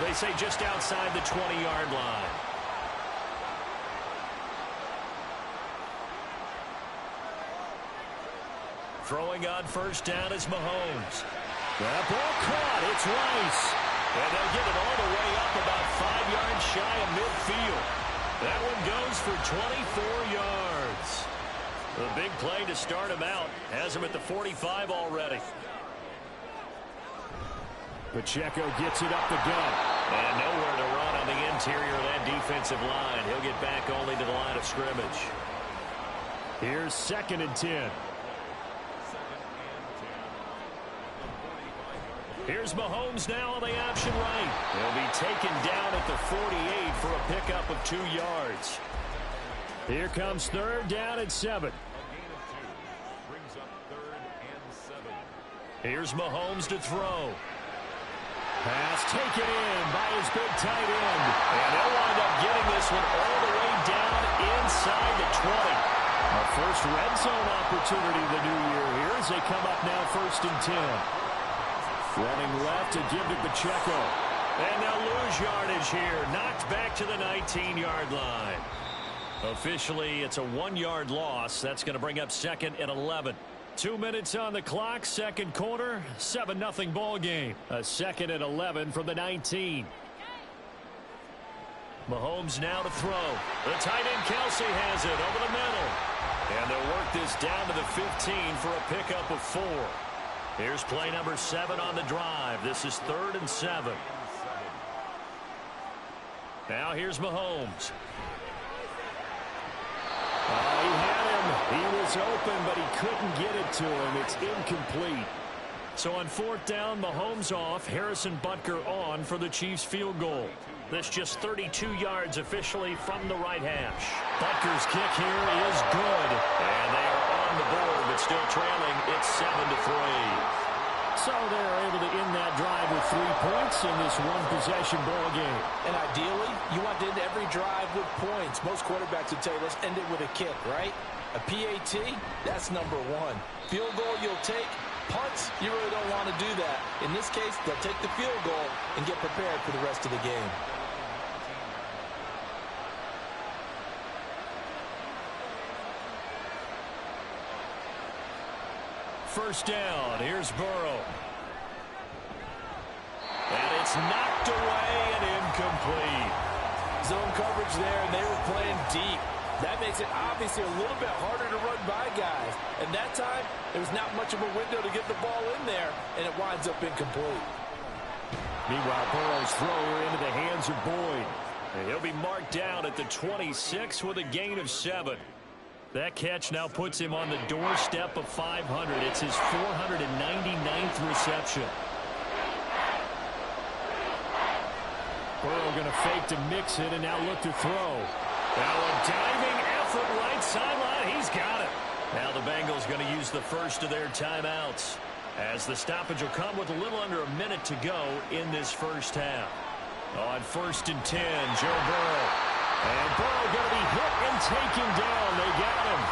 They say just outside the 20-yard line. Throwing on 1st down is Mahomes. That ball caught. It's Rice. And they'll get it all the way up about 5 yards shy of midfield. That one goes for 24 yards. The big play to start him out. Has him at the 45 already. Pacheco gets it up the gut. And nowhere to run on the interior of that defensive line. He'll get back only to the line of scrimmage. Here's 2nd and 10. Here's Mahomes now on the option right. He'll be taken down at the 48 for a pickup of 2 yards. Here comes 3rd down and 7. Brings up 3rd and 7. Here's Mahomes to throw. Pass taken in by his big tight end. And he'll wind up getting this one all the way down inside the 20. A first red zone opportunity the new year here as they come up now 1st and 10. Running left to give to Pacheco. And they'll lose yardage here. Knocked back to the 19-yard line. Officially, it's a 1-yard loss. That's going to bring up 2nd and 11. 2 minutes on the clock, 2nd quarter, 7-0 ball game. A 2nd and 11 from the 19. Mahomes now to throw. The tight end Kelsey has it over the middle. And they'll work this down to the 15 for a pickup of 4. Here's play number 7 on the drive. This is 3rd and 7. Now here's Mahomes. He had him. He was open, but he couldn't get it to him. It's incomplete. So on 4th down, Mahomes off. Harrison Butker on for the Chiefs field goal. This just 32 yards officially from the right hash. Butker's kick here is good. And they are on the board, but still trailing. It's 7-3. So they're able to end that drive with 3 points in this one-possession ball game. And ideally, you want to end every drive with points. Most quarterbacks would tell you, let's end it with a kick, right? A PAT, that's number 1. Field goal you'll take. Punts, you really don't want to do that. In this case, they'll take the field goal and get prepared for the rest of the game. First down, here's Burrow. And it's knocked away and incomplete. Zone coverage there, and they were playing deep. That makes it obviously a little bit harder to run by guys. And that time, there was not much of a window to get the ball in there, and it winds up incomplete. Meanwhile, Burrow's throw into the hands of Boyd. And he'll be marked down at the 26 with a gain of 7. That catch now puts him on the doorstep of 500. It's his 499th reception. Burrow going to fake to mix it and now look to throw. Now a diving effort right sideline. He's got it. Now the Bengals going to use the first of their timeouts. as the stoppage will come with a little under a minute to go in this first half. On 1st and 10, Joe Burrow. And Burrow going to be hit and taken down. They got him.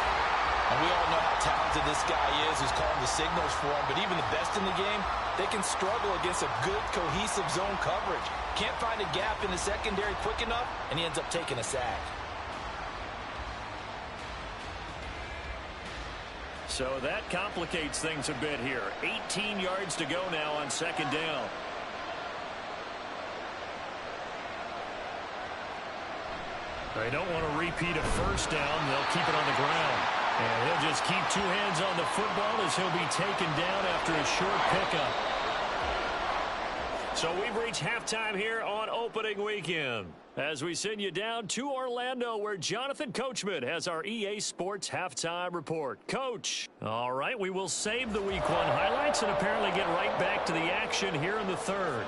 And we all know how talented this guy is who's calling the signals for him, but even the best in the game, they can struggle against a good, cohesive zone coverage. Can't find a gap in the secondary quick enough, and he ends up taking a sack. So that complicates things a bit here. 18 yards to go now on 2nd down. They don't want to repeat a 1st down. They'll keep it on the ground. And he'll just keep 2 hands on the football as he'll be taken down after a short pickup. So we've reached halftime here on opening weekend as we send you down to Orlando where Jonathan Coachman has our EA Sports halftime report. Coach, all right, we will save the Week 1 highlights and apparently get right back to the action here in the 3rd.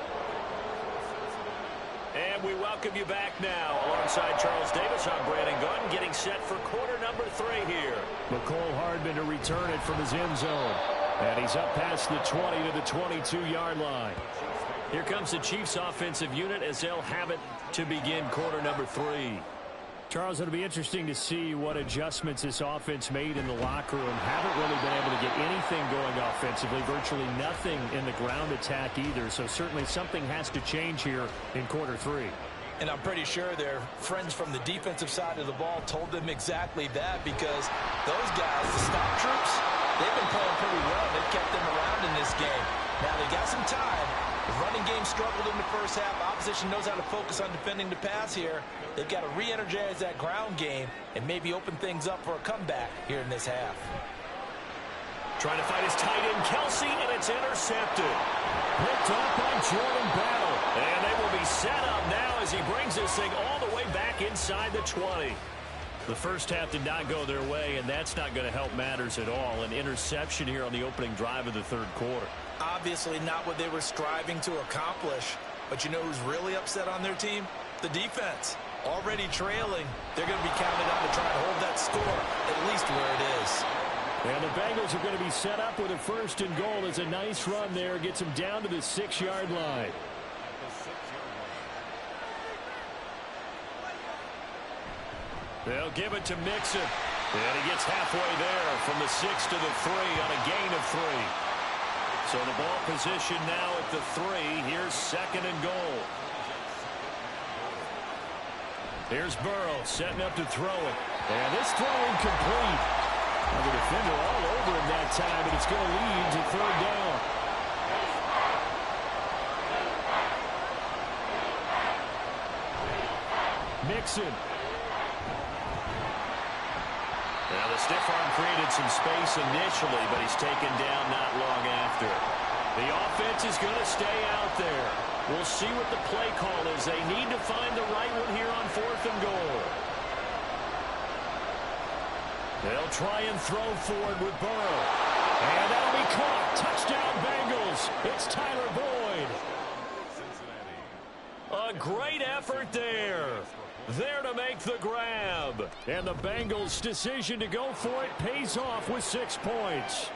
And we welcome you back now. Alongside Charles Davis, I'm Brandon Gordon, getting set for quarter number 3 here. McCole Hardman to return it from his end zone. And he's up past the 20 to the 22-yard line. Here comes the Chiefs offensive unit as they'll have it to begin quarter number 3. Charles, it'll be interesting to see what adjustments this offense made in the locker room. Haven't really been able to get anything going offensively, virtually nothing in the ground attack either. So certainly something has to change here in quarter 3. And I'm pretty sure their friends from the defensive side of the ball told them exactly that, because those guys, the stop troops, they've been playing pretty well. They've kept them around in this game. Now they got some time. The running game struggled in the first half. Opposition knows how to focus on defending the pass here. They've got to re-energize that ground game and maybe open things up for a comeback here in this half. Trying to fight his tight end, Kelsey, and it's intercepted. Picked up by Jordan Battle. And they will be set up now as he brings this thing all the way back inside the 20. The first half did not go their way, and that's not going to help matters at all. An interception here on the opening drive of the 3rd quarter. Obviously not what they were striving to accomplish. But you know who's really upset on their team? The defense. Already trailing. They're going to be counted on to try and hold that score, at least where it is. And the Bengals are going to be set up with a 1st and goal. It's a nice run there. Gets them down to the 6-yard line. They'll give it to Mixon. And he gets halfway there from the 6 to the 3 on a gain of 3. So the ball position now at the 3. Here's 2nd and goal. Here's Burrow setting up to throw it. And this throw incomplete. Well, the defender all over him that time, and it's going to lead to 3rd down. Mixon. Now the stiff arm created some space initially, but he's taken down not long after. The offense is going to stay out there. We'll see what the play call is. They need to find the right one here on 4th and goal. They'll try and throw forward with Burrow. And that'll be caught. Touchdown Bengals. It's Tyler Boyd. A great effort there. There to make the grab. And the Bengals' decision to go for it pays off with 6 points.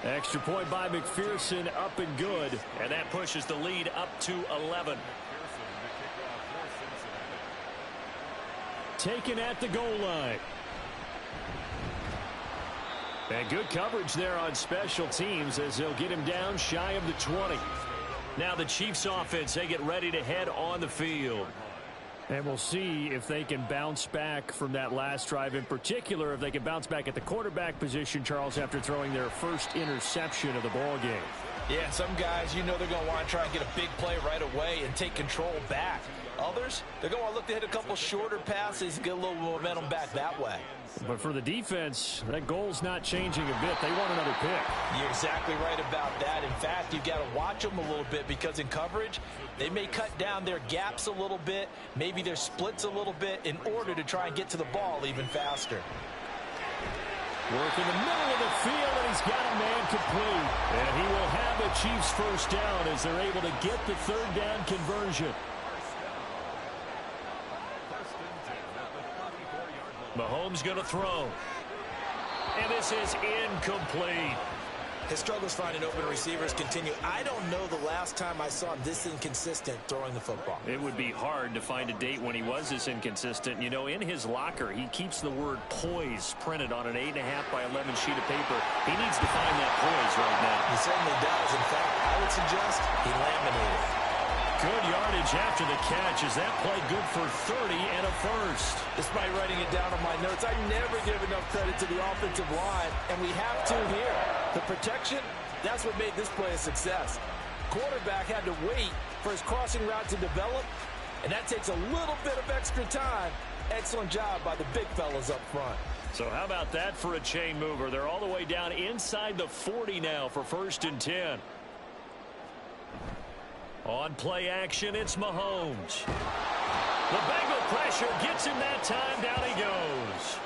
Extra point by McPherson, up and good. And that pushes the lead up to 11. Taken at the goal line. And good coverage there on special teams as they'll get him down shy of the 20. Now the Chiefs offense, they get ready to head on the field. And we'll see if they can bounce back from that last drive, in particular if they can bounce back at the quarterback position, Charles, after throwing their first interception of the ball game. Yeah, some guys, you know they're going to want to try and get a big play right away and take control back. Others, they're going to want to look to hit a couple shorter passes, get a little momentum back that way. But for the defense, that goal's not changing a bit. They want another pick. You're exactly right about that. In fact, you've got to watch them a little bit because in coverage, they may cut down their gaps a little bit, maybe their splits a little bit in order to try and get to the ball even faster. Work in the middle of the field, and he's got a man complete. And he will have the Chiefs first down as they're able to get the 3rd down conversion. Mahomes going to throw. And this is incomplete. His struggles finding open receivers continue. I don't know the last time I saw him this inconsistent throwing the football. It would be hard to find a date when he was this inconsistent. You know, in his locker, he keeps the word poise printed on an 8.5 by 11 sheet of paper. He needs to find that poise right now. He certainly does. In fact, I would suggest he laminated. Good yardage after the catch. Is that play good for 30 and a first? Despite writing it down on my notes, I never give enough credit to the offensive line, and we have to here. The protection, that's what made this play a success. Quarterback had to wait for his crossing route to develop, and that takes a little bit of extra time. Excellent job by the big fellas up front. So how about that for a chain mover? They're all the way down inside the 40 now for 1st and 10. On play action, it's Mahomes. The Bengal pressure gets him that time. Down he goes.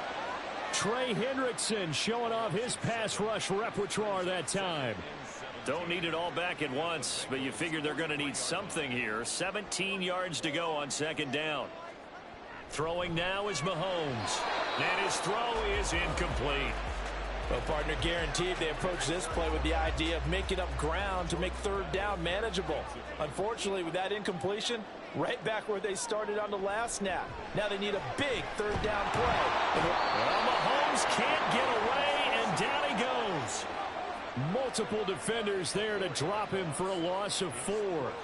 Trey Hendrickson showing off his pass rush repertoire that time. Don't need it all back at once, but you figure they're going to need something here. 17 yards to go on 2nd down. Throwing now is Mahomes. And his throw is incomplete. Well, partner, guaranteed they approach this play with the idea of making up ground to make 3rd down manageable. Unfortunately, with that incompletion, right back where they started on the last snap. Now they need a big 3rd down play. Well, Mahomes can't get away, and down he goes. Multiple defenders there to drop him for a loss of 4.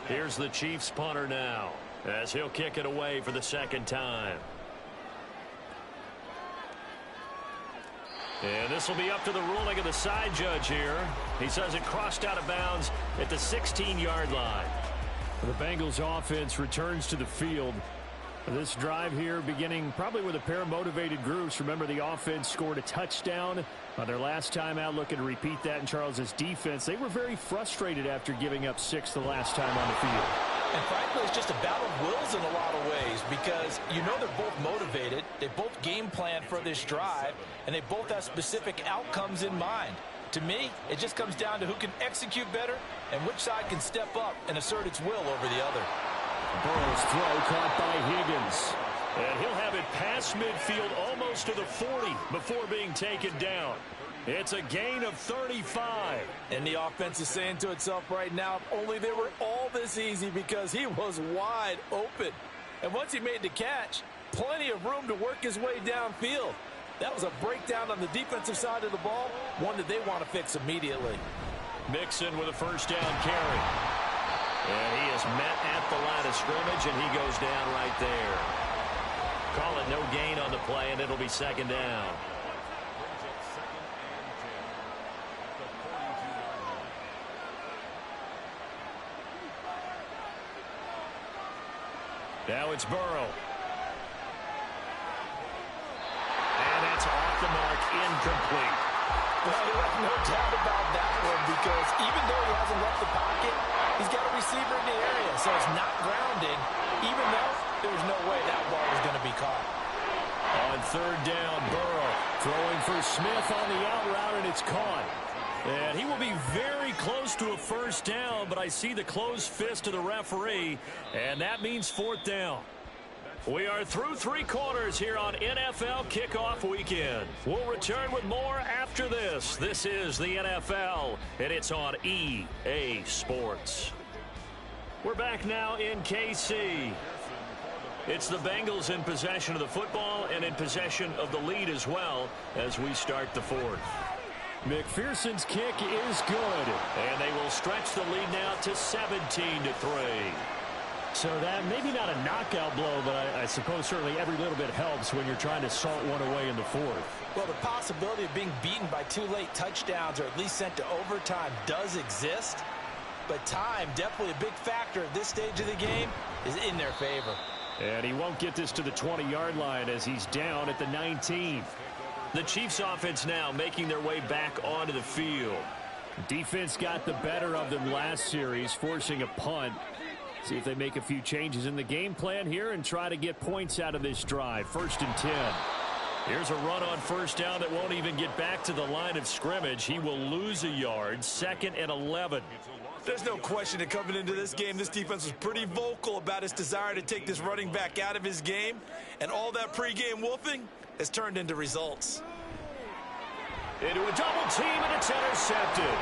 Here's the Chiefs punter now, as he'll kick it away for the 2nd time. And this will be up to the ruling of the side judge here. He says it crossed out of bounds at the 16-yard line. The Bengals offense returns to the field. This drive here beginning probably with a pair of motivated groups. Remember, the offense scored a touchdown on their last time out, looking to repeat that in Charles's defense. They were very frustrated after giving up 6 the last time on the field. And frankly, it's just a battle of wills in a lot of ways because you know they're both motivated. They both game plan for this drive, and they both have specific outcomes in mind. To me, it just comes down to who can execute better and which side can step up and assert its will over the other. Burrow's throw caught by Higgins. And he'll have it past midfield almost to the 40 before being taken down. It's a gain of 35. And the offense is saying to itself right now, if only they were all this easy, because he was wide open. And once he made the catch, plenty of room to work his way downfield. That was a breakdown on the defensive side of the ball, one that they want to fix immediately. Mixon with a 1st down carry. And he is met at the line of scrimmage, and he goes down right there. Call it no gain on the play, and it'll be 2nd down. Now it's Burrow. And that's off the mark, incomplete. Well, there's no doubt about that one, because even though he hasn't left the pocket, he's got a receiver in the area, so it's not grounding, even though there's no way that ball was going to be caught. On 3rd down, Burrow Throwing for Smith on the out route, and it's caught. And he will be very close to a 1st down, but I see the closed fist of the referee, and that means 4th down. We are through 3 quarters here on NFL Kickoff Weekend. We'll return with more after this. This is the NFL, and it's on EA Sports. We're back now in KC. It's the Bengals in possession of the football and in possession of the lead as well as we start the 4th. McPherson's kick is good. And they will stretch the lead now to 17-3. So that maybe not a knockout blow, but I suppose certainly every little bit helps when you're trying to salt one away in the 4th. Well, the possibility of being beaten by 2 late touchdowns or at least sent to overtime does exist. But time, definitely a big factor at this stage of the game, is in their favor. And he won't get this to the 20-yard line as he's down at the 19. The Chiefs offense now making their way back onto the field. Defense got the better of them last series, forcing a punt. See if they make a few changes in the game plan here and try to get points out of this drive. 1st and 10. Here's a run on 1st down that won't even get back to the line of scrimmage. He will lose a yard. 2nd and 11. There's no question that coming into this game, this defense was pretty vocal about its desire to take this running back out of his game. And all that pregame wolfing has turned into results. Into a double team, and it's intercepted.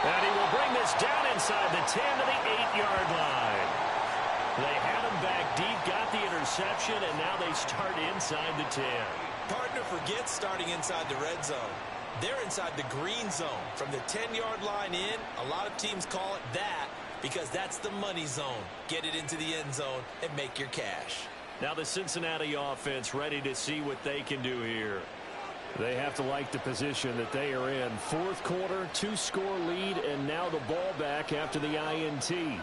And he will bring this down inside the 10 to the 8-yard line. They had him back deep, got the interception, and now they start inside the 10. Partner forgets starting inside the red zone. They're inside the green zone. From the 10-yard line in, a lot of teams call it that because that's the money zone. Get it into the end zone and make your cash. Now the Cincinnati offense ready to see what they can do here. They have to like the position that they are in. Fourth quarter, 2-score lead, and now the ball back after the INT.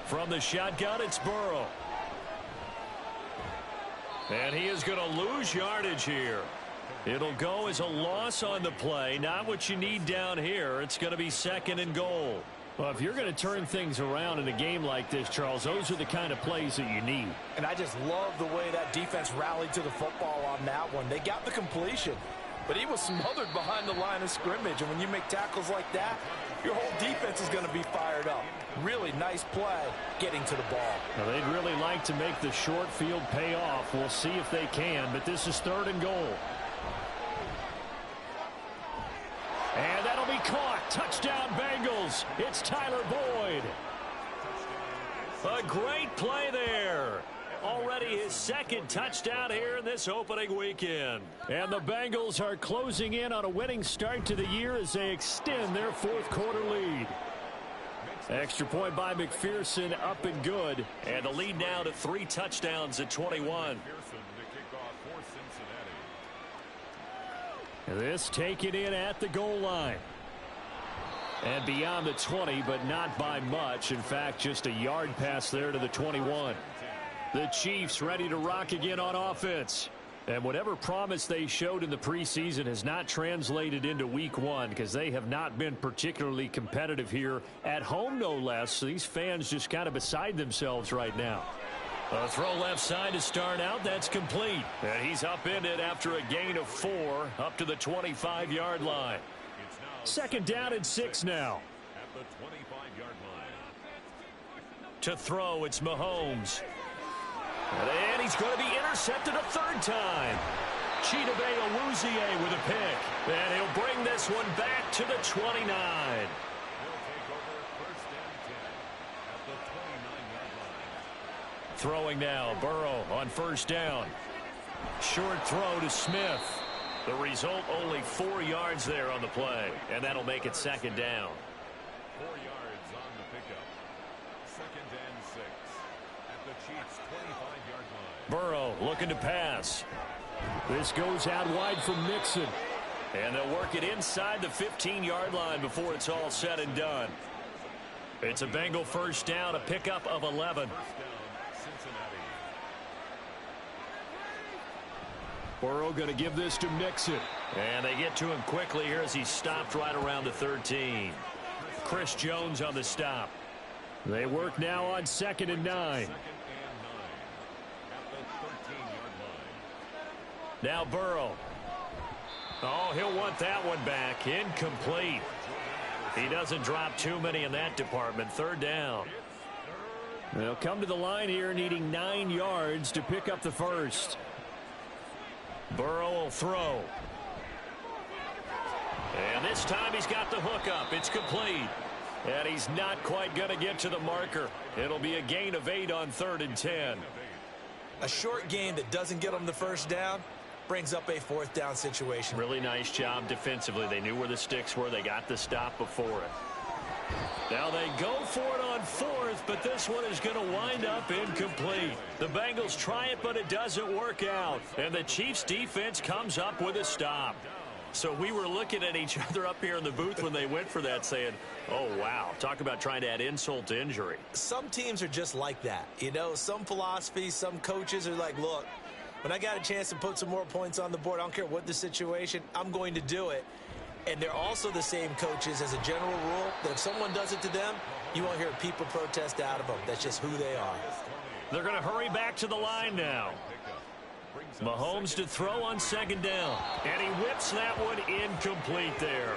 From the shotgun, it's Burrow. And he is going to lose yardage here. It'll go as a loss on the play. Not what you need down here. It's going to be 2nd and goal. Well, if you're going to turn things around in a game like this, Charles, those are the kind of plays that you need. And I just love the way that defense rallied to the football on that one. They got the completion, but he was smothered behind the line of scrimmage. And when you make tackles like that, your whole defense is going to be fired up. Really nice play getting to the ball. Now, they'd really like to make the short field pay off. We'll see if they can, but this is 3rd and goal. And that'll be caught. Touchdown, Bengals. It's Tyler Boyd. A great play there. Already his 2nd touchdown here in this opening weekend. And the Bengals are closing in on a winning start to the year as they extend their 4th quarter lead. Extra point by McPherson, up and good. And the lead now to 3 touchdowns at 21. This taken in at the goal line. And beyond the 20, but not by much. In fact, just a yard pass there to the 21. The Chiefs ready to rock again on offense. And whatever promise they showed in the preseason has not translated into week 1 because they have not been particularly competitive here at home, no less. So these fans just kind of beside themselves right now. A throw left side to start out. That's complete. And he's upended after a gain of 4 up to the 25-yard line. 2nd down and 6 now. At the 25-yard line. To throw, it's Mahomes. And he's going to be intercepted a 3rd time. Chidobe Awuzie with a pick. And he'll bring this one back to the 29. Throwing now, Burrow on 1st down. Short throw to Smith. The result, only 4 yards there on the play. And that'll make it 2nd down. 4 yards on the pickup. 2nd and 6. At the Chiefs' 25-yard line. Burrow looking to pass. This goes out wide from Mixon. And they'll work it inside the 15-yard line before it's all said and done. It's a Bengal 1st down, a pickup of 11. Burrow going to give this to Mixon. And they get to him quickly here as he stopped right around the 13. Chris Jones on the stop. They work now on 2nd and 9. Now Burrow. Oh, he'll want that one back. Incomplete. He doesn't drop too many in that department. 3rd down. They'll come to the line here needing 9 yards to pick up the 1st. Burrow will throw. And this time he's got the hook up. It's complete. And he's not quite going to get to the marker. It'll be a gain of 8 on 3rd and 10. A short game that doesn't get them the 1st down brings up a 4th down situation. Really nice job defensively. They knew where the sticks were. They got the stop before it. Now they go for it on 4th, but this one is going to wind up incomplete. The Bengals try it, but it doesn't work out. And the Chiefs defense comes up with a stop. So we were looking at each other up here in the booth when they went for that saying, oh, wow, talk about trying to add insult to injury. Some teams are just like that. You know, some philosophies, some coaches are like, look, when I got a chance to put some more points on the board, I don't care what the situation, I'm going to do it. And they're also the same coaches as a general rule that if someone does it to them, you won't hear people protest out of them. That's just who they are. They're going to hurry back to the line now. Mahomes to throw on 2nd down. And he whips that one incomplete there.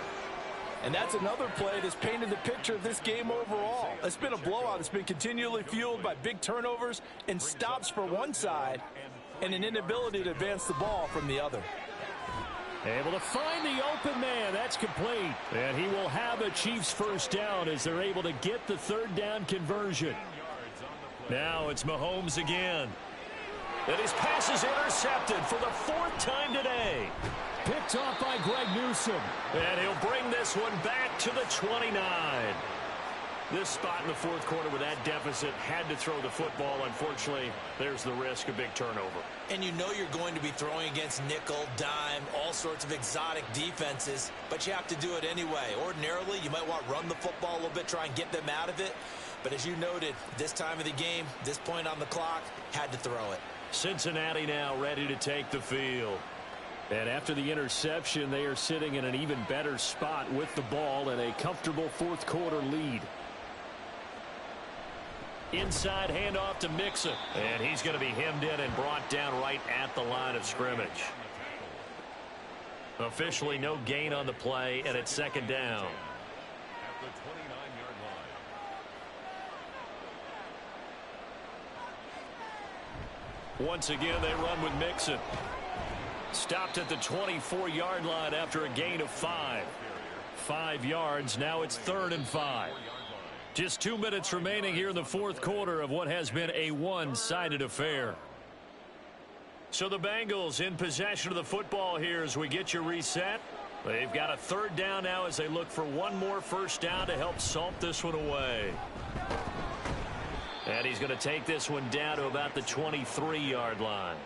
And that's another play that's painted the picture of this game overall. It's been a blowout. It's been continually fueled by big turnovers and stops for one side and an inability to advance the ball from the other. Able to find the open man. That's complete. And he will have a Chiefs first down as they're able to get the third down conversion. Now it's Mahomes again. And his pass is intercepted for the fourth time today. Picked off by Greg Newsome. And he'll bring this one back to the 29. This spot in the fourth quarter with that deficit had to throw the football. Unfortunately, there's the risk of big turnover. And you know you're going to be throwing against nickel, dime, all sorts of exotic defenses, but you have to do it anyway. Ordinarily, you might want to run the football a little bit, try and get them out of it. But as you noted, this time of the game, this point on the clock, had to throw it. Cincinnati now ready to take the field. And after the interception, they are sitting in an even better spot with the ball and a comfortable fourth quarter lead. Inside handoff to Mixon. And he's going to be hemmed in and brought down right at the line of scrimmage. Officially no gain on the play, and it's second down. At the 29-yard line. Once again, they run with Mixon. Stopped at the 24-yard line after a gain of 5. 5 yards. Now it's 3rd and 5. Just 2 minutes remaining here in the fourth quarter of what has been a one-sided affair. So the Bengals in possession of the football here as we get you reset. They've got a third down now as they look for one more first down to help salt this one away. And he's going to take this one down to about the 23-yard line.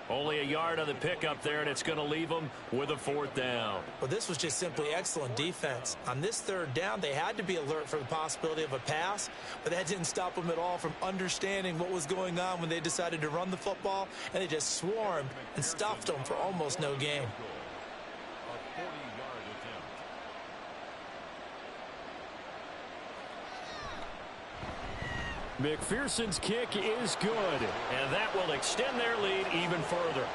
Only a yard on the pickup there, and it's going to leave them with a fourth down. Well, this was just simply excellent defense. On this third down, they had to be alert for the possibility of a pass, but that didn't stop them at all from understanding what was going on when they decided to run the football, and they just swarmed and stuffed them for almost no gain. A 40-yard attempt. McPherson's kick is good, and that will extend their lead even further.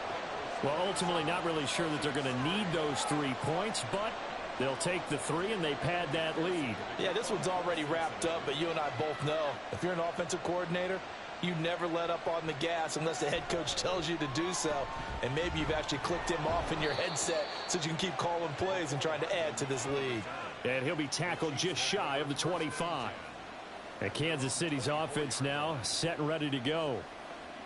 Well, ultimately not really sure that they're going to need those 3 points, but they'll take the 3 and they pad that lead. Yeah, this one's already wrapped up, but you and I both know if you're an offensive coordinator, you never let up on the gas unless the head coach tells you to do so. And maybe you've actually clicked him off in your headset so you can keep calling plays and trying to add to this lead. And he'll be tackled just shy of the 25. And Kansas City's offense now set and ready to go.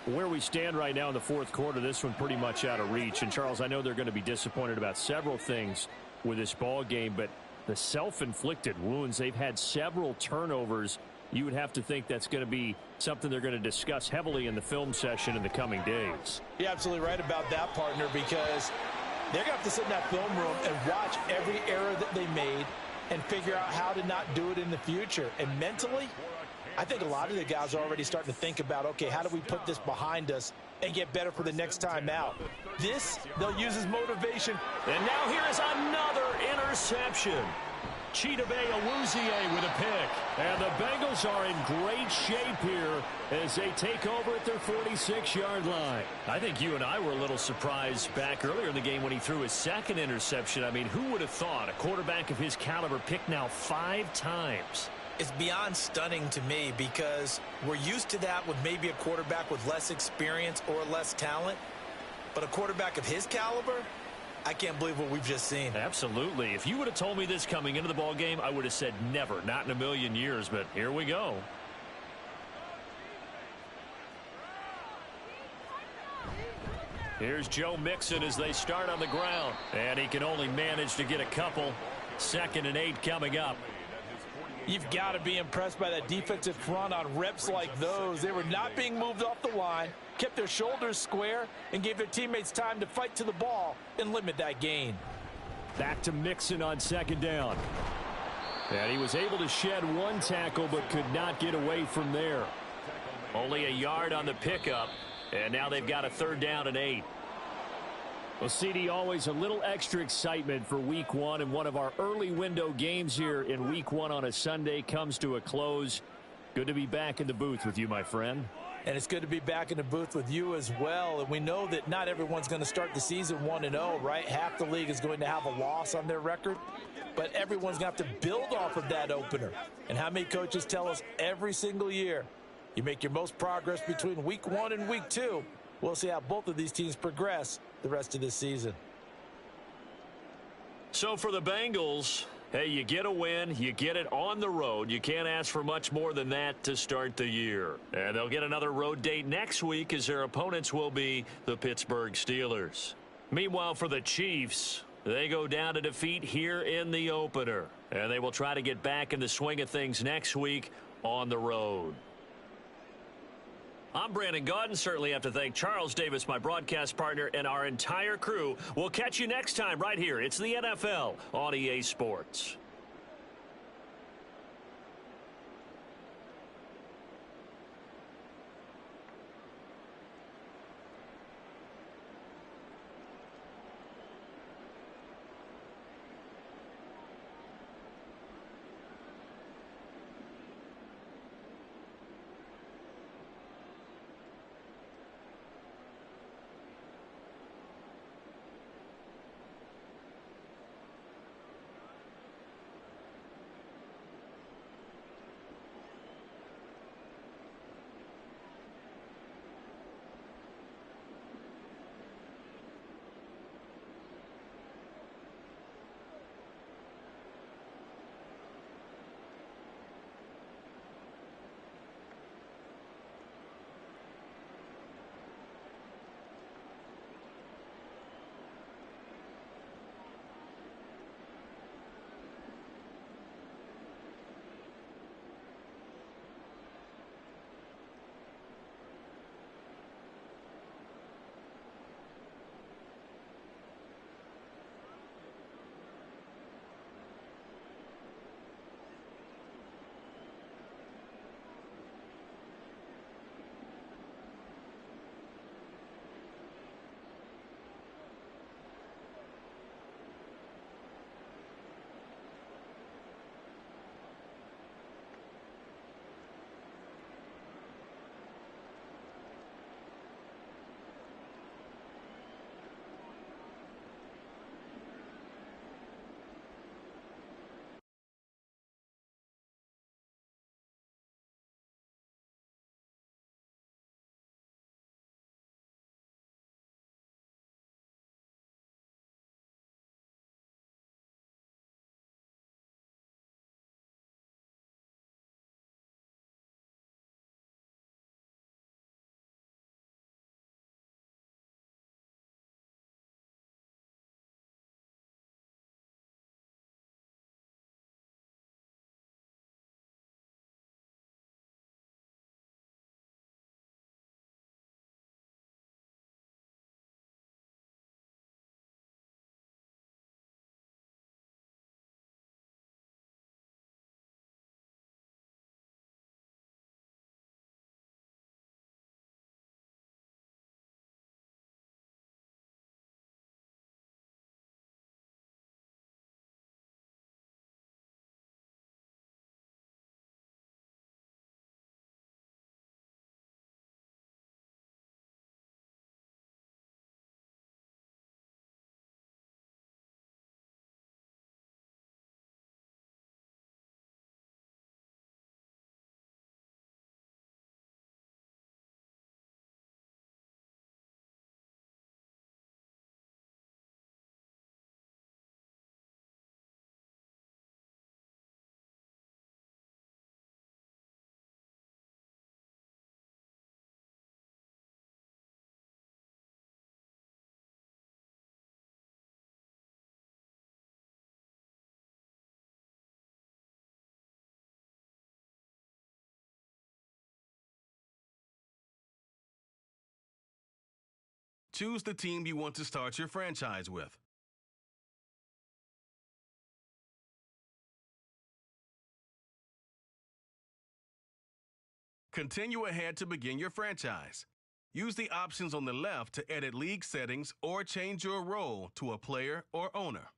Where we stand right now in the fourth quarter, this one pretty much out of reach. And, Charles, I know they're going to be disappointed about several things with this ball game, but the self-inflicted wounds, they've had several turnovers. You would have to think that's going to be something they're going to discuss heavily in the film session in the coming days. You're absolutely right about that, partner, because they're going to have to sit in that film room and watch every error that they made and figure out how to not do it in the future. And mentally, I think a lot of the guys are already starting to think about, okay, how do we put this behind us and get better for the next time out? This, they'll use as motivation. And now here is another interception. Chidobe Awuzie with a pick. And the Bengals are in great shape here as they take over at their 46-yard line. I think you and I were a little surprised back earlier in the game when he threw his second interception. I mean, who would have thought a quarterback of his caliber picked now 5 times? It's beyond stunning to me because we're used to that with maybe a quarterback with less experience or less talent. But a quarterback of his caliber, I can't believe what we've just seen. Absolutely. If you would have told me this coming into the ball game, I would have said never, not in a million years, but here we go. Here's Joe Mixon as they start on the ground, and he can only manage to get a couple. 2nd and 8 coming up. You've got to be impressed by that defensive front on reps like those. They were not being moved off the line, kept their shoulders square, and gave their teammates time to fight to the ball and limit that gain. Back to Mixon on 2nd down. And he was able to shed 1 tackle but could not get away from there. Only a yard on the pickup, and now they've got a 3rd down and 8. Well, CD, always a little extra excitement for Week 1, and one of our early window games here in Week 1 on a Sunday comes to a close. Good to be back in the booth with you, my friend. And it's good to be back in the booth with you as well. And we know that not everyone's going to start the season 1-0, right? Half the league is going to have a loss on their record. But everyone's going to have to build off of that opener. And how many coaches tell us every single year, you make your most progress between Week 1 and Week 2. We'll see how both of these teams progress the rest of this season. So for the Bengals, hey, you get a win, you get it on the road. You can't ask for much more than that to start the year. And they'll get another road date next week as their opponents will be the Pittsburgh Steelers. Meanwhile, for the Chiefs, they go down to defeat here in the opener. And they will try to get back in the swing of things next week on the road. I'm Brandon Gaudin. Certainly have to thank Charles Davis, my broadcast partner, and our entire crew. We'll catch you next time right here. It's the NFL on EA Sports. Choose the team you want to start your franchise with. Continue ahead to begin your franchise. Use the options on the left to edit league settings or change your role to a player or owner.